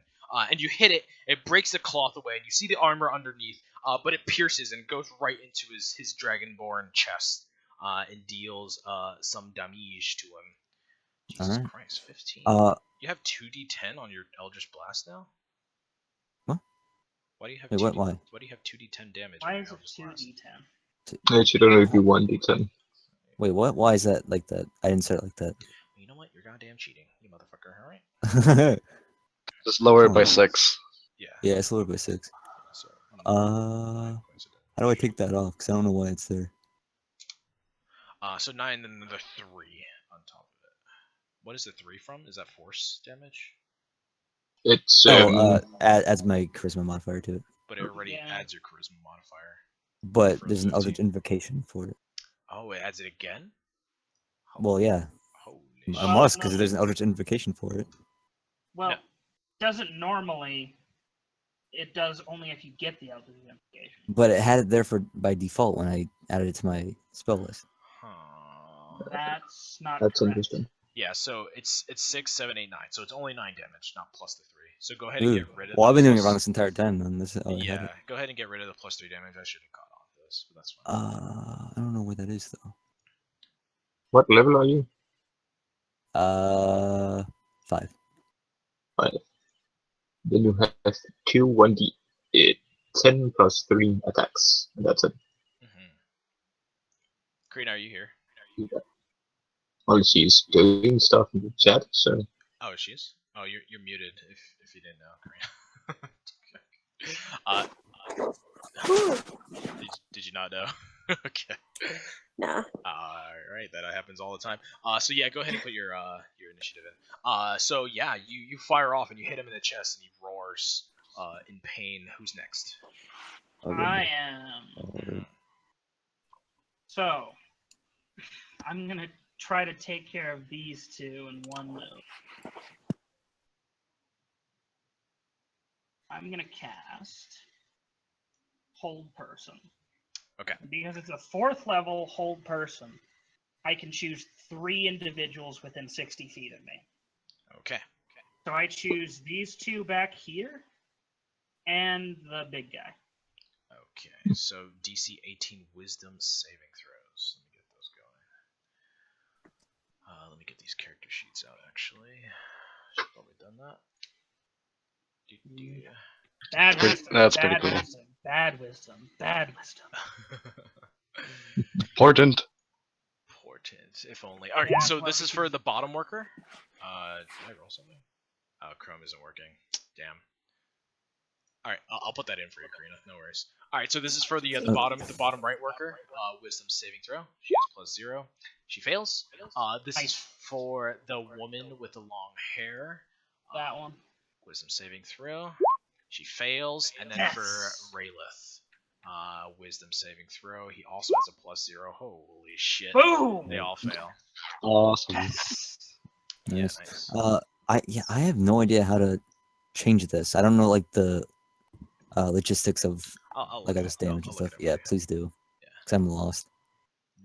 And you hit it, it breaks the cloth away, and you see the armor underneath, but it pierces and goes right into his dragonborn chest, and deals some damage to him. Jesus Alright. Christ, 15. Uh, You have 2d10 on your Eldritch Blast now? What? Why do you have Wait, 2d10? why? Why do you have 2d10 damage? Why on is your it Eldritch Blast? 2d10? It should only be 1d10. Wait, what? Why is that like that? I didn't say it like that. You know what? You're goddamn cheating, you motherfucker. Alright? Just lower it by Oh. 6. Yeah. Yeah, it's lower by 6. So, How do I take that off? Because I don't know why it's there. so 9 and then another 3 on top of it. What is the 3 from? Is that force damage? It's Adds my charisma modifier to it. But it already Yeah. adds your charisma modifier. But For there's an the Eldritch two. Invocation for it. Oh, it adds it again? Well, yeah. Holy I shit. must, no, because there's an Eldritch Invocation for it. Well, No. doesn't normally. It does only if you get the Eldritch Invocation. But it had it there by default when I added it to my spell list. Huh. That's not That's correct. interesting. Yeah, so it's 6, 7, 8, 9. So it's only 9 damage, not plus the 3. So go ahead and Ooh. get rid of Well, the I've been doing it plus- wrong this entire time. Then this. Oh, I had Yeah, it. go ahead and get rid of the plus 3 damage. I should have caught on to this, but that's fine. I don't know where that is though. What level are you? 5. 5. Then you have 2 1d10 plus 3 attacks. And that's it. Karina, are you here? Well, she's doing stuff in the chat, so Oh, she is? Oh, you're muted if you didn't know, Karina. Did you not know? Okay. Nah. Alright, that happens all the time. So yeah, go ahead and put your initiative in. So yeah, you fire off and you hit him in the chest and he roars in pain. Who's next? I am. So, I'm gonna try to take care of these two in one move. I'm gonna cast Hold Person. Okay. Because it's a 4th level Hold Person, I can choose 3 individuals within 60 feet of me. Okay. So I choose these 2 back here, and the big guy. Okay, so DC 18 Wisdom saving throws. Let me get those going. Let me get these character sheets out. Actually, should probably done that. Bad wisdom. That's bad pretty cool. wisdom. Bad wisdom. Bad wisdom. Important. Important, if only. All right, Yeah, so well, this is for the bottom worker. Did I roll something? Oh, Chrome isn't working. Damn. All right, I'll put that in for you, Karina. No worries. All right, so this is for the bottom right worker. Wisdom saving throw. She has +0. She fails. This is for the woman with the long hair. That one. Wisdom saving throw. She fails, and then for Raylith, wisdom saving throw. He also has a +0. Holy shit! Boom! They all fail. Awesome. Yeah, Nice. nice. I have no idea how to change this. I don't know like the logistics of I'll like look I it guess up. I'll damage and look it stuff. up Yeah, for you. please do. Yeah. Cause I'm lost.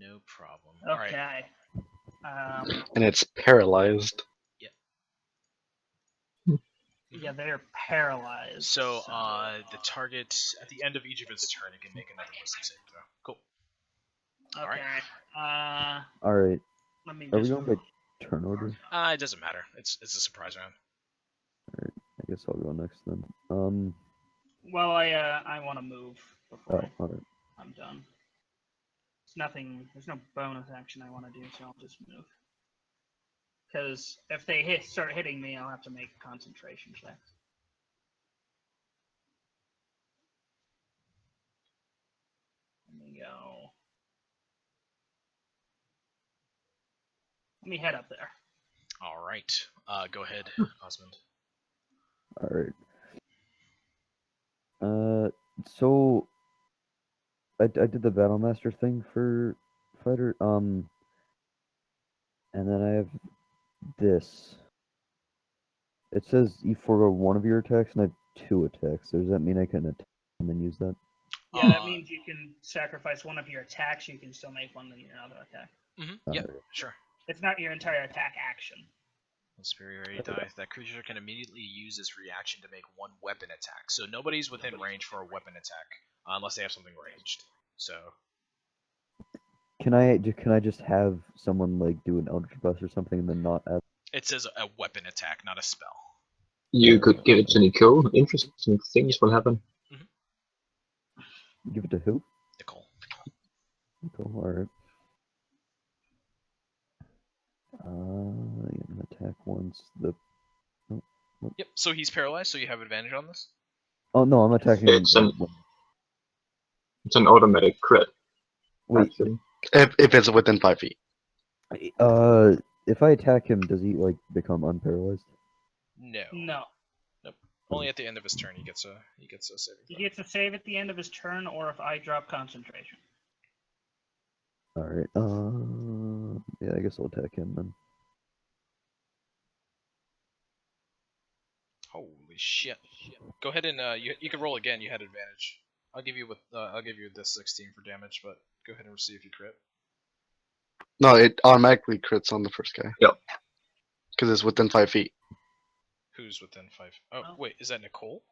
No problem. All right. Okay. And it's paralyzed. Yeah, they're paralyzed. So the target at the end of each of its turn, it can make another wisdom saving throw. Cool. Okay. All right. Let me Are we just. going by turn order? It doesn't matter. It's a surprise round. I guess I'll go next then. Well, I want to move before Oh, all right. I'm done. There's nothing. There's no bonus action I want to do, so I'll just move. Because if they start hitting me, I'll have to make a concentration check. Let me go. Let me head up there. All right. Go ahead, Osmond. Alright. So I did the Battlemaster thing for fighter. And then I have this. It says you forego one of your attacks, and I have 2 attacks. Does that mean I can attack and then use that? Yeah, that means you can sacrifice one of your attacks. You can still make one of your other attack. Yep, Alright. sure. It's not your entire attack action. Superiority dice. That creature can immediately use this reaction to make one weapon attack. So nobody's within range for a weapon attack unless they have something ranged. So Can I just have someone like do an Eldritch Blast or something and then not add? it says a weapon attack, not a spell. You could give it to Nicole. Interesting things will happen. Give it to who? Nicole. Nicole. All right. You can attack once. Yep. So he's paralyzed. So you have advantage on this. Oh no, I'm attacking. It's an automatic crit. Wait. Actually. If it's within 5 feet. If I attack him, does he like become unparalyzed? No. No. Nope. Only at the end of his turn he gets a saving. He gets a save at the end of his turn, or if I drop concentration. All right. Yeah, I guess I'll attack him then. Holy shit! Go ahead and you can roll again. You had advantage. I'll give you this 16 for damage, but go ahead and see if you crit. No, it automatically crits on the first guy. Yep. Because it's within 5 feet. Who's within 5? Oh wait, is that Nicole?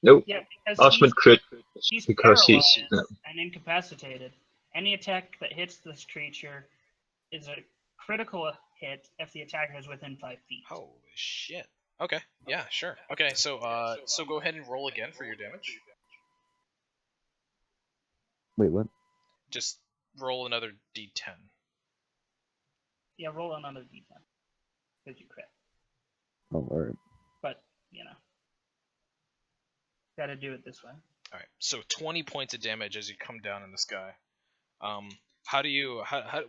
Nope. Yeah, because Ultimate crit he's because he's paralyzed and incapacitated. Any attack that hits this creature is a critical hit if the attacker is within 5 feet. Holy shit. Okay. Yeah, sure. Okay, so go ahead and roll again for your damage. Wait, what? Just roll another d10. Yeah, roll another d10. Because you crit. Oh, all right. But, you know. Gotta do it this way. Alright, so 20 points of damage as you come down in the sky. How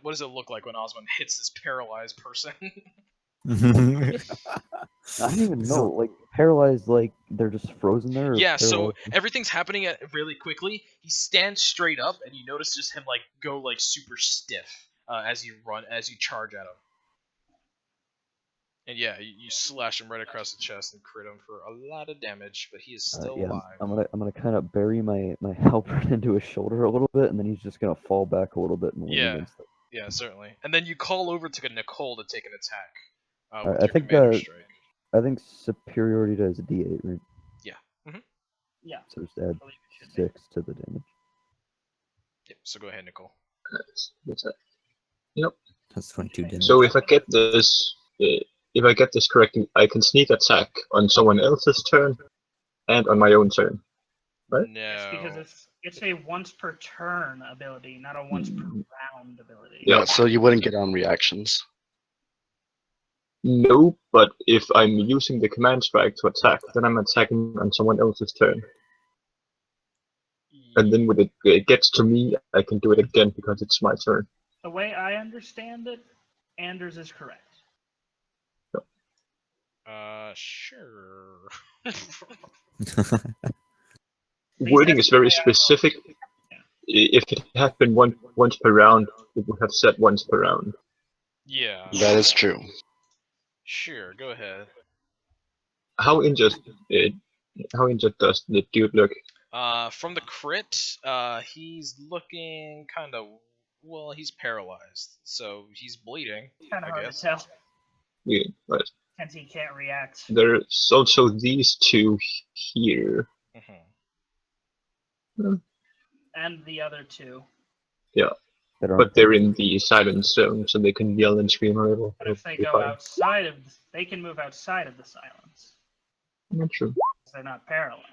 what does it look like when Osmond hits this paralyzed person? I don't even know. Like paralyzed, like they're just frozen there. Or Yeah, so paralyzed? everything's happening really quickly. He stands straight up, and you notice just him like go like super stiff as you charge at him. And yeah, you slash him right across the chest and crit him for a lot of damage, but he is still Yeah, alive. I'm gonna kind of bury my halberd into his shoulder a little bit, and then he's just gonna fall back a little bit and lean Yeah, against it. yeah, certainly. And then you call over to Nicole to take an attack. Alright, With your commander strike. I think superiority does a D8, right? Yeah. Yeah. So just add 6 to the damage. Yep. So go ahead, Nicole. What's that? Yep. That's 22 damage. So if I get this correctly, I can sneak attack on someone else's turn and on my own turn, right? No. Yes, because it's a once per turn ability, not a once per round ability. Yeah, so you wouldn't get on reactions. No, but if I'm using the command strike to attack, then I'm attacking on someone else's turn. And then when it gets to me, I can do it again because it's my turn. The way I understand it, Anders is correct. Sure. Wording is very specific. If it had been once per round, it would have said once per round. Yeah. That is true. Sure, go ahead. How injured does the dude look? From the crit, he's looking kind of well. He's paralyzed, so he's bleeding. Kind of I hard guess. to tell, Yeah, but since he can't react. there's also these two here. And the other two. Yeah, but they're in the silent zone, so they can yell and scream a little. But if they go outside of, they can move outside of the silence. Not true. They're not paralyzed.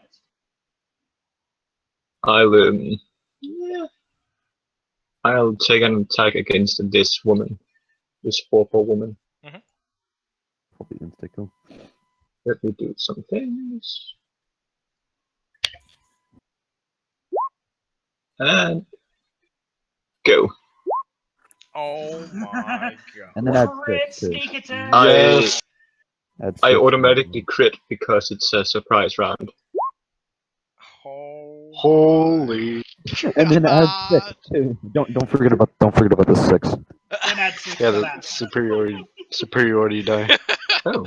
I'll take an attack against this woman, this poor woman. Probably insta-kill. Let me do some things. And go. Oh my god. And then add Crit 6 too. sneak attack. I Add I 6. automatically crit because it's a surprise round. Holy. And then add 6 too. Don't forget about the 6. Then add 6 Yeah, to the that. superiority die. Oh,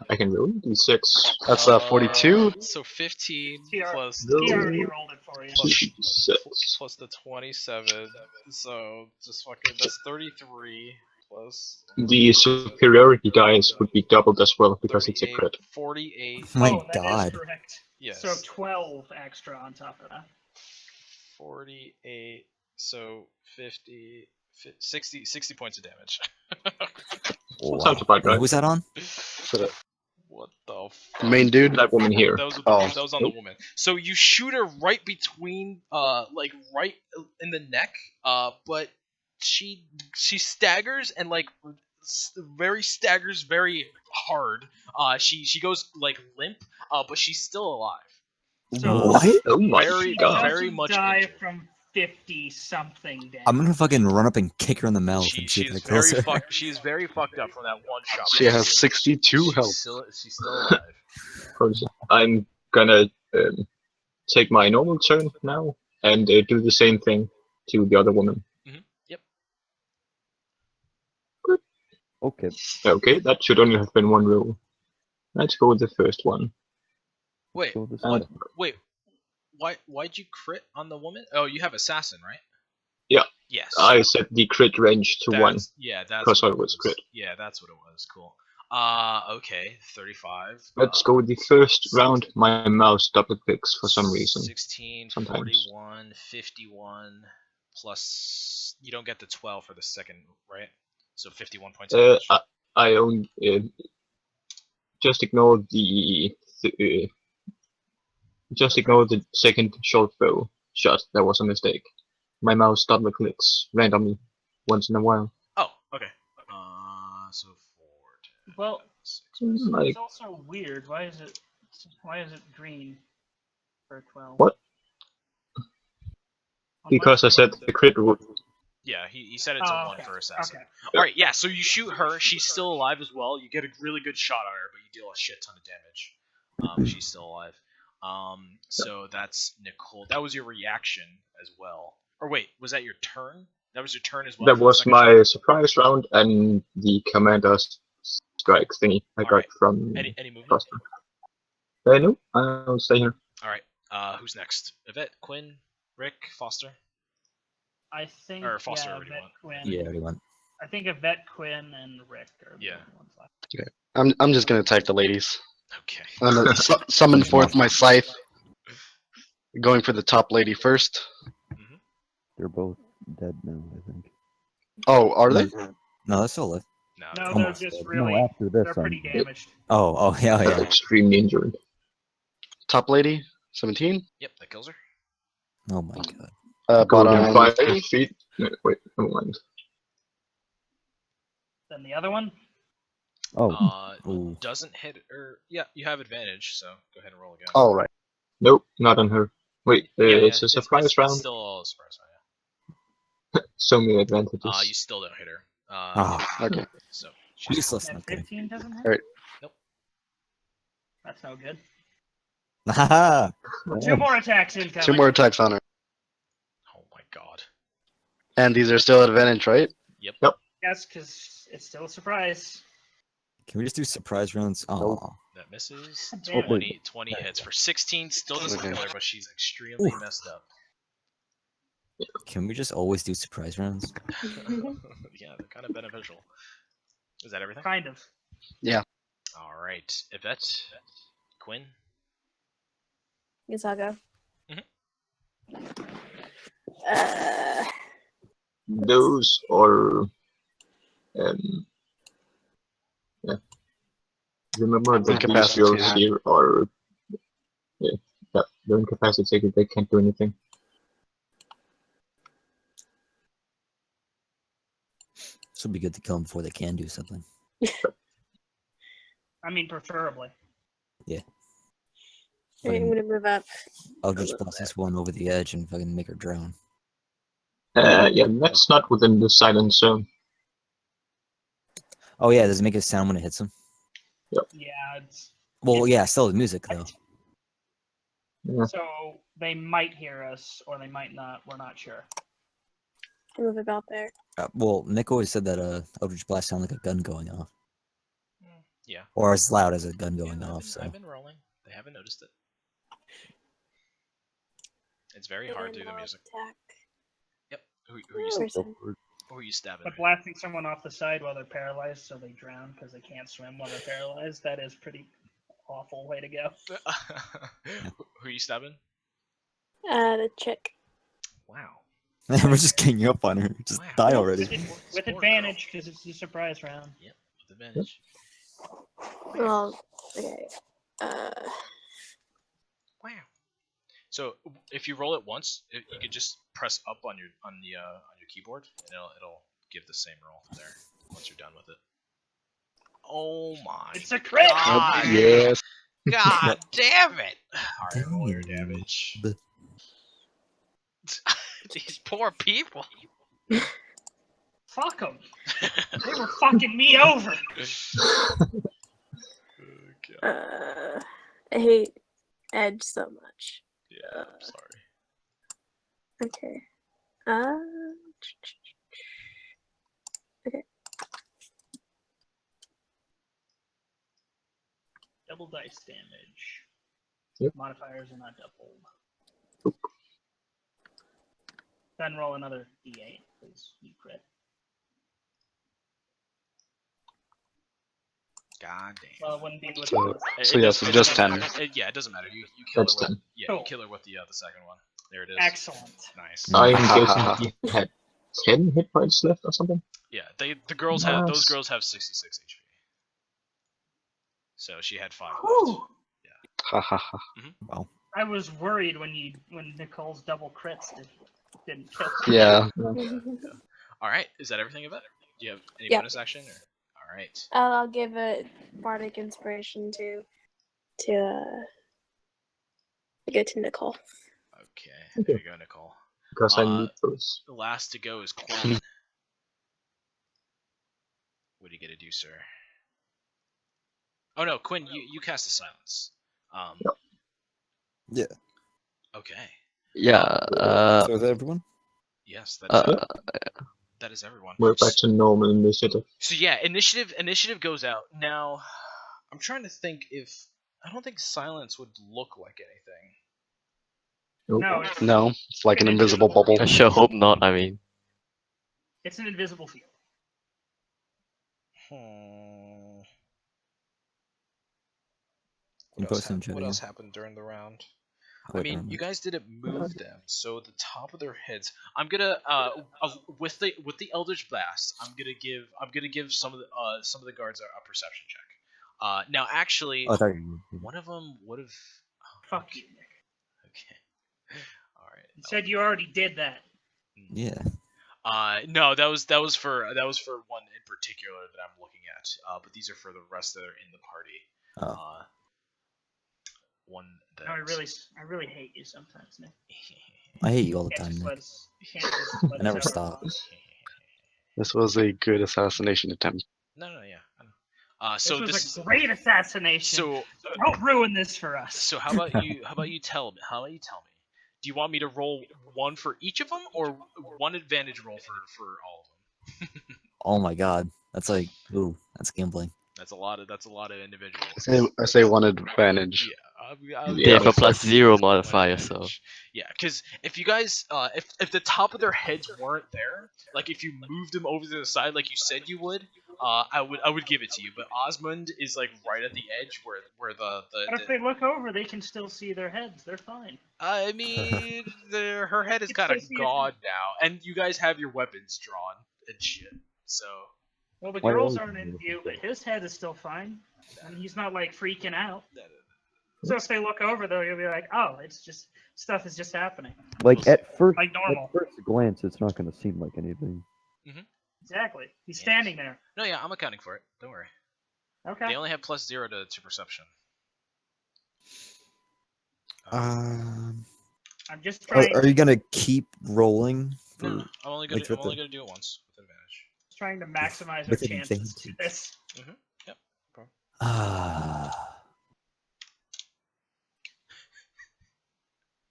I can roll d6. That's 42. So 15 TR, plus No. he already rolled it for you. plus the 27. So just fucking that's 33 plus The superiority dice would be doubled as well because it's a 38, crit. 48. My Oh, that is God. correct. Yes. So 12 extra on top of that. 48. So 50, 60 points of damage. Sounds about And right. who was that on? So What the fuck? the main dude. That woman here. That was, Oh. that was on the woman. So you shoot her right between, like right in the neck, but she staggers and like staggers very hard. She goes like limp, but she's still alive. So What? Oh my she god. Very doesn't much die injured. from 50 something damage. I'm gonna fucking run up and kick her in the mouth and see if She's that kills very her. she's very fucked up from that one shot. She has 62 health. She's still alive. I'm gonna take my normal turn now and do the same thing to the other woman. Yep. Okay. Okay, that should only have been one roll. Let's go with the first one. Wait, Go this what? way. Wait, why'd you crit on the woman? Oh, you have assassin, right? Yeah. Yes. I set the crit range to 1. Yeah, that's because what I was crit. Yeah, that's what it was. Cool. Okay, 35. Let's go with the first round. My mouse double clicks for some reason. 16, Sometimes. 41, 51, plus you don't get the 12 for the second, right? So 51 points of damage. I own. Just ignore the. Just ignore the second short bow shot. That was a mistake. My mouse double clicks randomly once in a while. Oh, okay. So 4, 10, Well, 6, Like, it's also weird. Why is it green for 12? What? On because I my said screen- the crit would. Yeah, he set it to 1 okay. for assassin. Okay. Alright, yeah, so you shoot her, she's still alive as well. You get a really good shot on her, but you deal a shit ton of damage. She's still alive. So that's Nicole. That was your reaction as well. Or wait, was that your turn? That was your turn as well? That for the was second my shot? surprise round and the commander's strike thingy I got Alright. from Any movement? Foster. No, I'll stay here. Alright, who's next? Yvette, Quinn, Rick, Foster? I think Or Foster yeah, already Vet won. Quinn. Yeah, already went. I think Yvette, Quinn, and Rick are Yeah. the ones left. I'm just gonna attack the ladies. Okay. I'm gonna summon forth my scythe. Going for the top lady first. They're both dead now, I think. Oh, are they? No, that's still alive. No, No, Almost they're just dead. really. No, after this, they're pretty I'm- damaged. Oh, yeah, yeah. Extremely injured. Top lady, 17. Yep, that kills her. Oh my god. Go within Bottom 5 feet. No, wait, never mind. Then the other one. Oh, Ooh. Doesn't hit her. Yeah, you have advantage, so go ahead and roll again. All right. Nope, not on her. Wait, it's a surprise it's round. still a surprise round, So many advantages. yeah. You still don't hit her. Okay. So she's Useless. And I'm kidding. 15 doesn't hit. Alright. Nope. That's no good. Haha. 2 more attacks incoming. 2 more attacks on her. Oh my god. And these are still at advantage, right? Yep. Yes, because it's still a surprise. Can we just do surprise rounds? Oh. That misses. Damn it. 20 hits for 16. Still doesn't Okay. kill her, but she's extremely Oof. messed up. Can we just always do surprise rounds? Yeah, they're kind of beneficial. Is that everything? Kind of. All right, Yvette, Quinn. Guess I'll go. Mhm. Those are. Yeah. Remember that these Incapacitated. girls here are. Yeah, they're incapacitated, they can't do anything. This would be good to kill them before they can do something. I mean, preferably. Alright, I'm gonna move up. I'll just bust this one over the edge and fucking make her drown. Yeah, that's not within the silent zone. Oh yeah, does it make a sound when it hits them? Yeah, it's Well, yeah, still the music though. so they might hear us or they might not. We're not sure. Move about there. Well, Nick always said that Eldritch Blast sounded like a gun going off, Yeah. or as loud as a gun going Yeah, off. So I've been rolling. They haven't noticed it. It's very hard to do the music. Attack. Yep. Who are you? Person. Who are you stabbing? But blasting someone off the side while they're paralyzed so they drown because they can't swim while they're paralyzed, that is pretty awful way to go. Who are you stabbing? The chick. Wow. we're just ganging up on her. Just die already. With advantage because it's the surprise round. Yep, with advantage. Well, okay. Wow. So if you roll it once, you could just press up on your keyboard, and it'll give the same roll there once you're done with it. Oh my! It's a crit. God. Yes. God damn it! Alright, roll your damage. These poor people. Fuck them. They were fucking me over. I hate Edge so much. Yeah, I'm sorry. Okay. Okay. Double dice damage. Yep. Modifiers are not doubled. Then roll another d8, please. You crit. God damn. Well, it wouldn't be with So yes, it's just 10. Yeah, it doesn't matter. You kill her That's with 10. yeah, Cool. you kill her with the second one. There it is. Excellent. Nice. I'm guessing he had 10 hit points left or something. Yeah, the girls have those Nice. girls have 66 HP. So she had 5 left. Whew. Ha ha ha. Wow. I was worried when Nicole's double crits didn't kill. Yeah. All right, is that everything of it? Do you have any Yep. bonus action? Or? All right. I'll give a bardic inspiration to go to Nicole. Okay, there you go, Nicole. Because I need those. The last to go is Quinn. What do you get to do, sir? Oh no, Quinn, you cast a silence. Yeah. Okay. Yeah. So is that everyone? Yes, that is everyone. We're back to normal initiative. So yeah, initiative goes out. Now, I'm trying to think if I don't think silence would look like anything. Nope. No, it's, No, it's like an invisible bubble. I sure hope not. I mean, it's an invisible field. You post in chat, What yeah. else happened during the round? Oh, I wait, mean, never you mind. guys didn't move them, so the top of their heads. I'm gonna with the Eldritch Blast, I'm gonna give some of the guards a perception check. Now actually, Oh, I thought you were... one of them would have. Fuck you, Nick. Okay. All right. You said you already did that. Yeah. No, that was for one in particular that I'm looking at. But these are for the rest that are in the party. Oh. One that No, I really hate you sometimes, Nick. I hate you all the Can't time, just Nick. let us- can't just let I never us have stop. fun. This was a good assassination attempt. No, yeah. I know. So this was this a great assassination. so Don't ruin this for us. so how about you tell me? Do you want me to roll one for each of them, or one advantage roll for all of them? Oh my god. That's like, ooh, that's gambling. That's a lot of individuals. I say one advantage. Yeah, they have a looks like +0 modifier, so yeah, because if you guys, if the top of their heads weren't there, like if you moved them over to the side like you said you would, I would give it to you. But Osmond is like right at the edge where the But if they look over, they can still see their heads. They're fine. I mean, her head is It's kind of supposed to be gone now, and you guys have your weapons drawn and shit. So Well, the Why girls are aren't in you- view, but his head is still fine. And he's not like freaking out. So if they look over, though, you'll be like, "Oh, it's just stuff is just happening." Like at first, Like normal. at first glance, it's not going to seem like anything. Exactly. He's standing there. no, yeah, I'm accounting for it. Don't worry. Okay. They only have +0 to perception. I'm just Are, trying. are you gonna keep rolling? For, No, I'm only gonna like, with the- do it once with advantage. Trying to maximize our with chances advantage. to this. Yep.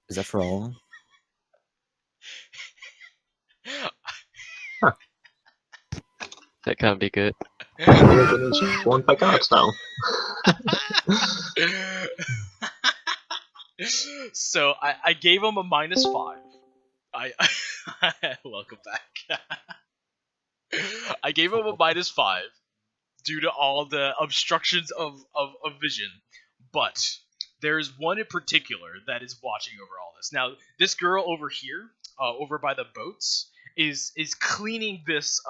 Is that for all of them? That can't be good. We're getting sworn by gods now. So I gave him a -5. I welcome back. I gave him a -5 due to all the obstructions of vision, but there's one in particular that is watching over all this. Now, this girl over here, over by the boats, is cleaning this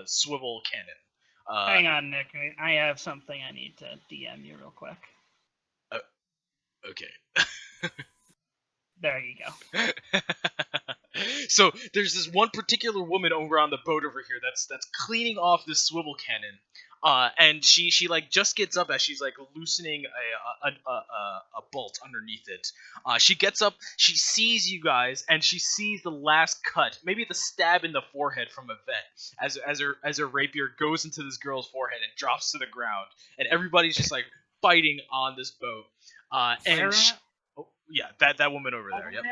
swivel cannon. Hang on, Nick. I have something I need to DM you real quick. Okay. There you go. So there's this one particular woman over on the boat over here that's cleaning off this swivel cannon, and she like just gets up as she's like loosening a bolt underneath it. She gets up, she sees you guys, and she sees the last cut, maybe the stab in the forehead from a vet, as her rapier goes into this girl's forehead and drops to the ground, and everybody's just like fighting on this boat. And yeah, that woman over there. Yep.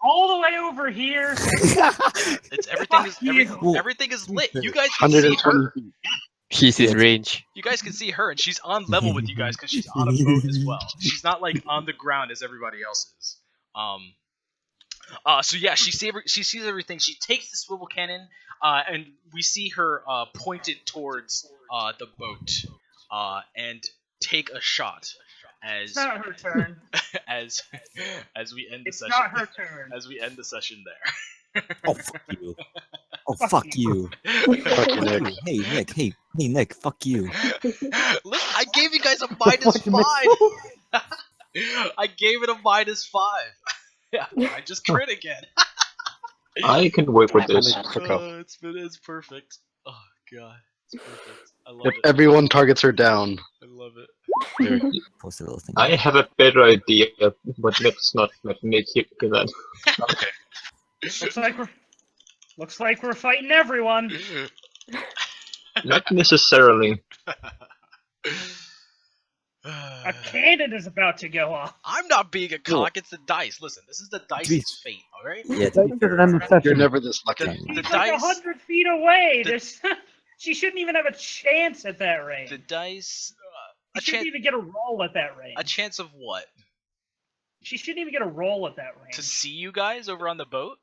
All the way over here. It's everything is lit. You guys can see her. She's in range. You guys can see her, and she's on level with you guys because she's on a boat as well. She's not like on the ground as everybody else is. So yeah, she sees everything. She takes the swivel cannon, and we see her point it towards the boat, and take a shot. It's not her turn. as we end the It's session. not her turn. As we end the session there. Oh fuck you! Oh fuck you! Fuck you, Nick. Hey Nick! Hey Nick! Fuck you! Look, I gave you guys a -5. I gave it a -5. Yeah, I just crit again. I can work with this. It's perfect. Oh god, it's perfect. I love If it. everyone targets her down. I love it. Post a little thing. I have a better idea, but let's not make you do that. Okay. Looks like we're fighting everyone. Not necessarily. A cannon is about to go off. I'm not being a cock. It's the dice. Listen, this is the dice's fate. All right. Yeah, You're never this lucky. The He's like dice. 100 feet away. She shouldn't even have a chance at that range. The dice. She shouldn't even get a roll at that range. A chance of what? She shouldn't even get a roll at that range. To see you guys over on the boat?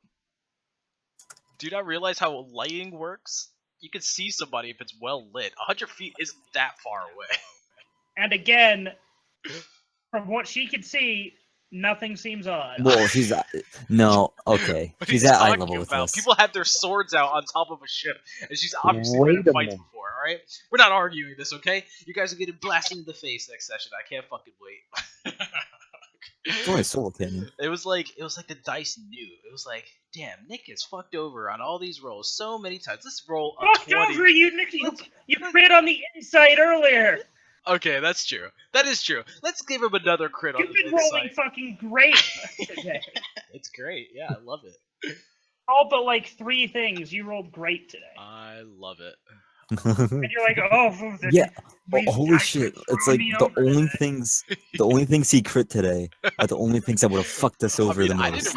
Do you not realize how lighting works? You can see somebody if it's well lit. 100 feet isn't that far away. And again, from what she can see, nothing seems odd. Well, she's no, okay. What are She's you at eye talking level with about? us. People have their swords out on top of a ship, and she's obviously Wait been in a fights minute. before. All right, we're not arguing this, okay? You guys are getting blasted in the face next session. I can't fucking wait. It's only a solo cannon. It was like the dice knew. It was like, damn, Nick is fucked over on all these rolls so many times. Let's roll a Fucked 20. over you, Nick. You crit on the insight earlier. Okay, that's true. That is true. Let's give him another crit on You've the been rolling insight. fucking great today. It's great. Yeah, I love it. All but like 3 things. You rolled great today. I love it. And you're like, oh, Yeah. these Holy dice shit! are It's throwing like me the over only today. things he crit today are the only things that would have fucked us over the I most.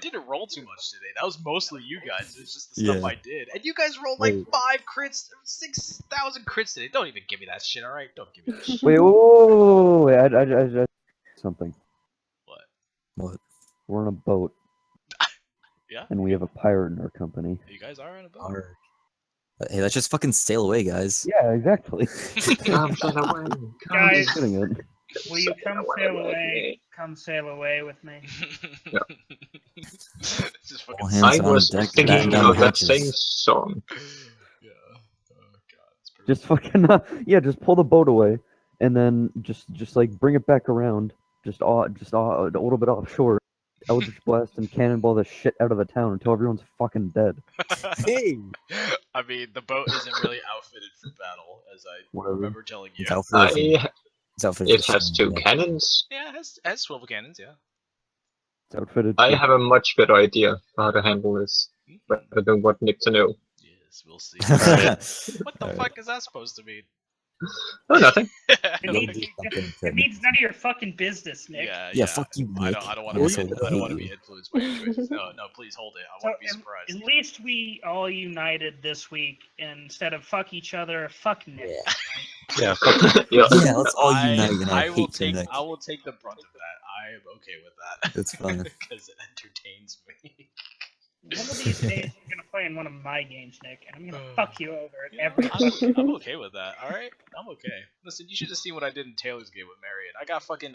didn't roll too much today. That was mostly you guys. It's just the stuff Yeah. I did. And you guys rolled like Wait. 5 crits, 6,000 crits today. Don't even give me that shit, alright? Don't give me that shit. Wait, whoa, I something. What? What? We're on a boat. Yeah? And we have a pirate in our company. You guys are on a boat. Arr. Hey, let's just fucking sail away, guys. Yeah, exactly. Come sail away. Guys, Just kidding it. will you come sail away? Come sail away with me. Just fucking All hands I on was deck, thinking batten down of the that hatches. same song. Yeah. Oh god, it's perfect. Just fucking yeah, just pull the boat away, and then just like bring it back around, just a little bit offshore. Eldritch blast and cannonball the shit out of the town until everyone's fucking dead. Hey! I mean, the boat isn't really outfitted for battle, as I Whatever. remember telling you. It's outfitted for- it's outfitted It for has something, 2 yeah. cannons. Yeah, it has swivel cannons, yeah. It's outfitted. I for- have a much better idea how to handle this, rather than what Nick to know. Yes, we'll see. Alright. What the Alright. fuck is that supposed to mean? Oh, nothing. It Yeah, means, do something it to- means none of your fucking business, Nick. Yeah, fuck you, I Nick. don't want You to. asshole. I I don't hate want to be you. influenced by your choices. No, please hold it. I So want to be surprised. at least we all united this week, and instead of fuck each other, fuck Nick. Yeah. Yeah. Yeah. Yeah, let's all unite in our I will hate for take. Nick. I will take the brunt of that. I am okay with that. That's fine. Because it entertains me. One of these days, you're gonna play in one of my games, Nick, and I'm gonna fuck you over at You know, every. I'm okay with that. All right, I'm okay. Listen, you should have seen what I did in Taylor's game with Marion.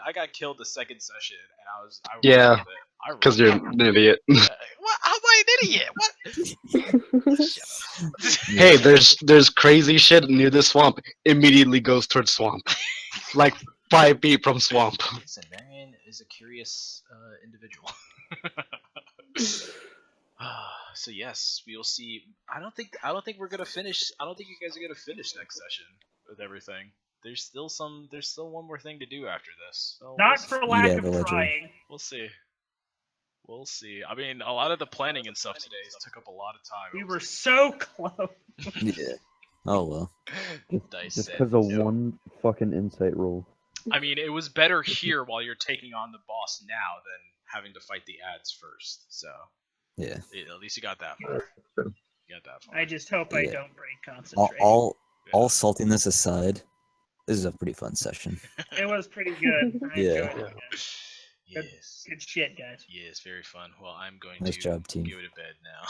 I got killed the second session, and I rolled Yeah, with it. I rolled Because you're with it. an idiot. What? How am I an idiot? What? Shut up. Hey, there's crazy shit near the swamp. Immediately goes towards swamp. Like 5 feet from swamp. Listen, Marion is a curious individual. So yes, we will see. I don't think we're gonna finish. I don't think you guys are gonna finish next session with everything. There's still one more thing to do after this. So Not we'll, for lack Yeah, of the ledger. trying. we'll see. We'll see. I mean, a lot of the planning and stuff today took up a lot of time. We were so close. Yeah. Oh well. Dice Just said because of no. one fucking insight roll. I mean, it was better here while you're taking on the boss now than having to fight the ads first. So Yeah. at least you got that far. You got that far. I just hope I Yeah. don't break All, concentration. all saltiness aside, this is a pretty fun session. It was pretty good. I Yeah. enjoyed it. Yes. Good shit, guys. Yes, very fun. Well, I'm going Nice to job, team. go to bed now.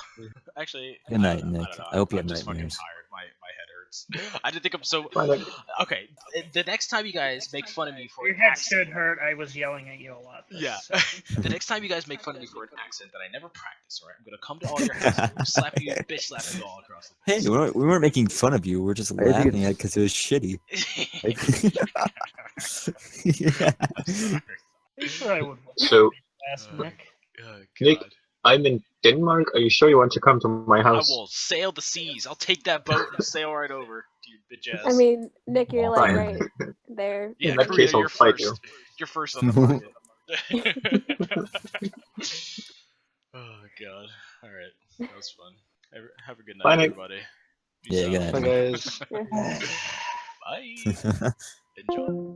Actually, Good night, I don't Nick. know. I hope you I'm have just fucking nightmares. tired. My head hurts. I didn't think I'm so. Bye, Nick. Okay, the next time you guys make fun of me for Your an head accent, should hurt. I was yelling at you a lot. yeah. So. The next time you guys make fun of me for an accent that I never practice, alright, I'm gonna come to all your houses, and slap you, bitch, slap you all across the Hey, face. we weren't making fun of you. We're just think laughing at it because it was shitty. Yeah. I'm sorry. I'm sure I would. So, Ask Nick. Oh, Nick, God. I'm in Denmark. Are you sure you want to come to my I house? will sail the seas. I'll take that boat and sail right over to your bitch ass. I mean, Nick, you're like Fine. right there. yeah, in that Korea, case, I'll you're fight first. you. You're first on the market. Oh God! All right, that was fun. Have a good night, Bye, Nick. everybody. Peace Yeah, good out. night. Bye, guys. Bye. Enjoy.